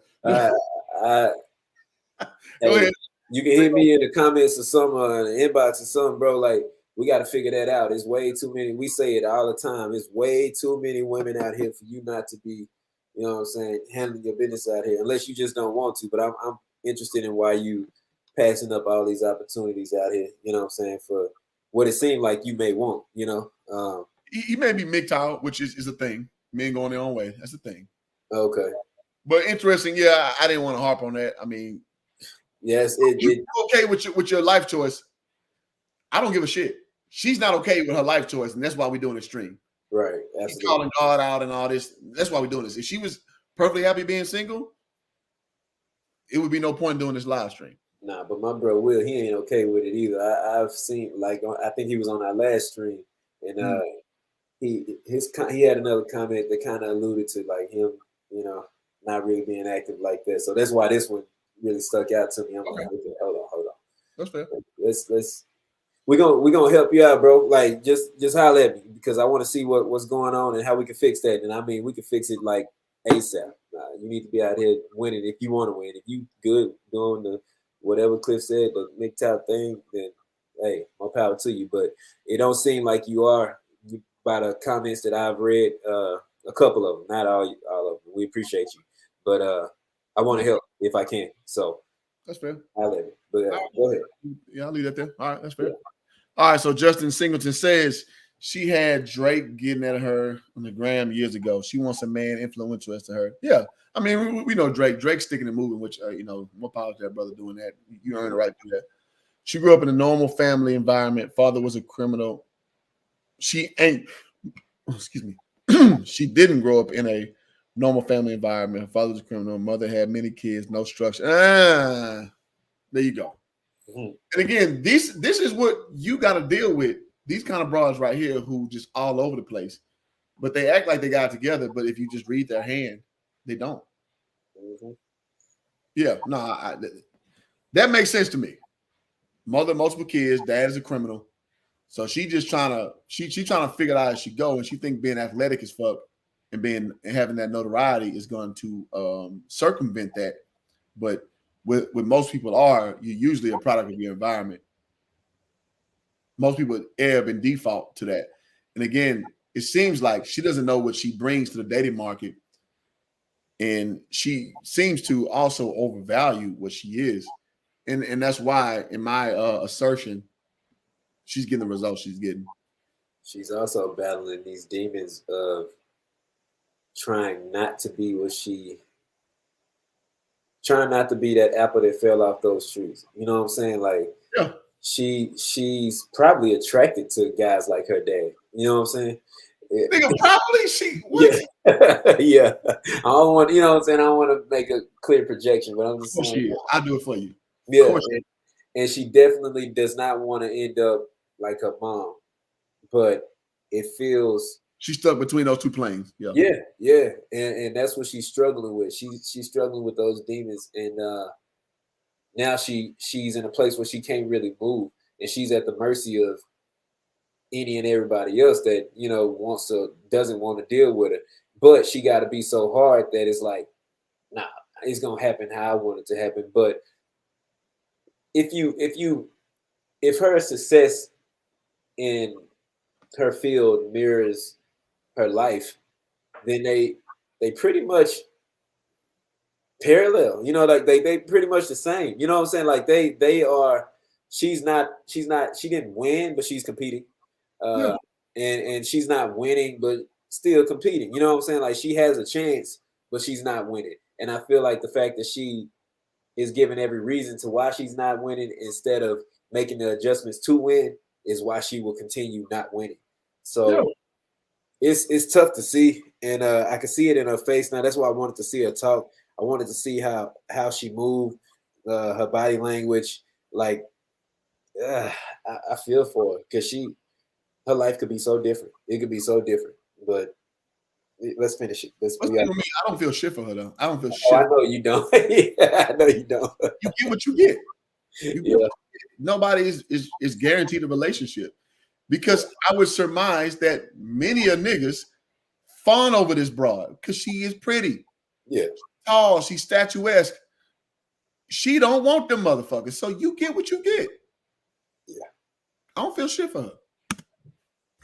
Go ahead. You can hit me in the comments or something, in the inbox or something, bro. Like, we got to figure that out. It's way too many. We say it all the time. It's way too many women out here for you not to be, you know what I'm saying, handling your business out here, unless you just don't want to. But I'm interested in why you passing up all these opportunities out here, you know what I'm saying, for what it seemed like you may want, He may be MGTOW, which is a thing. Men going their own way. That's the thing. Okay. But interesting, yeah, I didn't want to harp on that. I mean, yes, you're okay with your life choice. I don't give a shit. She's not okay with her life choice, and that's why we're doing a stream. Right. She's Absolutely. calling God out and all this. That's why we're doing this. If she was perfectly happy being single, it would be no point in doing this live stream. Nah, but my bro Will, he ain't okay with it either. I've seen, like, I think he was on our last stream, and he had another comment that kind of alluded to like him, you know, not really being active like that. So that's why this one really stuck out to me. I'm like, okay, hold on. That's fair. We're gonna help you out, bro. Like, just holler at me, because I want to see what's going on and how we can fix that. And I mean, we can fix it like ASAP. You need to be out here winning if you want to win. If you good doing the whatever Cliff said, the MGTOW thing, then hey, more power to you. But it don't seem like you are, by the comments that I've read, a couple of them, not all of them. We appreciate you, but I want to help if I can. So that's fair. I'll let it. But go ahead. Yeah, I'll leave that there. All right, that's fair. Yeah. All right, so Justin Singleton says she had Drake getting at her on the gram years ago. She wants a man influential as to her. Yeah, I mean, we know Drake. Drake's sticking and moving, which, you know, more power to that brother doing that. You earn the right to do that. She grew up in a normal family environment. Father was a criminal. She ain't, excuse me, she didn't grow up in a normal family environment. Her father was a criminal. Mother had many kids, no structure. There you go. Mm-hmm. And again, this is what you got to deal with. These kind of broads right here who just all over the place, but they act like they got it together. But if you just read their hand, they don't. Mm-hmm. Yeah, no, that makes sense to me. Mother, multiple kids, dad is a criminal. So she just trying to trying to figure it out as she go, and she think being athletic as fuck and having that notoriety is going to circumvent that. But with most people you're usually a product of your environment. Most people ebb and default to that. And again, it seems like she doesn't know what she brings to the dating market, and she seems to also overvalue what she is, and that's why, in my assertion, she's getting the results she's getting. She's also battling these demons of trying not to be that apple that fell off those trees. You know what I'm saying? Like, yeah. She's probably attracted to guys like her dad. You know what I'm saying? Nigga, probably she what? Yeah. Yeah. I don't want, you know what I'm saying? I don't want to make a clear projection, but I'm just saying. I'll do it for you. Yeah. And she definitely does not want to end up like her mom. But it feels she's stuck between those two planes. Yeah. Yeah. And that's what she's struggling with. She's struggling with those demons. And now she's in a place where she can't really move, and she's at the mercy of any and everybody else that, you know, doesn't want to deal with her. But she got to be so hard that it's like, nah, it's gonna happen how I want it to happen. But if her success in her field mirrors her life, then they pretty much parallel, you know, like they pretty much the same. You know what I'm saying? Like they are. She didn't win, but she's competing. And she's not winning, but still competing. You know what I'm saying? Like, she has a chance, but she's not winning. And I feel like the fact that she is given every reason to why she's not winning instead of making the adjustments to win is why she will continue not winning. So it's tough to see, and I can see it in her face now. That's why I wanted to see her talk. I wanted to see how she moved, her body language. Like, I feel for her, because her life could be so different. It could be so different. But let's finish it. I don't feel shit for her, though. I don't feel shit. I know you don't. I know you don't. You get what you get. Nobody is guaranteed a relationship, because I would surmise that many a niggas fawn over this broad because she is pretty. Yeah. She's tall. She's statuesque. She don't want them motherfuckers. So you get what you get. Yeah. I don't feel shit for her.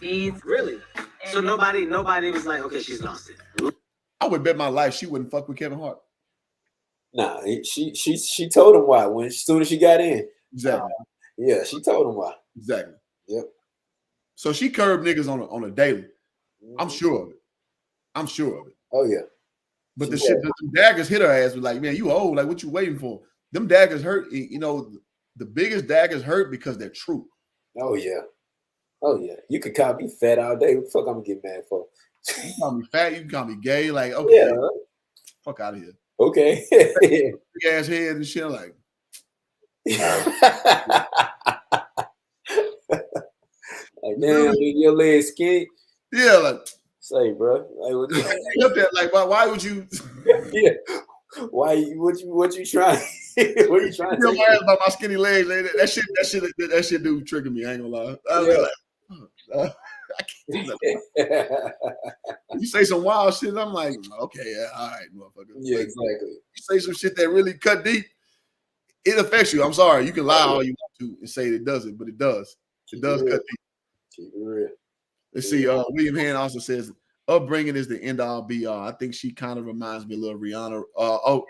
Really? So nobody was like, okay, she's lost it. I would bet my life she wouldn't fuck with Kevin Hart. Nah, she told him why as soon as she got in. Exactly. Yeah, she told him why. Exactly. Yep. So she curbed niggas on a daily. I'm sure of it. Oh yeah. But the daggers hit her ass was like, man, you old. Like, what you waiting for? Them daggers hurt. You know, the biggest daggers hurt because they're true. Oh yeah. Oh yeah. You can call me fat all day. What the fuck I'm gonna get mad for? You can call me fat. You can call me gay. Like, okay, Yeah. fuck out of here. Okay. Big ass head and shit. I'm like, like, damn, dude, your legs skinny. yeah, like, Say, bro. Like, what like why would you? yeah. What you trying? What are you trying to Feel take? my ass about my skinny legs. That shit do trigger me. I ain't gonna lie. I be like, I can't do nothing. You say some wild shit, I'm like, okay, yeah, all right, motherfucker. Yeah, Like, exactly. you say some shit that really cut deep, it affects you. I'm sorry. You can lie all you want to and say it doesn't, but it does. It does cut deep. Keep it real. Let's see. William Hand also says upbringing is the end all be all. I think she kind of reminds me a little Rihanna,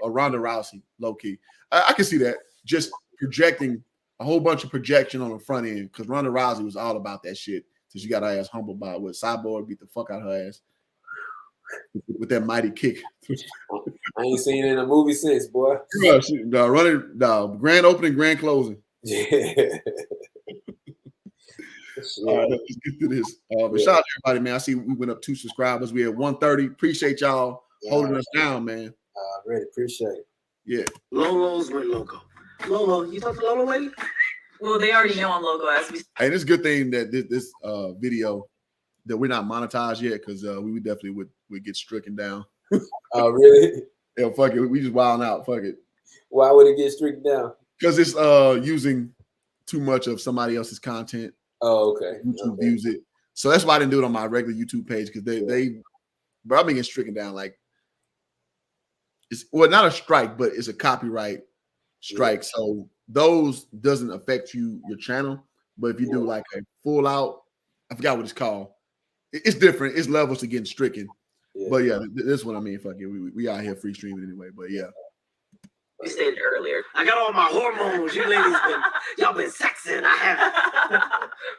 Ronda Rousey, low key. I can see that. Just projecting a whole bunch of projection on the front end because Ronda Rousey was all about that shit. So she got her ass humbled by it. With Cyborg beat the fuck out of her ass with that mighty kick. I ain't seen it in a movie since, boy. Yeah, grand opening, grand closing. Yeah. All right, let's get to this. But shout out to everybody, man. I see we went up 2 subscribers. We had 130. Appreciate y'all holding us down, man. I really appreciate it. Yeah. Lolo's with Loco. Lolo, you talk to Lolo lady? Well, they already know I'm Logo as we. Hey, it's a good thing that this video that we're not monetized yet because we definitely would get stricken down. Oh, really? Yeah, fuck it. We just wilding out. Fuck it. Why would it get stricken down? Because it's using too much of somebody else's content. Oh, okay. YouTube views it. So that's why I didn't do it on my regular YouTube page because but I'm getting stricken down. Like it's not a strike, but it's a copyright strike. Yeah. So those doesn't affect your channel. But if you do like a full out, I forgot what it's called. It's different. It's levels to getting stricken. Yeah. But yeah, this one I mean, fuck it. We out here free streaming anyway. But yeah. You stated earlier. I got all my hormones. You ladies y'all been sexing. I haven't.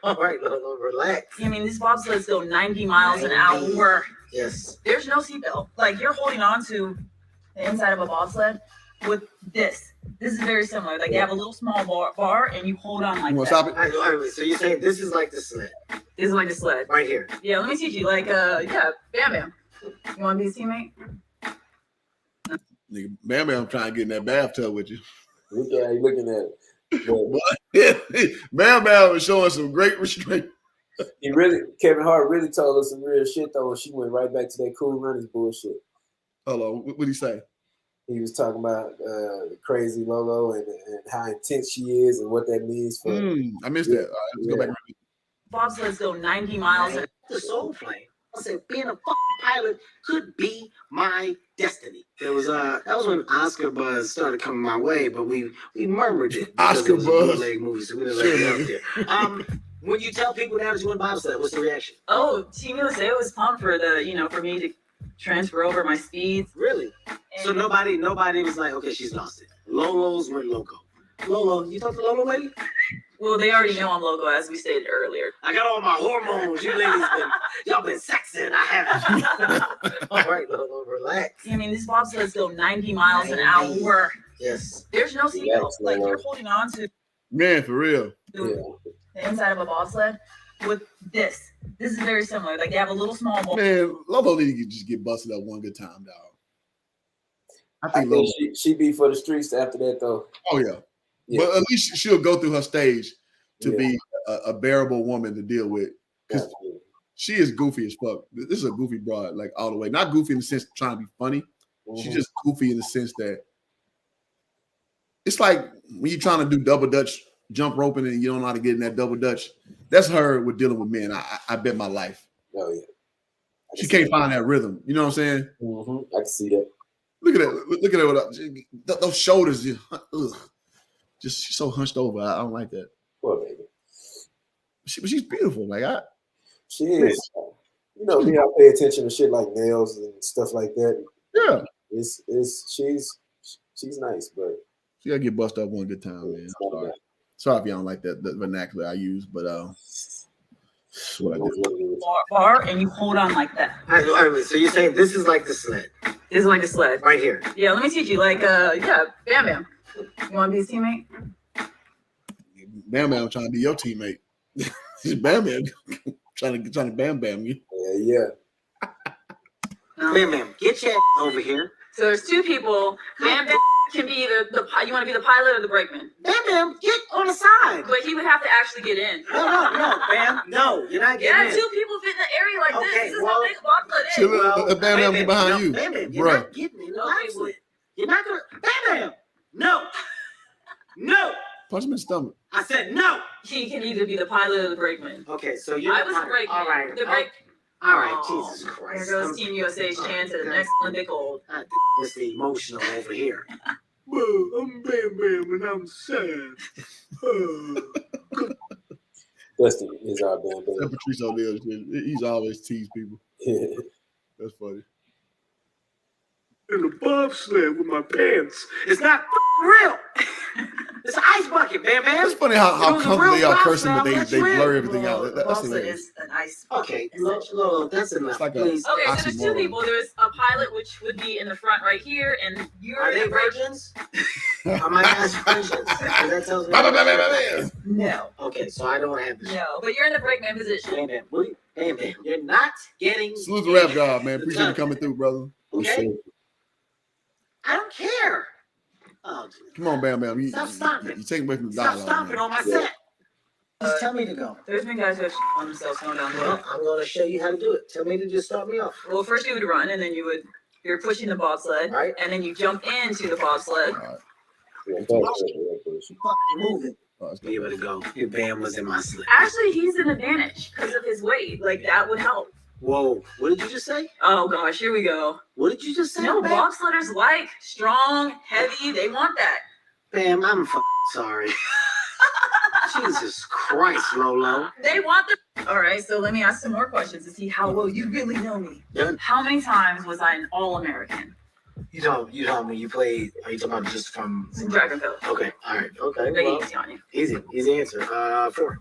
All right, Lolo, relax. I mean, these bobsleds go 90 miles an hour. Yes. There's no seatbelt. Like you're holding on to the inside of a bobsled with this. This is very similar. Like they have a little small bar and you hold on like that. Stop it? All right, so you're saying this is like the sled? This is like the sled. Right here. Yeah, let me teach you. Like, yeah, Bam Bam. You want to be his teammate? Nigga, Bam Bam trying to get in that bathtub with you. Yeah, you looking at it. Bam Bam is showing some great restraint. Kevin Hart really told us some real shit though. She went right back to that Cool Runnings bullshit. Hold on, what did he say? He was talking about crazy Lolo and how intense she is and what that means for. I missed that. All right, let's go back. Bobsleds go 90 miles an hour. The soul flame. I said, being a pilot could be my destiny. It was that was when Oscar buzz started coming my way, but we murmured it. Oscar it was buzz. A bootleg movie, so we didn't let it out there. When you tell people now that you want bobsled, what's the reaction? Oh, Team USA was pumped for for me to transfer over my speeds. Really? And so nobody was like, okay, she's lost it. Lolo's with Loco. Lolo, you talk to Lolo lady? Well, they already know I'm Logo as we stated earlier. I got all my hormones. You ladies y'all been sexing. I haven't. All right, Lolo, relax. I mean, these bobsleds go 90 miles an hour. Yes. There's no seatbelt. Like you're holding on to. Man, for real. The inside of a bobsled with this. This is very similar. Like they have a little small ball. Man, Lolo need to just get busted up one good time, dog. I think she be for the streets after that though. Oh yeah. But at least she'll go through her stage to be a bearable woman to deal with. Because she is goofy as fuck. This is a goofy broad, like all the way. Not goofy in the sense of trying to be funny. She's just goofy in the sense that it's like when you're trying to do double dutch jump roping and you don't know how to get in that double dutch. That's her with dealing with men. I bet my life. Oh yeah. She can't find that rhythm. You know what I'm saying? Mm-hmm. I can see that. Look at that. Look at her. Those shoulders. Just she's so hunched over. I don't like that. Poor baby. She's beautiful. Like she is. You know, me, I pay attention to shit like nails and stuff like that. Yeah. She's nice, but she gotta get busted up one good time, man. Sorry if y'all don't like that the vernacular I use, but that's what I do. Bar and you hold on like that. All right, so you're saying this is like the sled? This is like a sled. Right here. Yeah, let me teach you. Like yeah, Bam Bam. You want to be his teammate? Bam Bam trying to be your teammate. Bam Bam trying to bam you. Yeah. Bam Bam, get your over here. So there's two people. Bam Bam can be either you want to be the pilot or the brakeman. Bam Bam, get on the side. But he would have to actually get in. No, Bam. No, you're not getting in. Two people fit in the area like this. Okay, This is well, how big a bobsled is. Chill, Bam Bam behind you. Bam Bam, you're Bruh. not getting in the bobsled. You're not gonna. Bam Bam, no. Punch him in the stomach. I said no. He can either be the pilot or the brakeman. Okay, so you're. I was the brakeman. All right. The brake. All right, Oh, Jesus Christ. There goes Team USA's chance at the next Olympic gold. It's the emotional over here. Well, I'm Bam Bam and I'm sad. Dusty is our Bam Bam. That Patrice O'Neal shit. He's always tease people. That's funny. In the bobsled with my pants. It's not real. It's an ice bucket, Bam Bam. It's funny how It was a comfortable they real are cursing, but bobsled. they blur That's everything out. That's Bobsled hilarious. is an ice. Okay, Lolo, that's enough. It's like a- Please. Okay, so there's two Oxymoron. people. There's a pilot, which would be in the front right here, and you're Are in they the brake. virgins? Are my guys virgins? That tells me. Bam, bam, bam, bam, bam. No, Okay, so I don't have this. no, but you're in the brakeman position. Bam Bam, Bam Bam, you're not getting. Salute the rap God, man. Appreciate you coming through, brother. Okay, I don't care. Oh, Come on, Bam Bam. Stop stomping. You take away from the stop dialogue. stomping man. on my set. Just tell me to go. There's been guys who have on themselves going down the Well, hill. I'm going to show you how to do it. Tell me to just start me off. Well, first you would run, and then you're pushing the bobsled, Right. and then you jump into the bobsled. All right. Move it. All right, Be able to go. Your Bam was in my slip. Actually, he's an advantage because of his weight. Like that would help. Whoa, what did you just say? Oh gosh, here we go. What did you just say? No, Bam? bobsledders like strong, heavy. They want that. Bam, I'm sorry. Jesus Christ, Lolo. They want the. All right, so let me ask some more questions to see how well you really know me. Done. How many times was I an All-American? You told me you played. Are you talking about just from? Some track and field. Okay, all right, okay. Very Well, easy on you. easy answer. 4.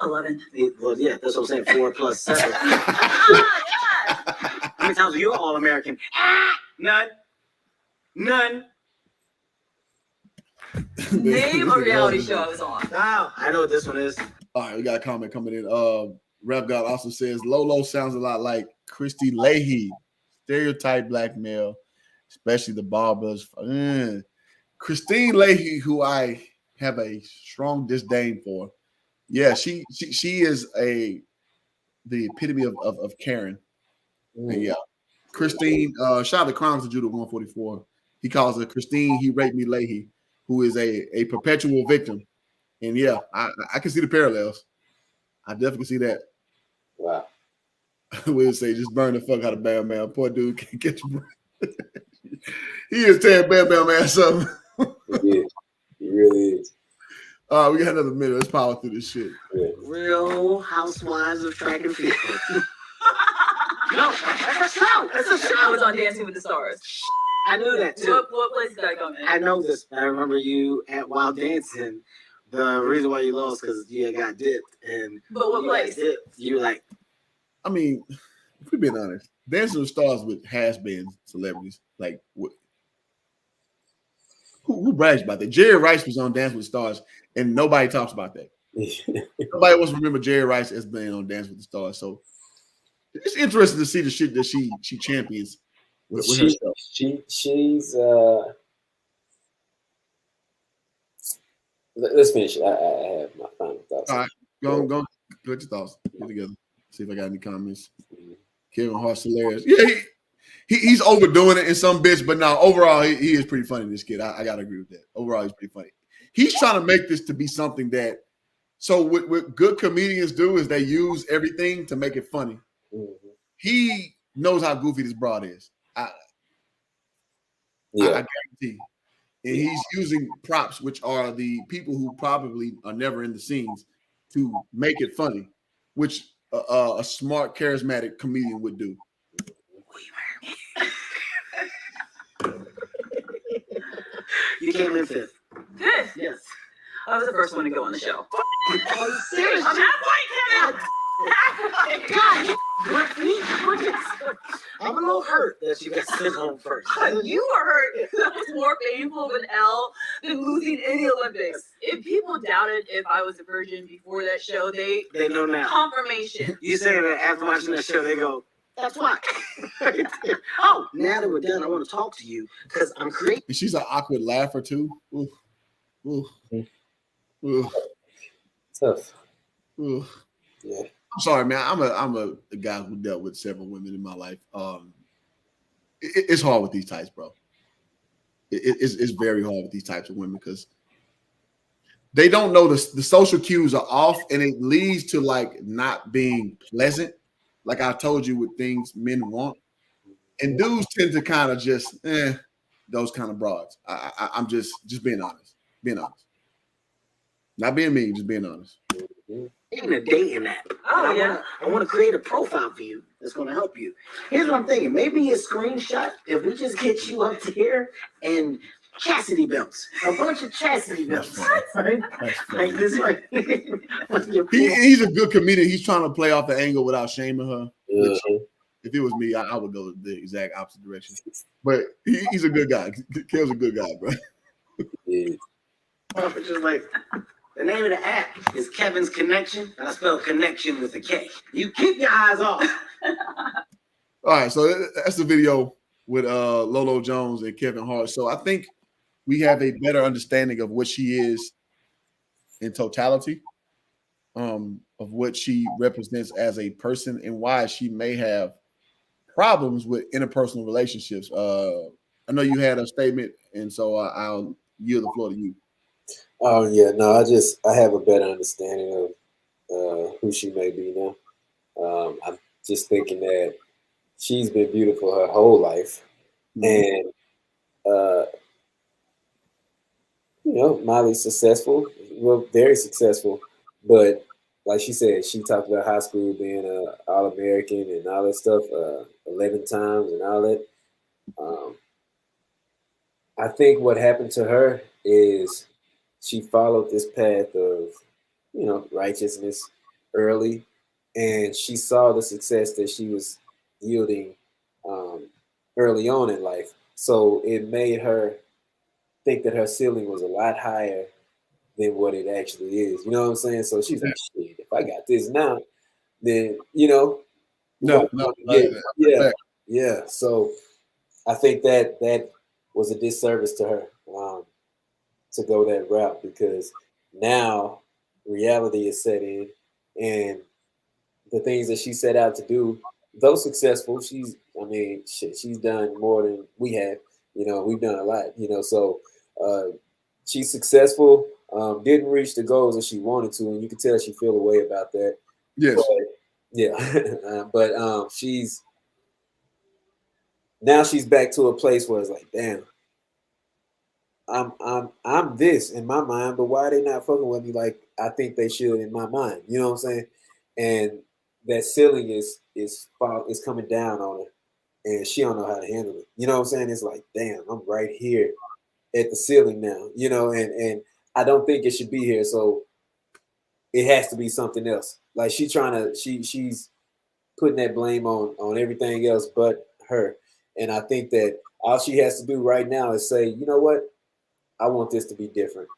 11. Well, yeah, that's what I'm saying. 4 plus 7. Ah, yeah. How many times were you all American? None. Name a reality show I was on. Oh, I know what this one is. All right, we got a comment coming in. Rap God also says Lolo sounds a lot like Christy Leahy, stereotype black male, especially the barbers. Christine Leahy, who I have a strong disdain for. Yeah, she is the epitome of Karen. And yeah, Christine. Shout out to Crimes of Judah 144. He calls her Christine. He raped me Leahy, who is a perpetual victim. And yeah, I can see the parallels. I definitely see that. Wow. We'll say just burn the fuck out of Bam Bam. Poor dude can't get your He is tearing Bam Bam ass up. He is. He really is. We got another minute. Let's power through this shit. Yeah. Real Housewives of Track and Field. No, that's a show. That's a show. I was on Dancing with the Stars. I knew that too. What place did I come in? I know this. I remember you at Wild Dancing. The reason why you lost because you got dipped and. But what you got place? dipped. You were like, I mean, if we're being honest, Dancing with Stars with has-been celebrities. Like, who brags about that? Jerry Rice was on Dancing with the Stars, and nobody talks about that. Nobody wants to remember Jerry Rice as being on Dancing with the Stars. So it's interesting to see the shit that she champions with herself. She's let's finish it. I have my final thoughts. All right, go put your thoughts. Get together. See if I got any comments. Kevin Hart's hilarious. Yeah, he's overdoing it in some bits, but now overall he is pretty funny. This kid, I gotta agree with that. Overall, he's pretty funny. He's trying to make this to be something that. So what good comedians do is they use everything to make it funny. Mm-hmm. He knows how goofy this broad is. I guarantee. And he's using props, which are the people who probably are never in the scenes, to make it funny, which a smart, charismatic comedian would do. you came in 5th. Good. Yes. I was the first one to go on the show. Are you serious? I'm halfway, Kevin. God, I'm a little hurt that you got sent home first. You were hurt. That was more painful of an L than losing any Olympics. It if people doubted if I was a virgin before that show, they know now. confirmation. You say that after watching that show, they go, that's why. Oh, now that we're done, I want to talk to you because I'm creating. And she's an awkward laugher too. Ooh. Ooh. Ooh. Tough. Ooh. Yeah. I'm sorry, man. I'm a guy who dealt with several women in my life. It's hard with these types, bro. It's very hard with these types of women because they don't know the social cues are off, and it leads to like not being pleasant. Like I told you, with things men want, and dudes tend to kind of just those kind of broads. I'm just being honest, not being mean, just being honest. In a dating app. Oh, yeah. I want to create a profile for you that's going to help you. Here's what I'm thinking. Maybe a screenshot, if we just get you up here and chastity belts. A bunch of chastity belts. Right? Like this way. He's a good comedian. He's trying to play off the angle without shaming her. Which, Uh-huh. if it was me, I would go the exact opposite direction. But he's a good guy. Kel's a good guy, bro. Yeah. It's just like, the name of the app is Kevin's Connection. I spell connection with a K. You keep your eyes off. All right, so that's the video with Lolo Jones and Kevin Hart. So I think we have a better understanding of what she is in totality, of what she represents as a person and why she may have problems with interpersonal relationships. I know you had a statement, and so I'll yield the floor to you. Oh yeah, no, I have a better understanding of who she may be now. I'm just thinking that she's been beautiful her whole life, and Molly's successful, well, very successful, but like she said, she talked about high school being a All-American and all that stuff, 11 times and all that. I think what happened to her is she followed this path of, righteousness early, and she saw the success that she was yielding early on in life. So it made her think that her ceiling was a lot higher than what it actually is. You know what I'm saying? So she's like, shit, if I got this now, then, yeah. So I think that was a disservice to her to go that route, because now reality is set in, and the things that she set out to do, though successful, she's done more than we have. We've done a lot. So she's successful. Didn't reach the goals that she wanted to, and you can tell she feel a way about that. Yes. But, yeah. But she's back to a place where it's like, damn, I'm this in my mind, but why are they not fucking with me like I think they should in my mind? You know what I'm saying? And that ceiling is coming down on her, and she don't know how to handle it. You know what I'm saying? It's like, damn, I'm right here at the ceiling now. And I don't think it should be here. So it has to be something else. Like she's putting that blame on everything else but her. And I think that all she has to do right now is say, you know what? I want this to be different.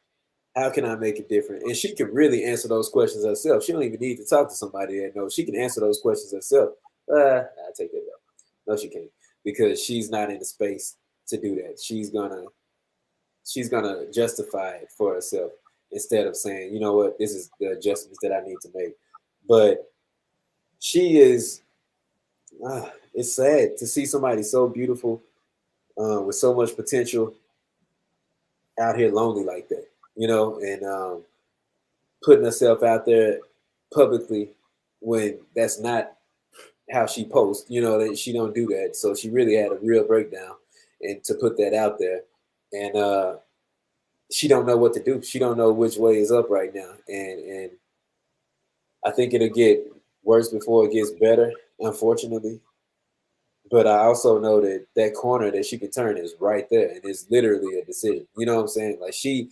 How can I make it different? And she can really answer those questions herself. She don't even need to talk to somebody that knows. She can answer those questions herself. I take that back. No, she can't, because she's not in the space to do that. She's gonna justify it for herself instead of saying, you know what, this is the adjustments that I need to make. But she is. It's sad to see somebody so beautiful with so much potential out here lonely like that, and putting herself out there publicly when that's not how she posts, that she don't do that. So she really had a real breakdown, and to put that out there, and she don't know what to do. She don't know which way is up right now, and I think it'll get worse before it gets better, unfortunately. But I also know that corner that she can turn is right there, and it's literally a decision. You know what I'm saying? Like she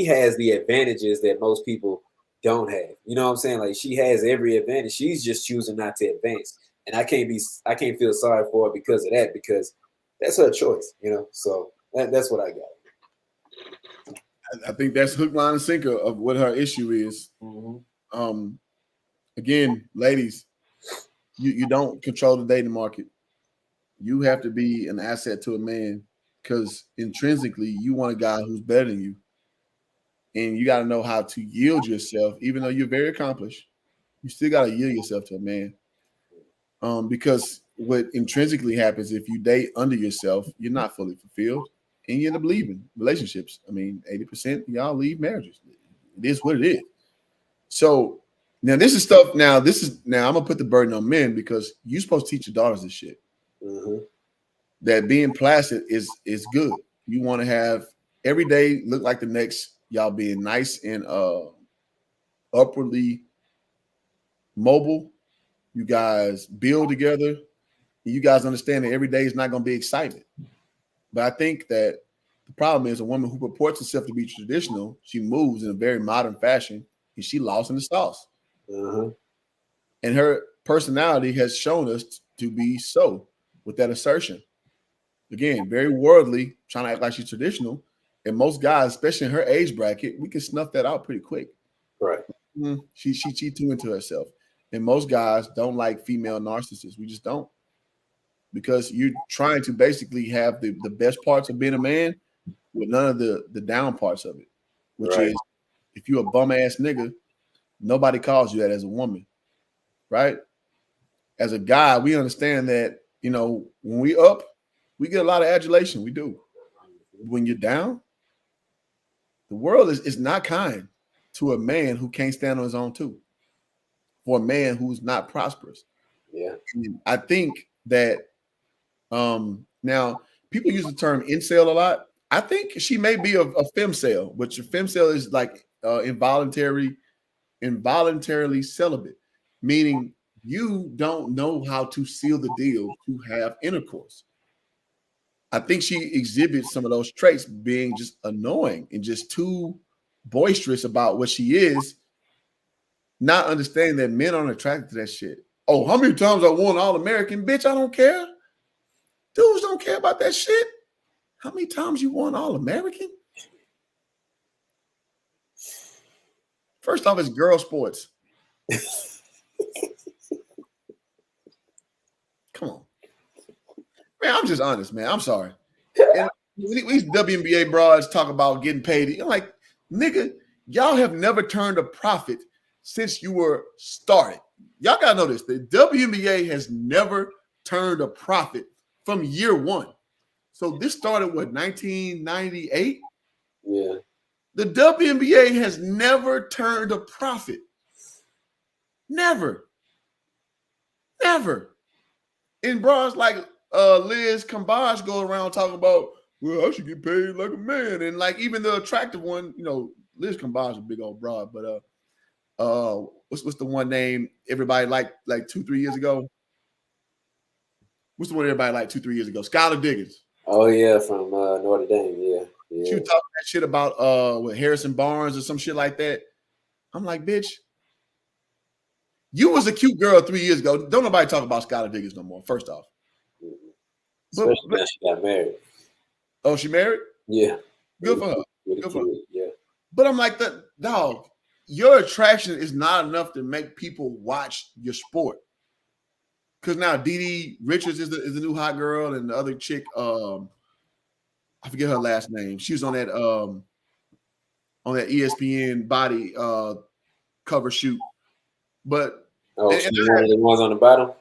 has the advantages that most people don't have. You know what I'm saying? Like she has every advantage. She's just choosing not to advance, and I can't feel sorry for her because of that, because that's her choice. So that's what I got. I think that's hook, line, and sinker of what her issue is. Mm-hmm. Again, ladies, you don't control the dating market. You have to be an asset to a man because intrinsically you want a guy who's better than you. And you got to know how to yield yourself, even though you're very accomplished. You still got to yield yourself to a man. Because what intrinsically happens if you date under yourself, you're not fully fulfilled and you end up leaving relationships. I mean, 80% of y'all leave marriages. It is what it is. So now this is stuff. Now I'm gonna put the burden on men because you're supposed to teach your daughters this shit. Mm-hmm. That being placid is good. You want to have every day look like the next. Y'all being nice and upwardly mobile. You guys build together. You guys understand that every day is not going to be excitement. But I think that the problem is a woman who purports herself to be traditional, she moves in a very modern fashion and she lost in the sauce. Mm-hmm. And her personality has shown us to be so with that assertion. Again, very worldly, trying to act like she's traditional. And most guys, especially in her age bracket, we can snuff that out pretty quick. Right. She too into herself. And most guys don't like female narcissists. We just don't. Because you're trying to basically have the best parts of being a man with none of the down parts of it. Which is if you're a bum ass nigga, nobody calls you that as a woman. Right? As a guy, we understand that, when we up, we get a lot of adulation. We do. When you're down, the world is not kind to a man who can't stand on his own too. For a man who's not prosperous. Yeah. And I think that now people use the term incel a lot. I think she may be a femcel, which a femcel is like involuntarily celibate, meaning you don't know how to seal the deal to have intercourse. I think she exhibits some of those traits, being just annoying and just too boisterous about what she is, not understanding that men aren't attracted to that shit. Oh, how many times I won All-American? Bitch, I don't care. Dudes don't care about that shit. How many times you won All-American? First off, it's girl sports. Come on. Man, I'm just honest, man. I'm sorry. And these WNBA broads talk about getting paid. I'm like, nigga, y'all have never turned a profit since you were started. Y'all got to know this. The WNBA has never turned a profit from year one. So this started, 1998? Yeah. The WNBA has never turned a profit. Never. And bros like Liz Cambage go around talking about, well, I should get paid like a man. And like even the attractive one, Liz Cambage is a big old broad, but what's the one name everybody liked like 2-3 years ago? What's the one everybody liked 2-3 years ago? Skylar Diggins. Oh yeah, from Notre Dame. Yeah. She was talking that shit about with Harrison Barnes or some shit like that. I'm like, bitch, you was a cute girl 3 years ago. Don't nobody talk about Skylar Diggins no more. First off, especially now she got married. Oh, she married? Yeah. Good for her. Good for her. Yeah. But I'm like, dog, your attraction is not enough to make people watch your sport. Because now Dee Richards is the new hot girl, and the other chick, I forget her last name. She was on that ESPN body cover shoot. But she's one of the ones on the bottom?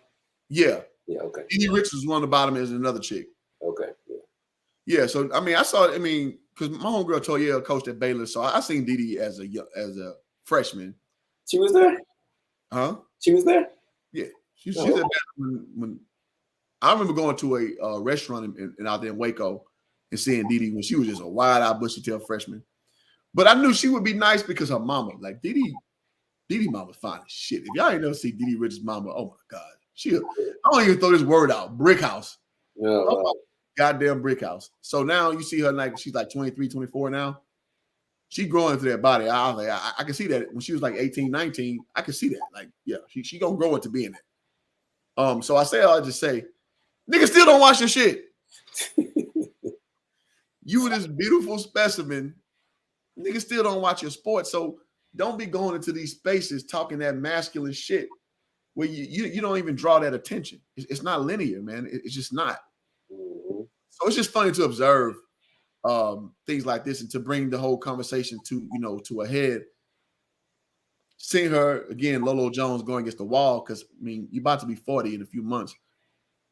Yeah. Yeah, okay. Dee Richards was on the bottom, is another chick. Okay. Yeah. Yeah, so I mean, I saw it. I mean, because my homegirl Toya coached at Baylor, so I seen Dee as a freshman. She was there? Huh? She was there? Yeah. She's at Baylor when I remember going to a restaurant in out there in Waco and seeing Dee when she was just a wide-eyed, bushy-tailed freshman. But I knew she would be nice because her mama, like Dee mama fine as shit. If y'all ain't never see Dee Richards' mama, oh my God. I don't even throw this word out. Brick house. Goddamn brick house. So now you see her like she's like 23, 24 now. She growing into that body. I was like, I can see that when she was like 18, 19. I can see that. Like, yeah, she gonna grow into being that. So I just say, nigga still don't watch your shit. You were this beautiful specimen Niggas still don't watch your sports, so don't be going into these spaces talking that masculine shit where you don't even draw that attention. It's not linear, man. It's just not. Mm-hmm. So it's just funny to observe things like this and to bring the whole conversation to a head. Seeing her again, Lolo Jones going against the wall, because I mean, you're about to be 40 in a few months.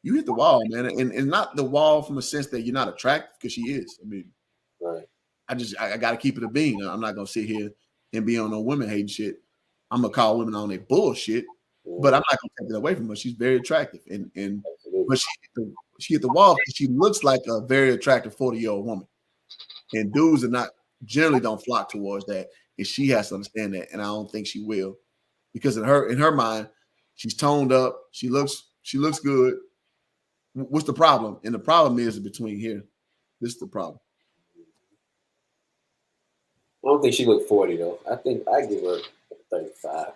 You hit the wall, man, and not the wall from a sense that you're not attractive, because she is. I mean, Right. I got to keep it a bean. I'm not gonna sit here and be on no women hating shit. I'm gonna call women on their bullshit, but I'm not gonna take it away from her. She's very attractive, but she hit the wall because she looks like a very attractive 40-year-old woman, and dudes are not generally don't flock towards that, and she has to understand that, and I don't think she will, because in her mind, she's toned up, she looks good. What's the problem? And the problem is between here. This is the problem. I don't think she looked 40 though. I think I give her 35.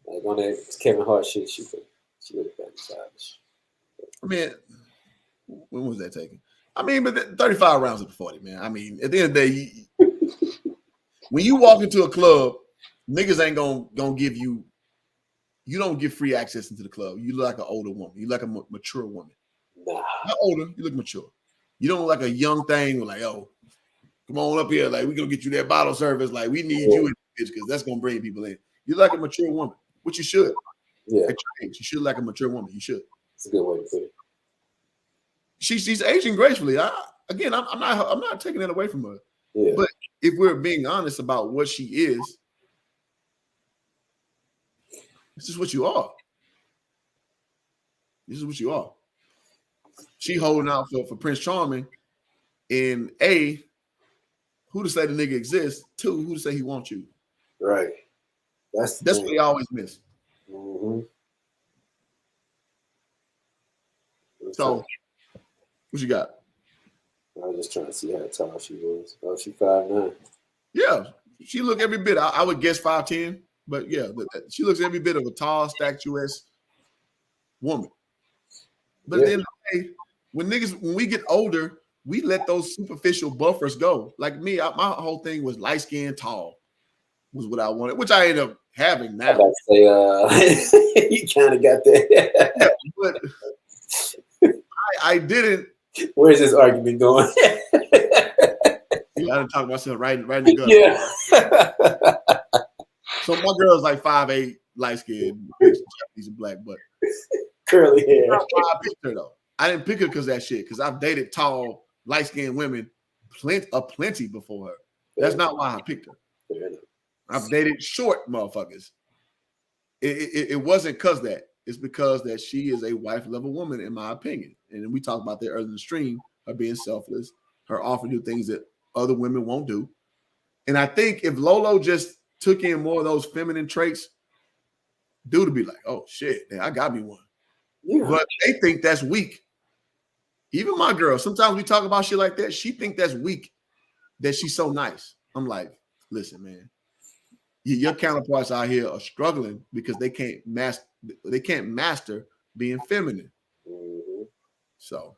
Like on that Kevin Hart shit, she looked 35. I mean, when was that taken? I mean, but 35 rounds of 40, man. I mean, at the end of the day, when you walk into a club, niggas ain't gonna give you. You don't get free access into the club. You look like an older woman. You look like a mature woman. Nah. Not older. You look mature. You don't look like a young thing. Like, oh, come on up here. Like, we're gonna get you that bottle service. Like, we need you in this because that's gonna bring people in. You look like a mature woman, which you should. Yeah. At your age, you should look like a mature woman. You should. It's a good way to put it. She's aging gracefully. I'm not taking that away from her. Yeah. But if we're being honest about what she is, this is what you are. This is what you are. She holding out for Prince Charming. And A, who to say the nigga exists? Two, who to say he wants you? Right. That's what they always miss. Mm-hmm. So, what you got? I was just trying to see how tall she was. Oh, she 5'9". Yeah, she look every bit. I would guess 5'10", but yeah, she looks every bit of a tall, statuesque woman. But at the end of the day, when we get older, we let those superficial buffers go. Like me, my whole thing was light skin, tall, was what I wanted, which I ended up having now. I about to say, you kind of got that. Yeah, but I didn't. Where's this argument going? I done talk myself right in the gut. Yeah. So my girl's like 5'8", light skinned, Japanese and black, but curly hair. That's why I picked her though. I didn't pick her because that shit. Because I've dated tall, light skinned women plenty before her. That's not why I picked her. I've dated short motherfuckers. It wasn't because that. It's because that she is a wife level woman, in my opinion. And we talked about that earlier in the stream, her being selfless, her offering to do things that other women won't do. And I think if Lolo just took in more of those feminine traits, dude would be like, oh shit, I got me one. Yeah. But they think that's weak. Even my girl, sometimes we talk about shit like that. She think that's weak, that she's so nice. I'm like, listen, man, your counterparts out here are struggling because they can't master being feminine. Mm-hmm. So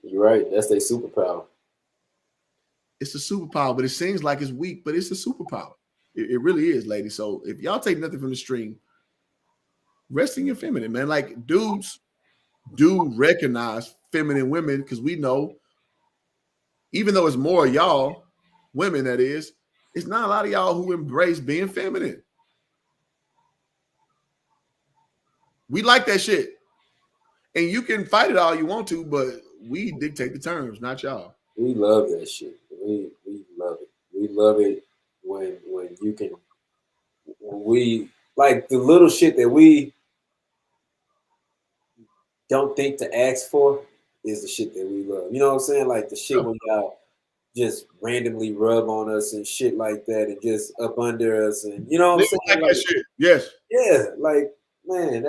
you're right. That's their superpower. It's a superpower, but it seems like it's weak, but it's a superpower. It really is, ladies. So if y'all take nothing from the stream, rest in your feminine, man. Like dudes do recognize feminine women because we know, even though it's more y'all, women that is, it's not a lot of y'all who embrace being feminine. We like that shit. And you can fight it all you want to, but we dictate the terms, not y'all. We love that shit. We love it. We love it when you can. We like the little shit that we don't think to ask for is the shit that we love. You know what I'm saying? Like the shit when y'all just randomly rub on us and shit like that, and just up under us, and you know what I'm saying? Like that shit. Yes. Yeah, like man,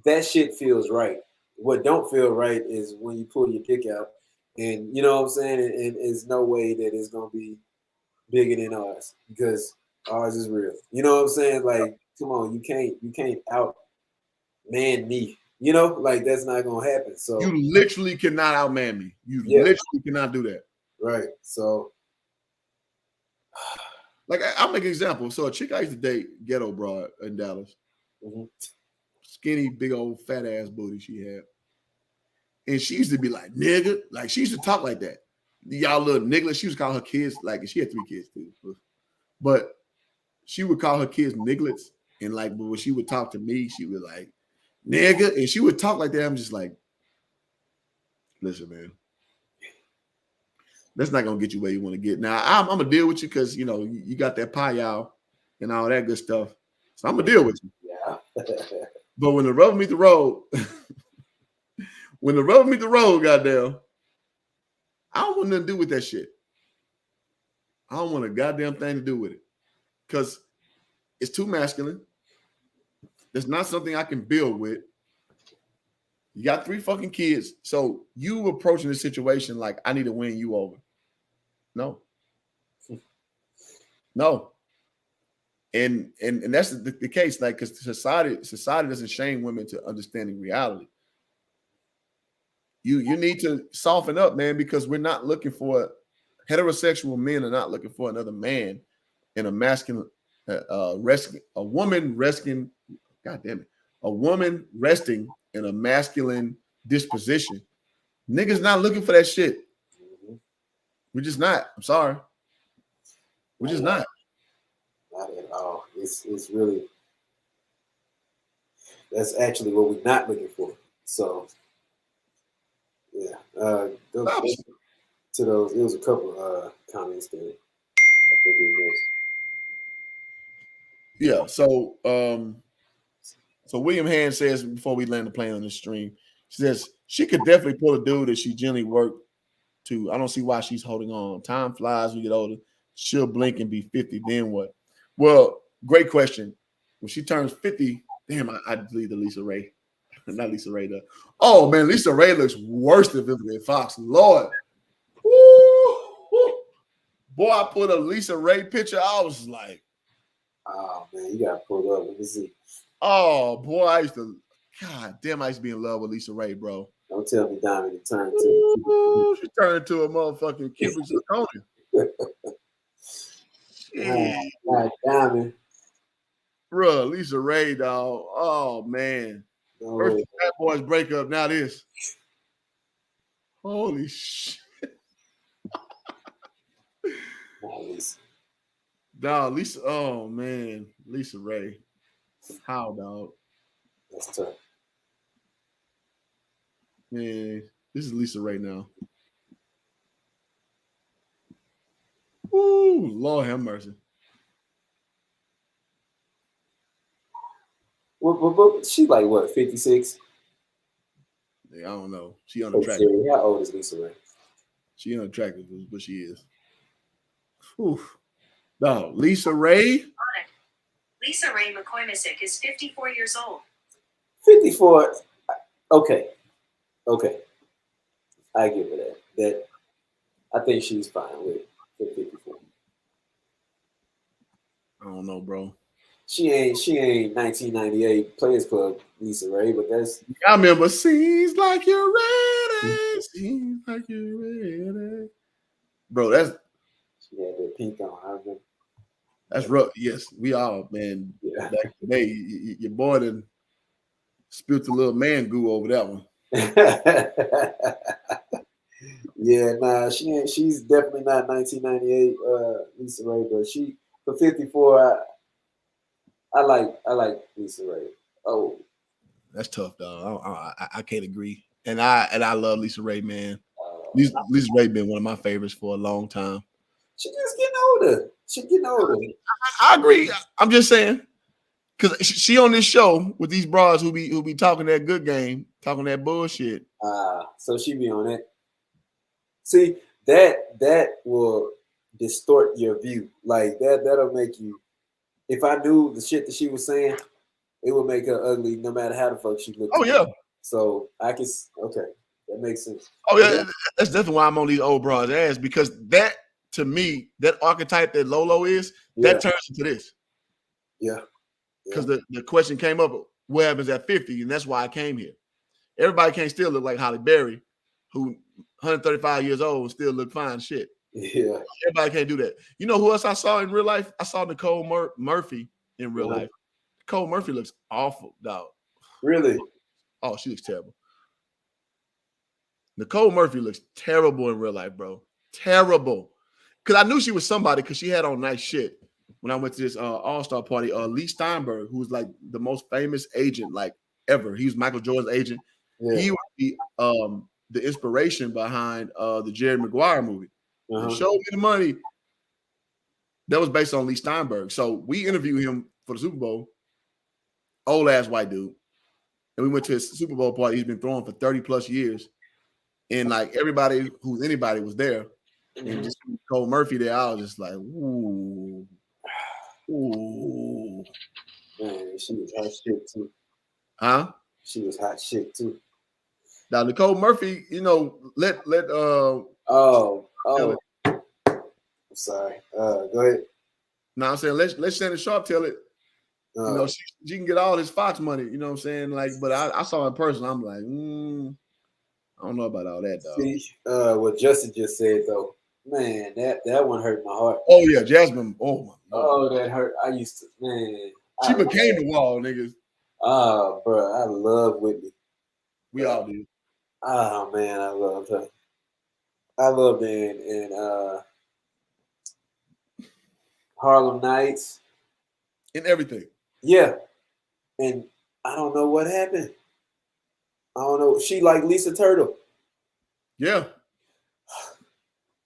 that shit feels right. What don't feel right is when you pull your dick out, and you know what I'm saying, and there's no way that it's gonna be bigger than ours because ours is real. You know what I'm saying? Like, come on, you can't out man me. You know, like that's not gonna happen. So you literally cannot outman me. You literally cannot do that. Right. So Like I'll make an example. So a chick I used to date, ghetto broad in Dallas, skinny, big old fat ass booty she had, and she used to be like nigga, like she used to talk like that. Y'all little nigga. She was calling her kids like she had 3 kids too, but she would call her kids nigglets, and like but when she would talk to me, she would like nigga, and she would talk like that. I'm just like, listen, man. That's not gonna get you where you want to get. Now I'm gonna deal with you because you know you got that pie y'all and all that good stuff. So I'm gonna deal with you. Yeah. But when the rubber meet the road, goddamn, I don't want nothing to do with that shit. I don't want a goddamn thing to do with it because it's too masculine. It's not something I can build with. You got 3 fucking kids, so you approaching the situation like I need to win you over. No. And that's the case, like because society doesn't shame women to understanding reality. You need to soften up, man, because we're not looking for heterosexual men are not looking for another man in a masculine a woman resting. God damn it, a woman resting in a masculine disposition. Niggas not looking for that shit. We're just not. I'm sorry. We're just not. Not at all. It's really that's actually what we're not looking for. So yeah. To those, it was a couple comments that I think we missed. Yeah. So William Hand says before we land the plane on the stream, she says she could definitely pull a dude that she generally worked to. I don't see why she's holding on. Time flies, we get older. She'll blink and be 50. Then what? Well, great question. When she turns 50, damn, I deleted Lisa Ray. Not Lisa Ray though. Oh man, Lisa Ray looks worse than Vivica Fox. Lord. Woo. Boy, I put a Lisa Ray picture. I was like, oh man, you gotta pull up. Let me see. oh boy, I used to be in love with Lisa Ray, bro. Don't tell me Diamond to turn to. She turned into a motherfucking Kubrick zirconia. Diamond. Bro, Lisa Ray, dog. Oh man. No First way. Bad Boys breakup, now this. Holy shit. Nice. Dog, Lisa. Oh man. Lisa Ray. How, dog? That's tough. Man, this is Lisa Ray now. Ooh, Lord have mercy. What she like what, 56? Yeah, I don't know. She unattractive. How old is Lisa Ray? She unattractive, but she is. Whew. No, Lisa Ray. Lisa Ray McCoy-Misick is 54 years old. 54. Okay. I give her that. That I think she's fine with 54. I don't know, bro. She ain't 1998 Players Club Lisa Ray, but that's I remember seems like you're ready. Seems like you're ready. Bro, that's she had that pink on. I remember. that's rough. Yes, we all, man. Yeah. Back today, your boy done spilled a little man goo over that one. Yeah, nah, she's definitely not 1998 Lisa Ray, but she for 54. I like Lisa Ray. Oh, That's tough, dog. I can't agree. And I love Lisa Ray, man. Lisa Ray been one of my favorites for a long time. She just getting older. I agree. I'm just saying, because she on this show with these bras who be talking that good game, talking that bullshit. So she be on it. See, that will distort your view. Like that'll make you. If I knew the shit that she was saying, it would make her ugly no matter how the fuck she looked. Oh yeah. So I can that makes sense. Oh yeah, that's definitely why I'm on these old bras ass, because that to me, that archetype that Lolo is, that turns into this. Yeah. Because the question came up, what happens at 50? And that's why I came here. Everybody can't still look like Holly Berry, who 135 years old and still look fine shit. Yeah. Everybody can't do that. You know who else I saw in real life? I saw Nicole Murphy in real life. Nicole Murphy looks awful, dog. Really? Oh, she looks terrible. Nicole Murphy looks terrible in real life, bro. Terrible. Because I knew she was somebody because she had on nice shit. When I went to this all-star party, Lee Steinberg, who's like the most famous agent like ever. He was Michael Jordan's agent. Yeah. He was the inspiration behind the Jerry Maguire movie. Show Me the Money. That was based on Lee Steinberg. So we interviewed him for the Super Bowl. Old ass white dude. And we went to his Super Bowl party. He's been throwing for 30 plus years. And like everybody who's anybody was there. And just Cole Murphy there, I was just like, ooh. Ooh. Man, she was hot shit too. Huh? She was hot shit too. Now Nicole Murphy, you know, let I'm sorry. Go ahead. No, I'm saying let Shannon Sharp tell it. You know, she can get all this Fox money, you know what I'm saying? Like, but I saw in person, I'm like, I don't know about all that, dog. See, what Justin just said though, man, that one hurt my heart. Oh yeah, Jasmine. Oh my God. Oh, that hurt. I used to, man. She became the wall, niggas. Bro, I love Whitney. We all do. Oh man, I loved her. I loved her in Harlem Nights. In everything. Yeah. And I don't know what happened. I don't know. She like Lisa Turtle. Yeah.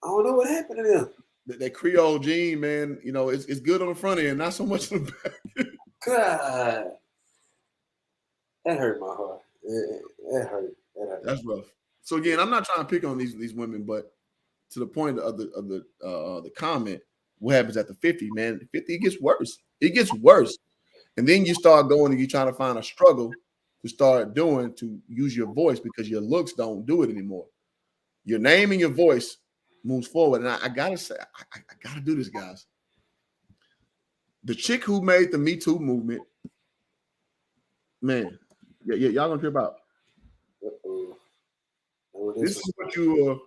I don't know what happened to them. That Creole gene, man, you know, it's good on the front end, not so much on the back. God. That hurt my heart. That hurt. That's rough. So again, I'm not trying to pick on these women, but to the point of the comment, what happens at the 50, man? 50 it gets worse. It gets worse. And then you start going and you try to find a struggle to start doing to use your voice because your looks don't do it anymore. Your name and your voice moves forward. And I gotta say, I gotta do this, guys. The chick who made the Me Too movement, man, yeah, y'all gonna trip out. This is what you are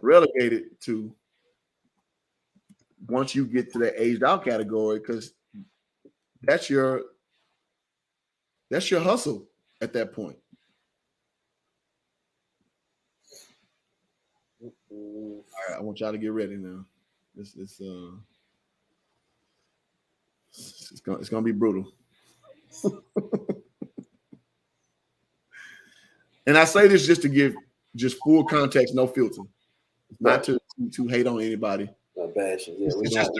relegated to once you get to the aged out category, because that's your hustle at that point. All right, I want y'all to get ready now. It's gonna be brutal. And I say this just to give just full context, no filter, not to hate on anybody. Not bashing. Yeah, It's just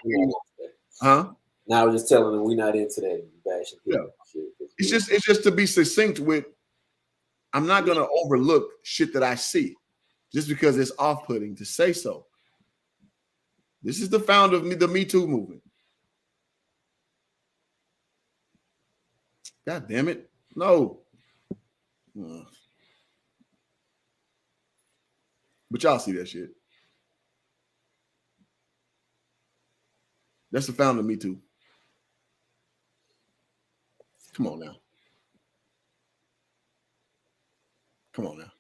huh? Now I was just telling them we're not into that bashing. Yeah. It's just to be succinct with. I'm not gonna overlook shit that I see, just because it's off-putting to say so. This is the founder of the Me Too movement. God damn it. No. But y'all see that shit. That's the founder of Me Too. Come on now. Come on now.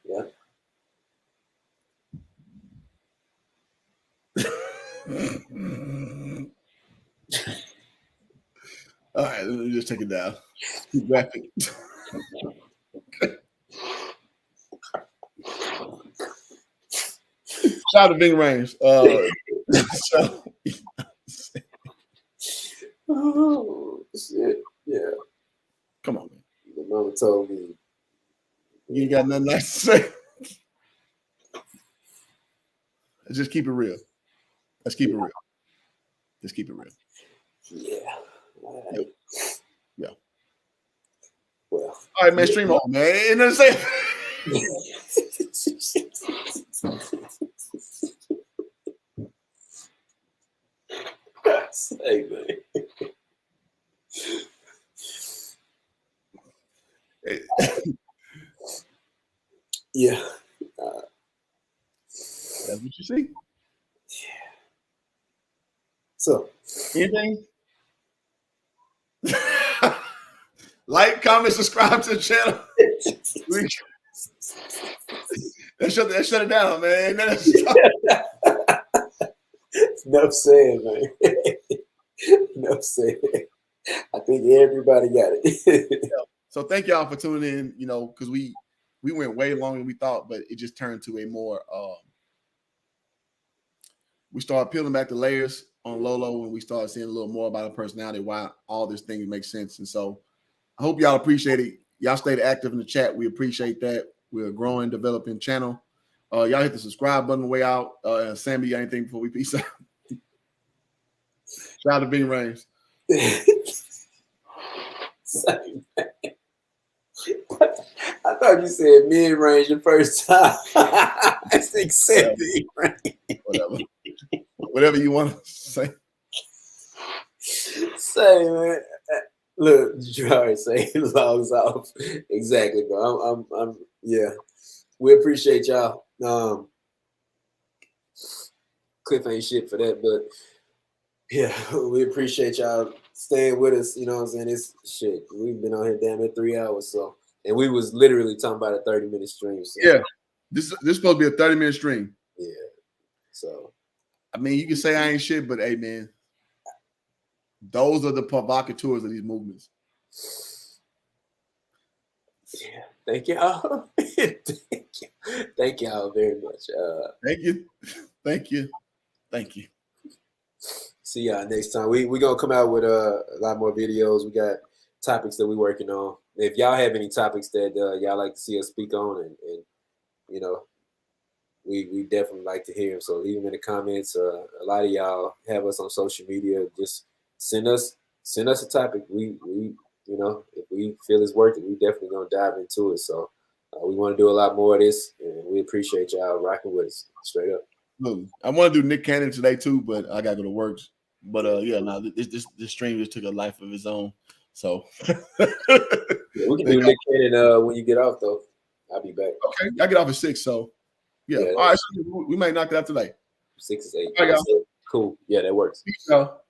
Yeah. All right, let me just take it down. Too graphic. Shout out to Big Range. Oh shit! Yeah. Come on, man. The mama told me You ain't got nothing nice to say. Let's just keep it real. Let's keep it real. Let's keep it real. Yeah. All right. Yep. Yeah. Well. All right, man. Stream on, man. Ain't nothing to say. Hey, man. Yeah. That's what you see. Yeah. So, anything? Like, comment, subscribe to the channel. That shut it down, man. Enough said, man. Enough said. I think everybody got it. So thank y'all for tuning in. You know, because we went way longer than we thought, but it just turned to a more. We started peeling back the layers on Lolo, and we started seeing a little more about her personality, why all this thing makes sense. And so I hope y'all appreciate it. Y'all stayed active in the chat. We appreciate that. We're a growing, developing channel. Y'all hit the subscribe button on the way out. Sammy, you got anything before we peace out? Shout out to Bing Rames. I thought you said mid-range the first time. I said mid-range. Whatever you want to say. Say, man. Look, Gerard say he logs off. Exactly, bro. I'm yeah. We appreciate y'all. Cliff ain't shit for that, but yeah, we appreciate y'all staying with us. You know what I'm saying? It's shit. We've been on here damn near 3 hours, so and we was literally talking about a 30-minute stream. So. Yeah, this is supposed to be a 30-minute stream. Yeah. So I mean, you can say I ain't shit, but hey, man, those are the provocateurs of these movements. Yeah, thank y'all. Thank y'all very much. Thank you. See y'all next time. We gonna come out with a lot more videos. We got topics that we're working on. If y'all have any topics that y'all like to see us speak on, and you know, we definitely like to hear them. So leave them in the comments. A lot of y'all have us on social media. Just send us a topic. We you know, if we feel it's worth it, we definitely gonna dive into it. So we want to do a lot more of this, and we appreciate y'all rocking with us straight up. I want to do Nick Cannon today too, but I gotta go to work. But yeah, no, this stream just took a life of its own. So yeah, we can do Nick Cannon when you get off though. I'll be back. Okay, I get off at 6, so yeah. All right, so we might knock it out today. 6 is 8. All right, y'all. Cool. Yeah, that works. Peace, y'all.